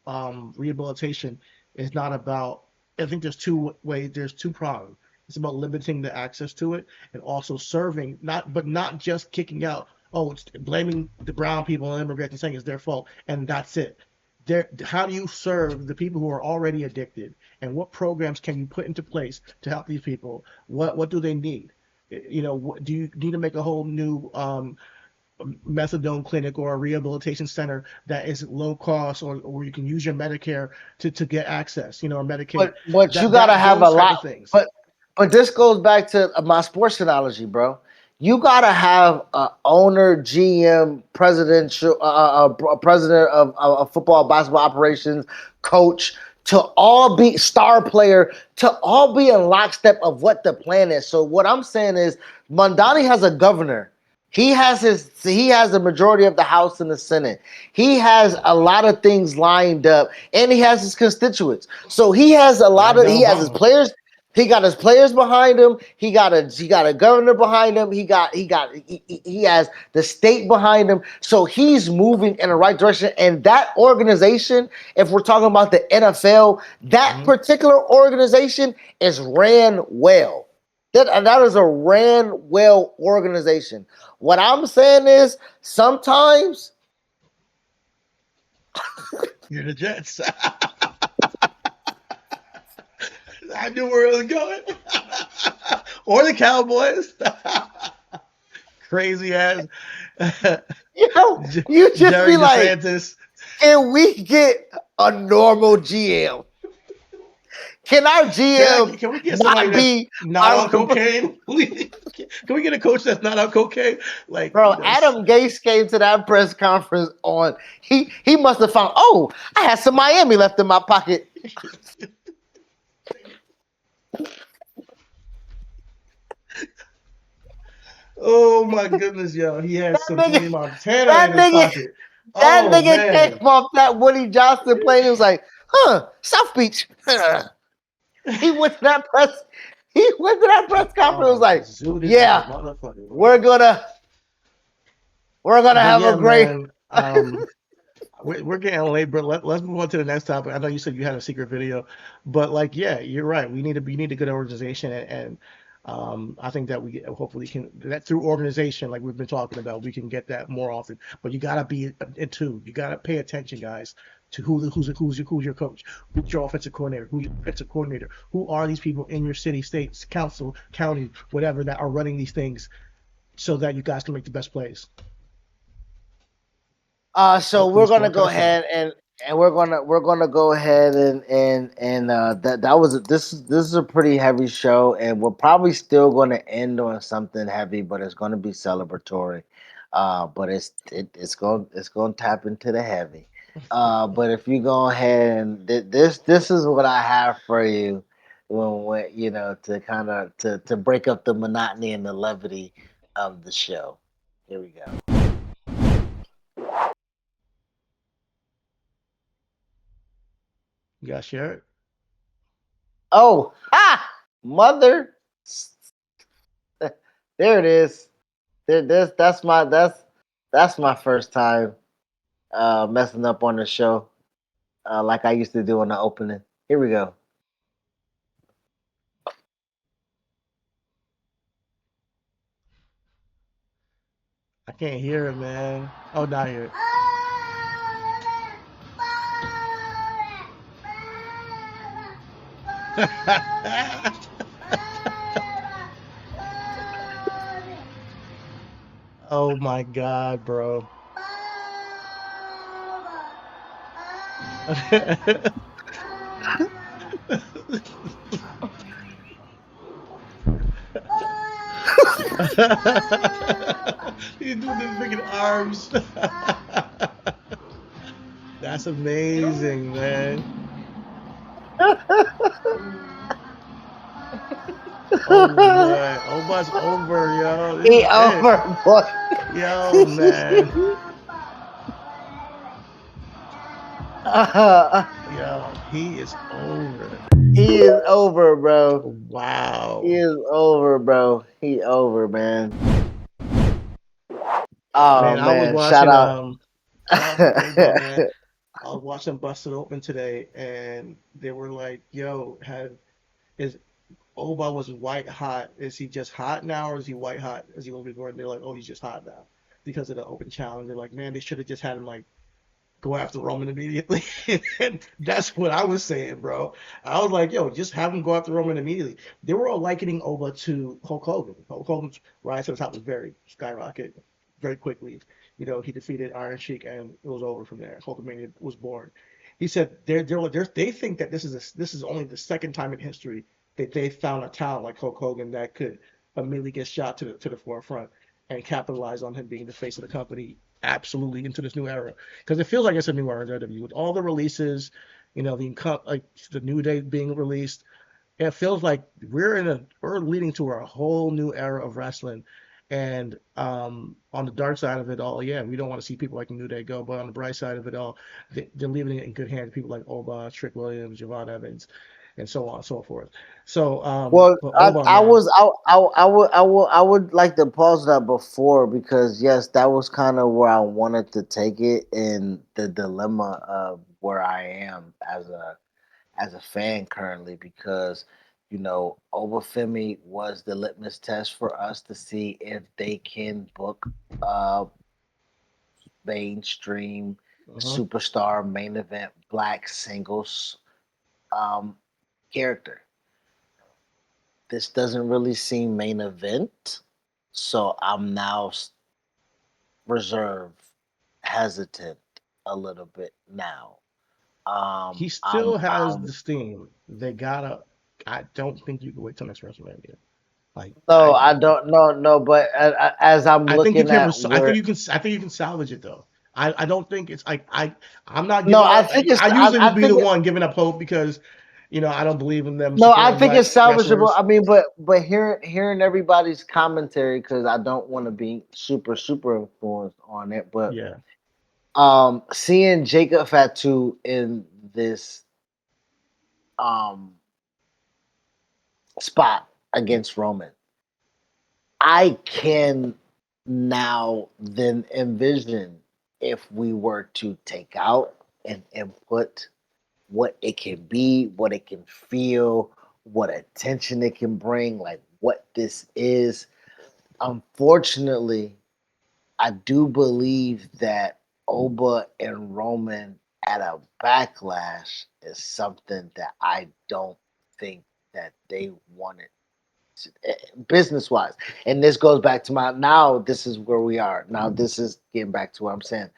rehabilitation is not about. I think there's two ways. There's two prongs. It's about limiting the access to it and also serving, not just kicking out. Oh, it's blaming the brown people and immigrants and saying it's their fault, and that's it. How do you serve the people who are already addicted, and what programs can you put into place to help these people? What do they need? Do you need to make a whole new methadone clinic or a rehabilitation center that is low cost, or you can use your Medicare to get access, or Medicaid. But you gotta have a lot. But this goes back to my sports analogy, bro. You gotta have a owner, GM, president of football, basketball operations, coach, to all be star player, to all be in lockstep of what the plan is. So what I'm saying is, Mondani has a governor. He has the majority of the House and the Senate. He has a lot of things lined up, and he has his constituents. So he has he has his players. He got his players behind him. He got a governor behind him. He has the state behind him. So he's moving in the right direction. And that organization, if we're talking about the NFL, that particular organization is ran well. That is a ran well organization. What I'm saying is sometimes you're the Jets. I knew where it was going. Or the Cowboys. Crazy ass. You just Jerry be like, DeSantis. Can we get a normal GM? Can our GM can we get somebody not on cocaine? Can we get a coach that's not on cocaine? Like, bro, Adam Gase came to that press conference on. He must have found. Oh, I had some Miami left in my pocket. Oh my goodness, yo! He had some Tony Montana in his pocket. That nigga came off that Woody Johnson plane. He was like, South Beach. He went to that press conference. Was like, yeah, we're gonna have a great. We're getting late, bro. Let's move on to the next topic. I know you said you had a secret video, but you're right. We need a good organization, and I think that we hopefully can that through organization, like we've been talking about, we can get that more often. But you gotta be in tune. You gotta pay attention, guys, to who's your coach, who's your offensive coordinator, who's your defensive coordinator, who are these people in your city, states, council, county, whatever, that are running these things, so that you guys can make the best plays. So we're gonna go ahead And we're gonna go ahead and that was this is a pretty heavy show, and we're probably still gonna end on something heavy, but it's gonna be celebratory. But it's gonna tap into the heavy. But if you go ahead and this is what I have for you when to kind of to break up the monotony and the levity of the show. Here we go. You got to share it. Oh, ha! Mother. There it is. That's my first time messing up on the show like I used to do on the opening. Here we go. I can't hear it, man. Oh, now I hear it. Oh my God, bro. You do the freaking arms. That's amazing, man. Oh boy, Oba's over, yo. This He is it. over, boy. Yo, man. Yo, he is over. He is over, bro. He Wow. is over, bro. He over, man. Oh Man, I was man, shout watching out. shout out to Oba, man. I was watching Busted Open today and they were like, yo, have is Oba was white hot. Is he just hot now or is he white hot as he was before? And they're like, oh, he's just hot now because of the open challenge. They're like, man, they should have just had him like go after Roman immediately. And that's what I was saying, bro. I was like, yo, just have him go after Roman immediately. They were all likening Oba to Hulk Hogan. Hulk Hogan's rise to the top was very skyrocket very quickly. He defeated Iron Sheik and it was over from there. Hulkamania was born. He said they think that this is only the second time in history that they found a talent like Hulk Hogan that could immediately get shot to the forefront and capitalize on him being the face of the company absolutely into this new era because it feels like it's a new era in WWE with all the releases, like the New Day being released. It feels like we're leading to a whole new era of wrestling. And on the dark side of it all, yeah, we don't want to see people like New Day go, but on the bright side of it all, they're leaving it in good hands. People like Oba, Trick Williams, Javon Evans, and so on and so forth. So, Well, but I, Oba, I man, was I would like to pause that before because yes, that was kind of where I wanted to take it and the dilemma of where I am as a fan currently because Obafemi was the litmus test for us to see if they can book uh mainstream uh-huh. superstar main event black singles um character. This doesn't really seem main event, so I'm now reserved, hesitant a little bit now. He I'm still has I'm the steam. They gotta. I don't think you can wait till next WrestleMania. Like no, I, I don't no, but as I'm I think you looking can. at I think where you can. I think you can salvage it though. I don't think it's like I'm not no, giving I up. think it's I usually I would be think the one giving up hope because I don't believe in them no, I supporting think black it's salvageable. wrestlers. I mean, but hearing everybody's commentary because I don't want to be super influenced on it, but Yeah, seeing Jacob Fatu in this um spot against Roman, I can now then envision if we were to take out and input what it can be, what it can feel, what attention it can bring, like what this is. Unfortunately, I do believe that Oba and Roman at a backlash is something that I don't think that they wanted business wise. And this goes back to my now, this is where we are. Now, this is getting back to what I'm saying.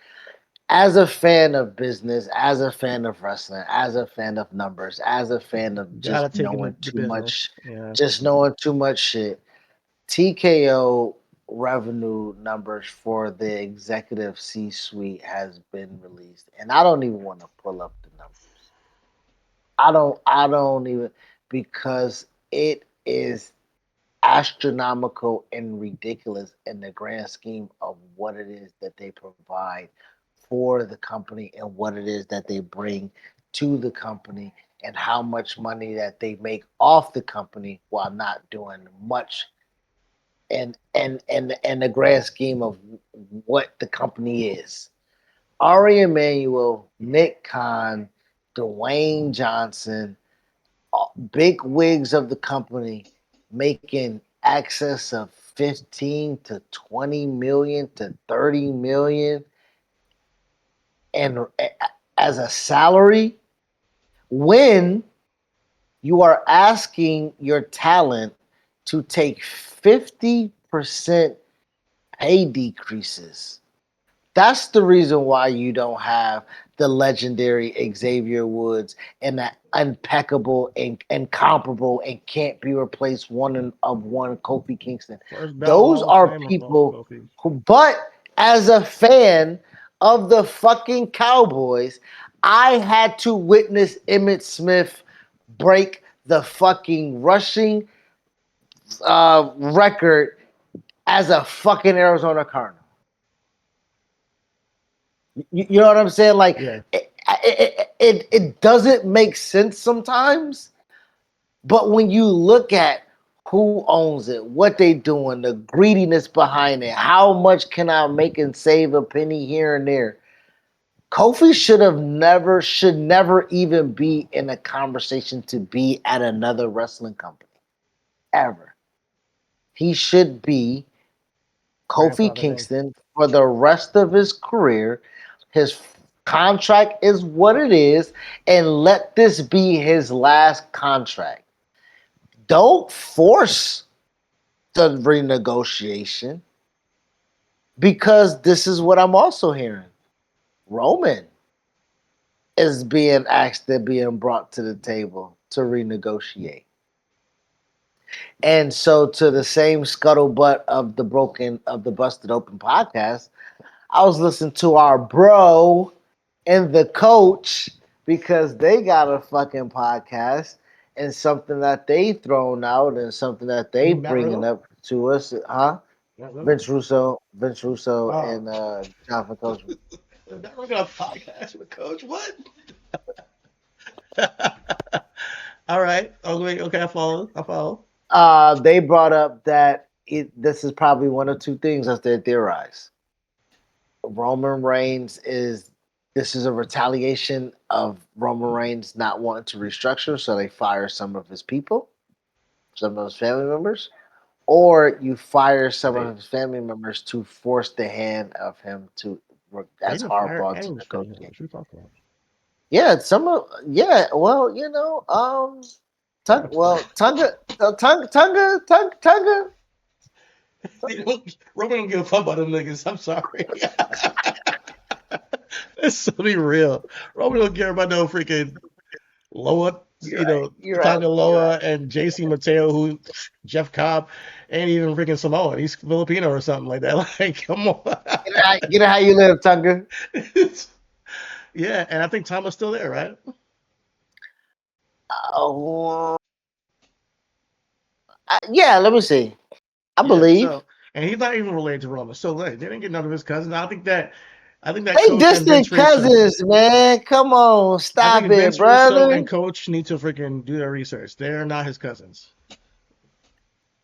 as a fan of business, as a fan of wrestling, as a fan of numbers, as a fan of Gotta just take in knowing the too business. much, Yeah. just knowing too much shit, TKO revenue numbers for the executive C-suite has been released, and I don't even want to pull up the numbers. I don't even, because it is astronomical and ridiculous in the grand scheme of what it is that they provide for the company and what it is that they bring to the company and how much money that they make off the company while not doing much and the grand scheme of what the company is. Ari Emanuel, Nick Khan, Dwayne Johnson, big wigs of the company making excess of 15 to 20 million to 30 million and as a salary when you are asking your talent to take 50% pay decreases. That's the reason why you don't have the legendary Xavier Woods and that impeccable and incomparable and can't be replaced of one Kofi Kingston. First ballot Those Hall of are Famer, people Kofi. who, but as a fan of the fucking Cowboys, I had to witness Emmitt Smith break the fucking rushing record as a fucking Arizona Cardinal. You know what I'm saying? Like Yeah. it doesn't make sense sometimes, but when you look at who owns it, what they doing, the greediness behind it, how much can I make and save a penny here and there? Kofi should never even be in a conversation to be at another wrestling company. Ever. He should be Kofi Grandfather thing. Kingston for the rest of his career. His contract is what it is, and let this be his last contract. Don't force the renegotiation because this is what I'm also hearing. Roman is being asked to being brought to the table to renegotiate. And so to the same scuttlebutt of the Busted Open podcast, I was listening to our bro and the coach because they got a fucking podcast and something that they thrown out and something that they Matt bringing Riddle? up to us, huh? Matt Riddle? Vince Russo, Oh. and Jonathan Coachman. Matt Riddle got a podcast with Coach. What? All right. Oh, wait. Okay, I follow. They brought up that this is probably one of two things as they theorize. Roman Reigns is this is a retaliation of Roman Reigns not wanting to restructure, so they fire some of his people, some of his family members, or you fire some of his family members to force the hand of him to They as didn't fire hardball to any family members. negotiate. What you talking about? Yeah, well, Tunga. Roman don't give a fuck about them niggas. I'm sorry. Let's be real. Roman don't care about no freaking Loa, You're right. Tonga Loa and JC Mateo, who Jeff Cobb ain't even freaking Samoan. He's Filipino or something like that. Like, come on. Get it how you live, Tunga. Yeah, and I think Thomas still there, right? Oh, yeah. Let me see. I Yeah. believe So, and he's not even related to Roman. So like, they didn't get none of his cousins. I think that they Coach and Vince distant Russo. cousins, man. Come on, I stop think it, Vince Russo brother. and Coach need to freaking do their research. They're not his cousins.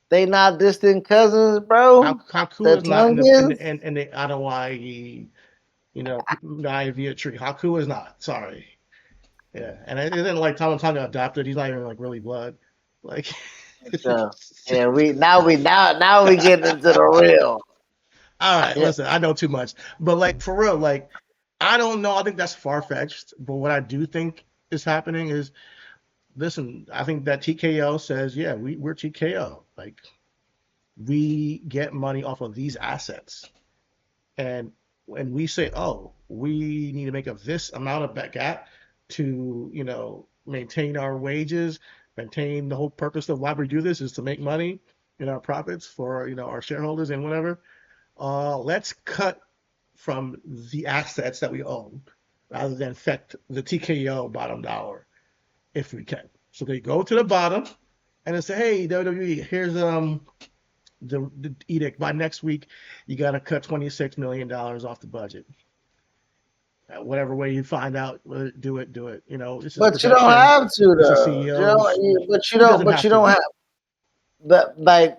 They not distant cousins, bro. Haku The is not Tungans. in the Ottawa, Naya tree. Haku is not. Sorry. Yeah, and it isn't like Tama Tonga adopted. He's not even like really blood. Like, So yeah, now we get into the real. all right, Yeah, listen, I know too much, but like for real, like I don't know. I think that's far fetched. But what I do think is happening is, listen, I think that TKO says, yeah, we're TKO. Like we get money off of these assets, and and we say, oh, we need to make up this amount of that gap to, maintain our wages, maintain the whole purpose of why we do this is to make money in our profits for, our shareholders and whatever. Let's cut from the assets that we own rather than affect the TKO bottom dollar if we can. So they go to the bottom and they say, hey, WWE, here's the edict. By next week, you got to cut $26 million off the budget. Whatever way you find out, do it. This is But you don't production. have to This is though. CEOs. But you Who don't. doesn't But have you to? don't have. But like,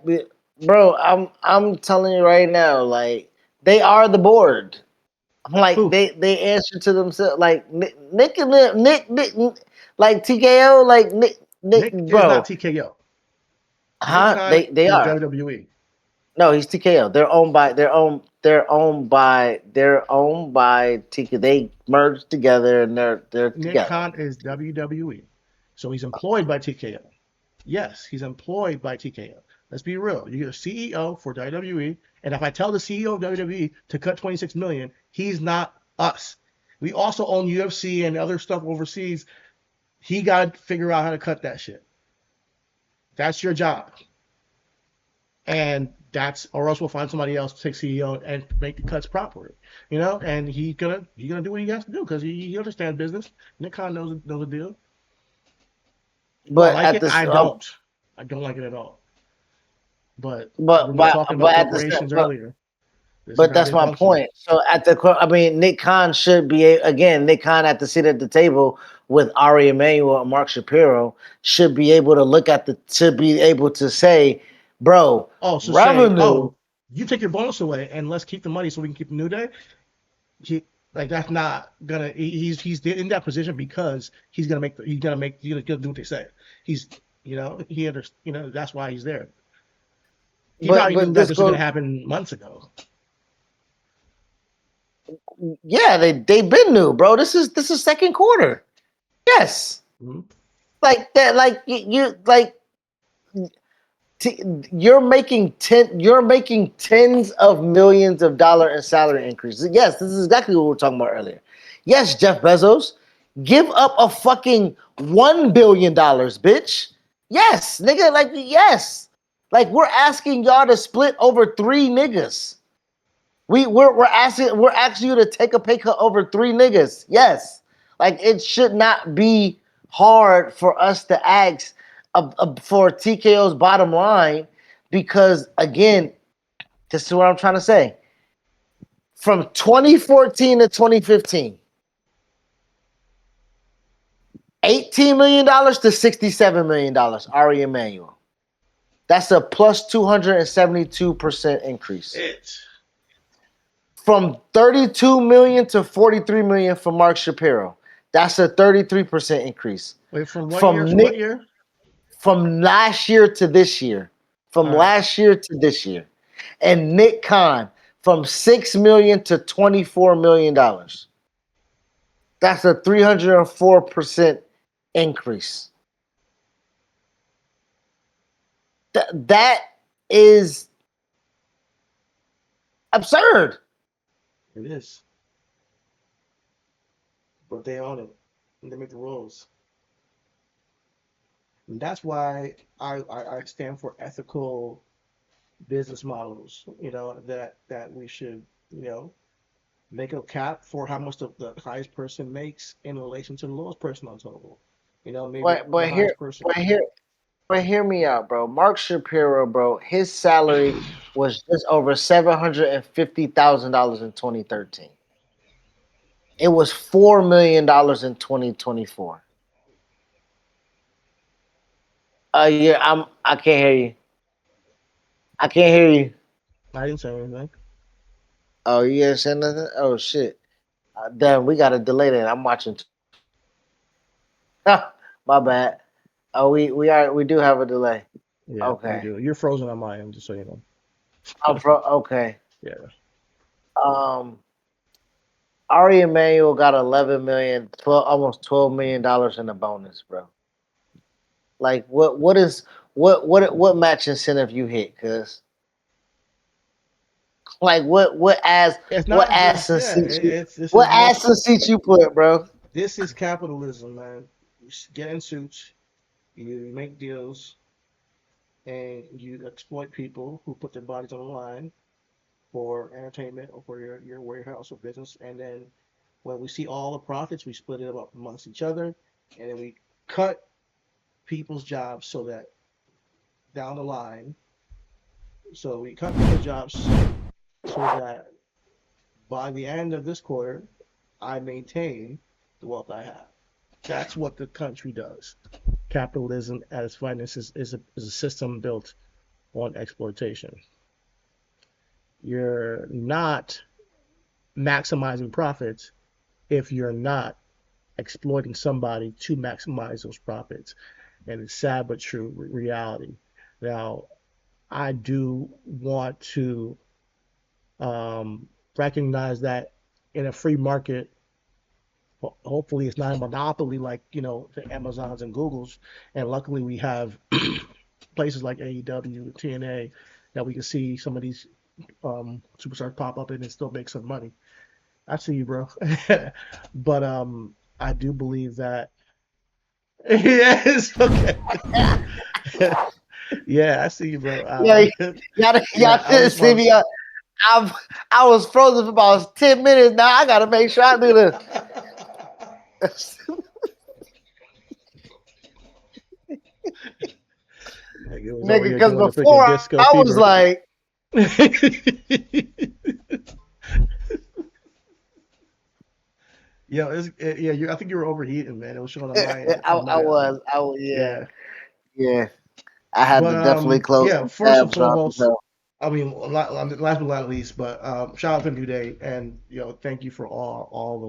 bro, I'm telling you right now, like they are the board. Like Who? they answer to themselves. Like Nick and them, Nick, like TKO, like Nick, Nick is not bro, TKO. Nick huh? Khan They is are. WWE. No, he's TKO. They're owned by TKO. They merged together and they're Nick together. Khan is WWE. So he's employed by TKO. Yes, he's employed by TKO. Let's be real. You're a CEO for WWE, and if I tell the CEO of WWE to cut 26 million, he's not us. We also own UFC and other stuff overseas. He got to figure out how to cut that shit. That's your job. And or else we'll find somebody else to take CEO and make the cuts properly, And he's gonna do what he has to do because he understands business. Nick Khan knows the deal. Do I But like at it? this, I don't. I don't like it at all. But but we were but talking about but at the corporations earlier. This is But how that's they my function. point. So I mean, Nick Khan should be again. Nick Khan at the seat at the table with Ari Emanuel and Mark Shapiro should be able to be able to say, bro, Oh, so say, revenue. oh, you take your bonus away and let's keep the money so we can keep the New Day. He like that's not gonna. He's in that position because he's gonna do what they say. He's he under that's why he's there. He probably knew But that this this was gonna goes. happen months ago. Yeah, they've been new, bro. This is second quarter. Yes, Mhm. like that. Like you like. You're making tens of millions of dollars in salary increases. Yes, this is exactly what we were talking about earlier. Yes, Jeff Bezos, give up a fucking $1 billion, bitch. Yes, nigga, like yes. Like we're asking y'all to split over three niggas. We're asking you to take a pay cut over three niggas. Yes. Like it should not be hard for us to ask for TKO's bottom line because again, this is what I'm trying to say. From 2014 to 2015, $18 million to $67 million, Ari Emanuel. That's a plus 272% increase. From 32 million to 43 million for Mark Shapiro. That's a 33% increase. Wait, from what year to what year? From last year to this year. From All right. last year to this year. And Nick Khan from 6 million to 24 million dollars. That's a 304% increase. That is absurd. It is. But they own it. And they make the rules. And that's why I stand for ethical business models, that we should, make a cap for how much the highest person makes in relation to the lowest person on total. Maybe But the but here highest person. but here But hear me out, bro. Mark Shapiro, bro, his salary was just over $750,000 in 2013. It was $4 million in 2024. Yeah, I can't hear you. I can't hear you. I didn't say anything. Oh, you ain't saying nothing? Oh shit. Damn, we got a delay then. I'm watching. My bad. Oh, we do have a delay. Yeah, we Okay. do. You're frozen on my end, just so you know. Okay. Yeah. Um, Ari Emanuel got 11 million, 12, almost $12 million in a bonus, bro. Like what match incentive you hit? Cause Like what ass It's what not ass just and yeah. seat you This what is ass and seat you put, bro? this is capitalism, man. You get in suits, you make deals, and you exploit people who put their bodies on the line for entertainment or for your warehouse or business. And then when we see all the profits, we split it up amongst each other, and then we cut people's jobs so that down the line, so we cut people's jobs so that by the end of this quarter, I maintain the wealth I have. That's what the country does. Capitalism at its finest is a system built on exploitation. You're not maximizing profits if you're not exploiting somebody to maximize those profits. And it's sad but true reality. Now, I do want to recognize that in a free market, hopefully it's not a monopoly like the Amazons and Googles. And luckily we have places like AEW, TNA that we can see some of these superstars pop up in and still make some money. I see you, bro. But I do believe that yes, okay. Yeah, I see you, bro. Yeah, y'all Yeah, I didn't was see me. once. I was frozen for about 10 minutes. Now I gotta make sure I do this. Like, it was over Nigga, here because doing the freaking before disco I was fever. like, Yeah, I think you were overheating, man. It was showing on my I was, yeah, yeah. yeah. I had But to definitely close yeah. some First and tabs so I could foremost, tell. I mean, last but not least, but shout out to New Day, and thank you for all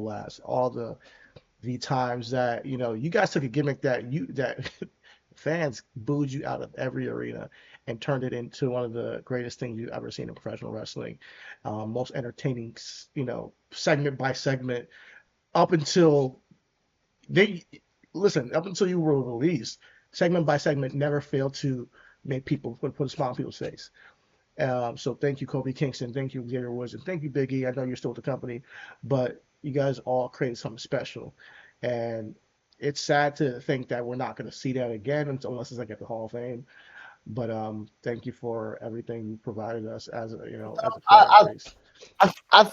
the times that you guys took a gimmick that fans booed you out of every arena and turned it into one of the greatest things you've ever seen in professional wrestling. Most entertaining, segment by segment up until they up until you were released, segment by segment never failed to make people put a smile on people's face. So thank you, Kobe Kingston. Thank you, Xavier Woods, and thank you, Biggie. I know you're still with the company, but you guys all created something special, and it's sad to think that we're not going to see that again unless it's like at the Hall of Fame. But thank you for everything you provided us as as a fan I, base. I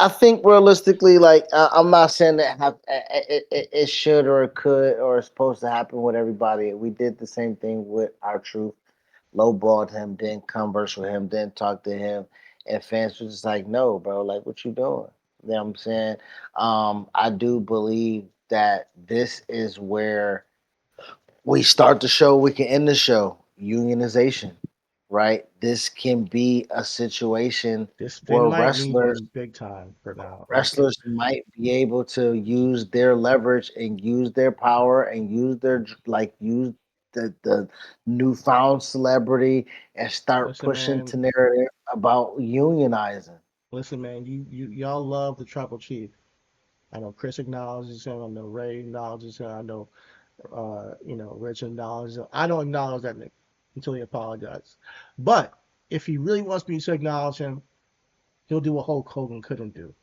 think realistically, like I'm not saying that it should or it could or it's supposed to happen with everybody. We did the same thing with our truth. Lowballed him, then converse with him, then talk to him, and fans were just like, "No, bro, like what you doing?" You know what I'm saying? I do believe that this is where we start the show, we can end the show. Unionization, right? This can be a situation They where might need one big time for now. Like wrestlers might be able to use their leverage and use their power and use use the newfound celebrity and start listen, pushing man. to narrative about unionizing. Listen, man. Y'all love the Tribal Chief. I know Chris acknowledges him. I know Ray acknowledges him. I know Rich acknowledges him. I don't acknowledge that nigga until he apologizes. But if he really wants me to acknowledge him, he'll do what Hulk Hogan couldn't do,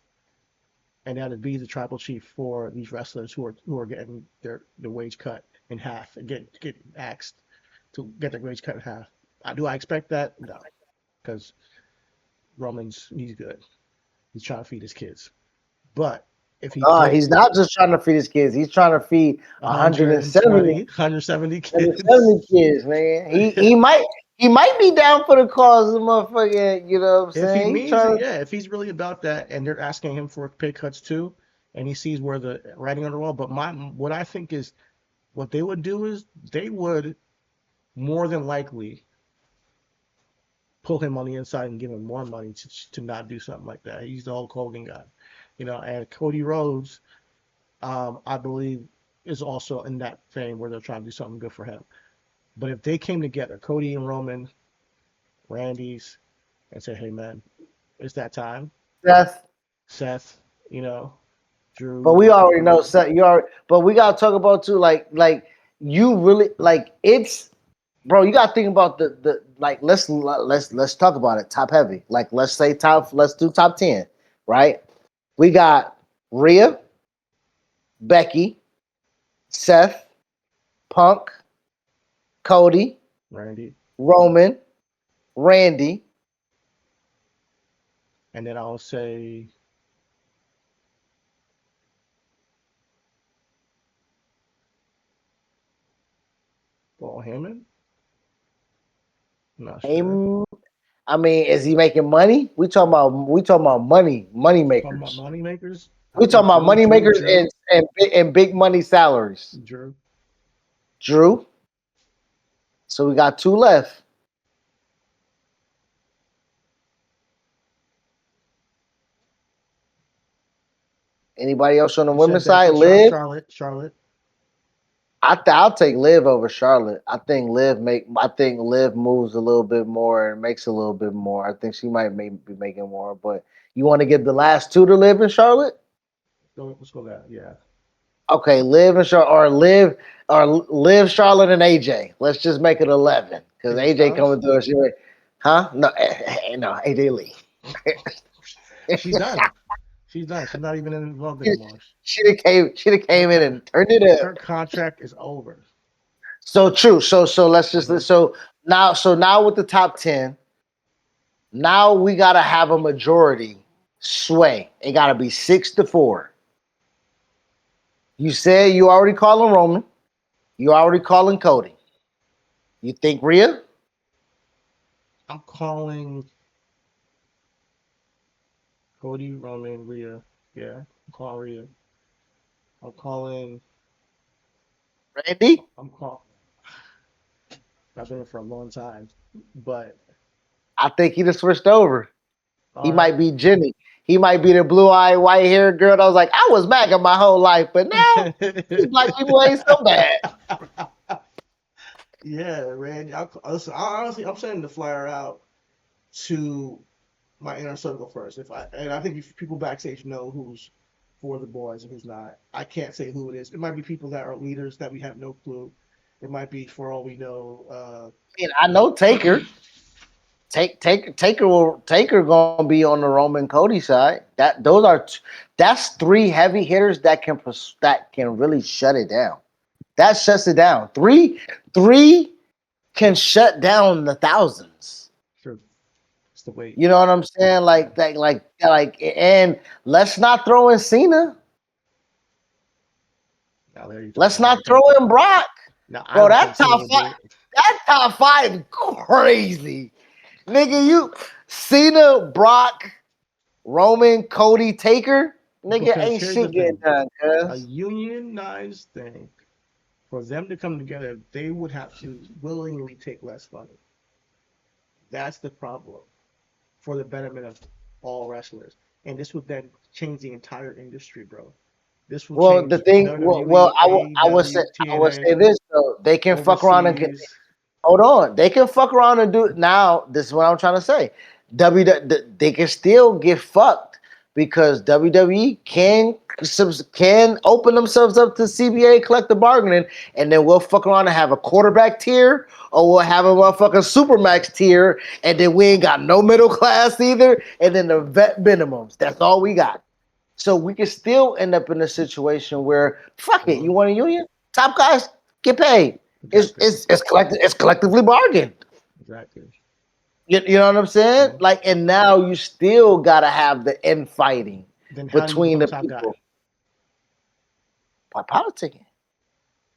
and that'd be the Tribal Chief for these wrestlers who are getting their wage cut in half and get axed to get their wage cut in half. Do I expect that? No, because he's good. He's trying to feed his kids. But if he did He's not just trying to feed his kids, he's trying to feed 170 170 kids. 170 kids, man. He might be down for the cause of the motherfucker, you know what I'm If he saying? He means it, trying to yeah. If he's really about that, and they're asking him for pay cuts too, and he sees where the writing on the wall. But what I think is what they would do is they would more than likely pull him on the inside and give him more money to not do something like that. He's the Hulk Hogan guy, And Cody Rhodes, I believe, is also in that vein where they're trying to do something good for him. But if they came together, Cody and Roman, Randy's, and say, "Hey, man, it's that time." Seth. Seth, But Drew. we already know Seth. But we gotta talk about too, like you really like it's bro, you gotta think about the like. Let's talk about it. Top heavy. Like let's say top. Let's do top 10. Right. We got Rhea, Becky, Seth, Punk, Cody, Randy, Roman, Randy. and then I'll say Paul Heyman. I'm not sure. I mean, is he making money? We talking about money Talking about makers. money makers. I We think talking about money makers Drew, and big money salaries. Drew. Drew. So we got two left. Anybody else on the You said women's side? Becky, Liv. Charlotte. I'll take Liv over Charlotte. I think Liv moves a little bit more and makes a little bit more. I think she might be making more. But you want to give the last two to Liv and Charlotte? Let's go that. Yeah. Okay, Liv and Charlotte, or Liv, Charlotte, and AJ. Let's just make it 11 because AJ AJ Styles. coming through us. Huh? No, no, AJ Lee. She's done. She's done. She's not even involved anymore. She done came in and turned it up. Her contract is over. So true. So let's just so now with the top 10, now we gotta have a majority sway. It gotta be 6-4. You said you already calling Roman. You already calling Cody. You think Rhea? I'm calling Cody, Roman, Rhea. Yeah, I'm calling Rhea. I'm calling. Randy? I'm calling. I've been here for a long time, but I think he just switched over. He all right. might be Jenny. He might be the blue-eyed, white-haired girl that was like, I was MAGA my whole life, but now these black people ain't so bad. Yeah, Randy. Listen, honestly, I'm sending the flyer out to my inner circle first. I think if people backstage know who's for the boys and who's not. I can't say who it is. It might be people that are leaders that we have no clue. It might be, for all we know. I mean, I know Taker. Taker gonna be on the Roman Cody side. That's three heavy hitters that can really shut it down. That shuts it down. Three can shut down the thousands. Sure, it's the weight. You know what I'm saying? And let's not throw in Cena. Now there you go. Let's not throw in Brock. Now I Bro, don't think Cena will do it. that top five crazy. Nigga, Cena, Brock, Roman, Cody, Taker, nigga, Because ain't here's shit the getting thing. done, A cuz. unionized thing, for them to come together, they would have to willingly take less money. That's the problem for the betterment of all wrestlers. And this would then change the entire industry, bro. This will Well, the change thing, WWE, I would say TNA, this though. They can fuck around and overseas. hold on. They can fuck around and do it now. This is what I'm trying to say. They can still get fucked because WWE can open themselves up to CBA collective bargaining, and then we'll fuck around and have a quarterback tier, or we'll have a motherfucking supermax tier, and then we ain't got no middle class either, and then the vet minimums. That's all we got. So we can still end up in a situation where fuck it, you want a union? Top guys get paid. Exactly. It's collectively bargained. Exactly. You know what I'm saying? Mhm. Like, and now you still gotta have the infighting Then how do you between become a the top guy? people by politicking.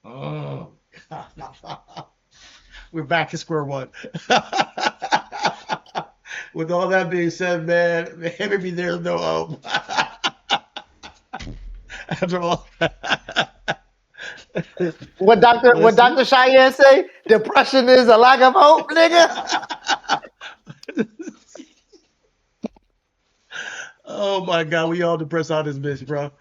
Oh. We're back to square one. With all that being said, man, maybe there's no hope. After all. What Dr. Cheyenne say? Depression is a lack of hope, nigga. Oh my God, we all depressed on this bitch, bro.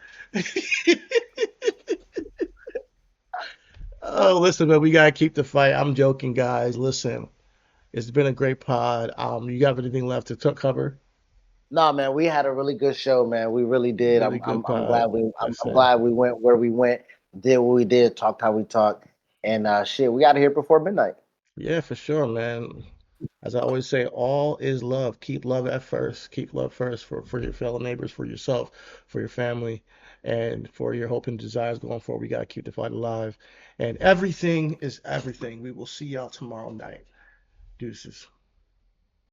Oh, listen, man, we gotta keep the fight. I'm joking, guys. Listen, it's been a great pod. You got anything left to cover? No, man, we had a really good show, man. We really did. Really good I'm pod. glad we I I'm said. glad we went where we went, did what we did, talked how we talked, and shit, we got here before midnight. Yeah, for sure, man. As I always say, all is love. Keep love at first. Keep love first for your fellow neighbors, for yourself, for your family, and for your hope and desires going forward. We got to keep the fight alive. And everything is everything. We will see y'all tomorrow night. Deuces.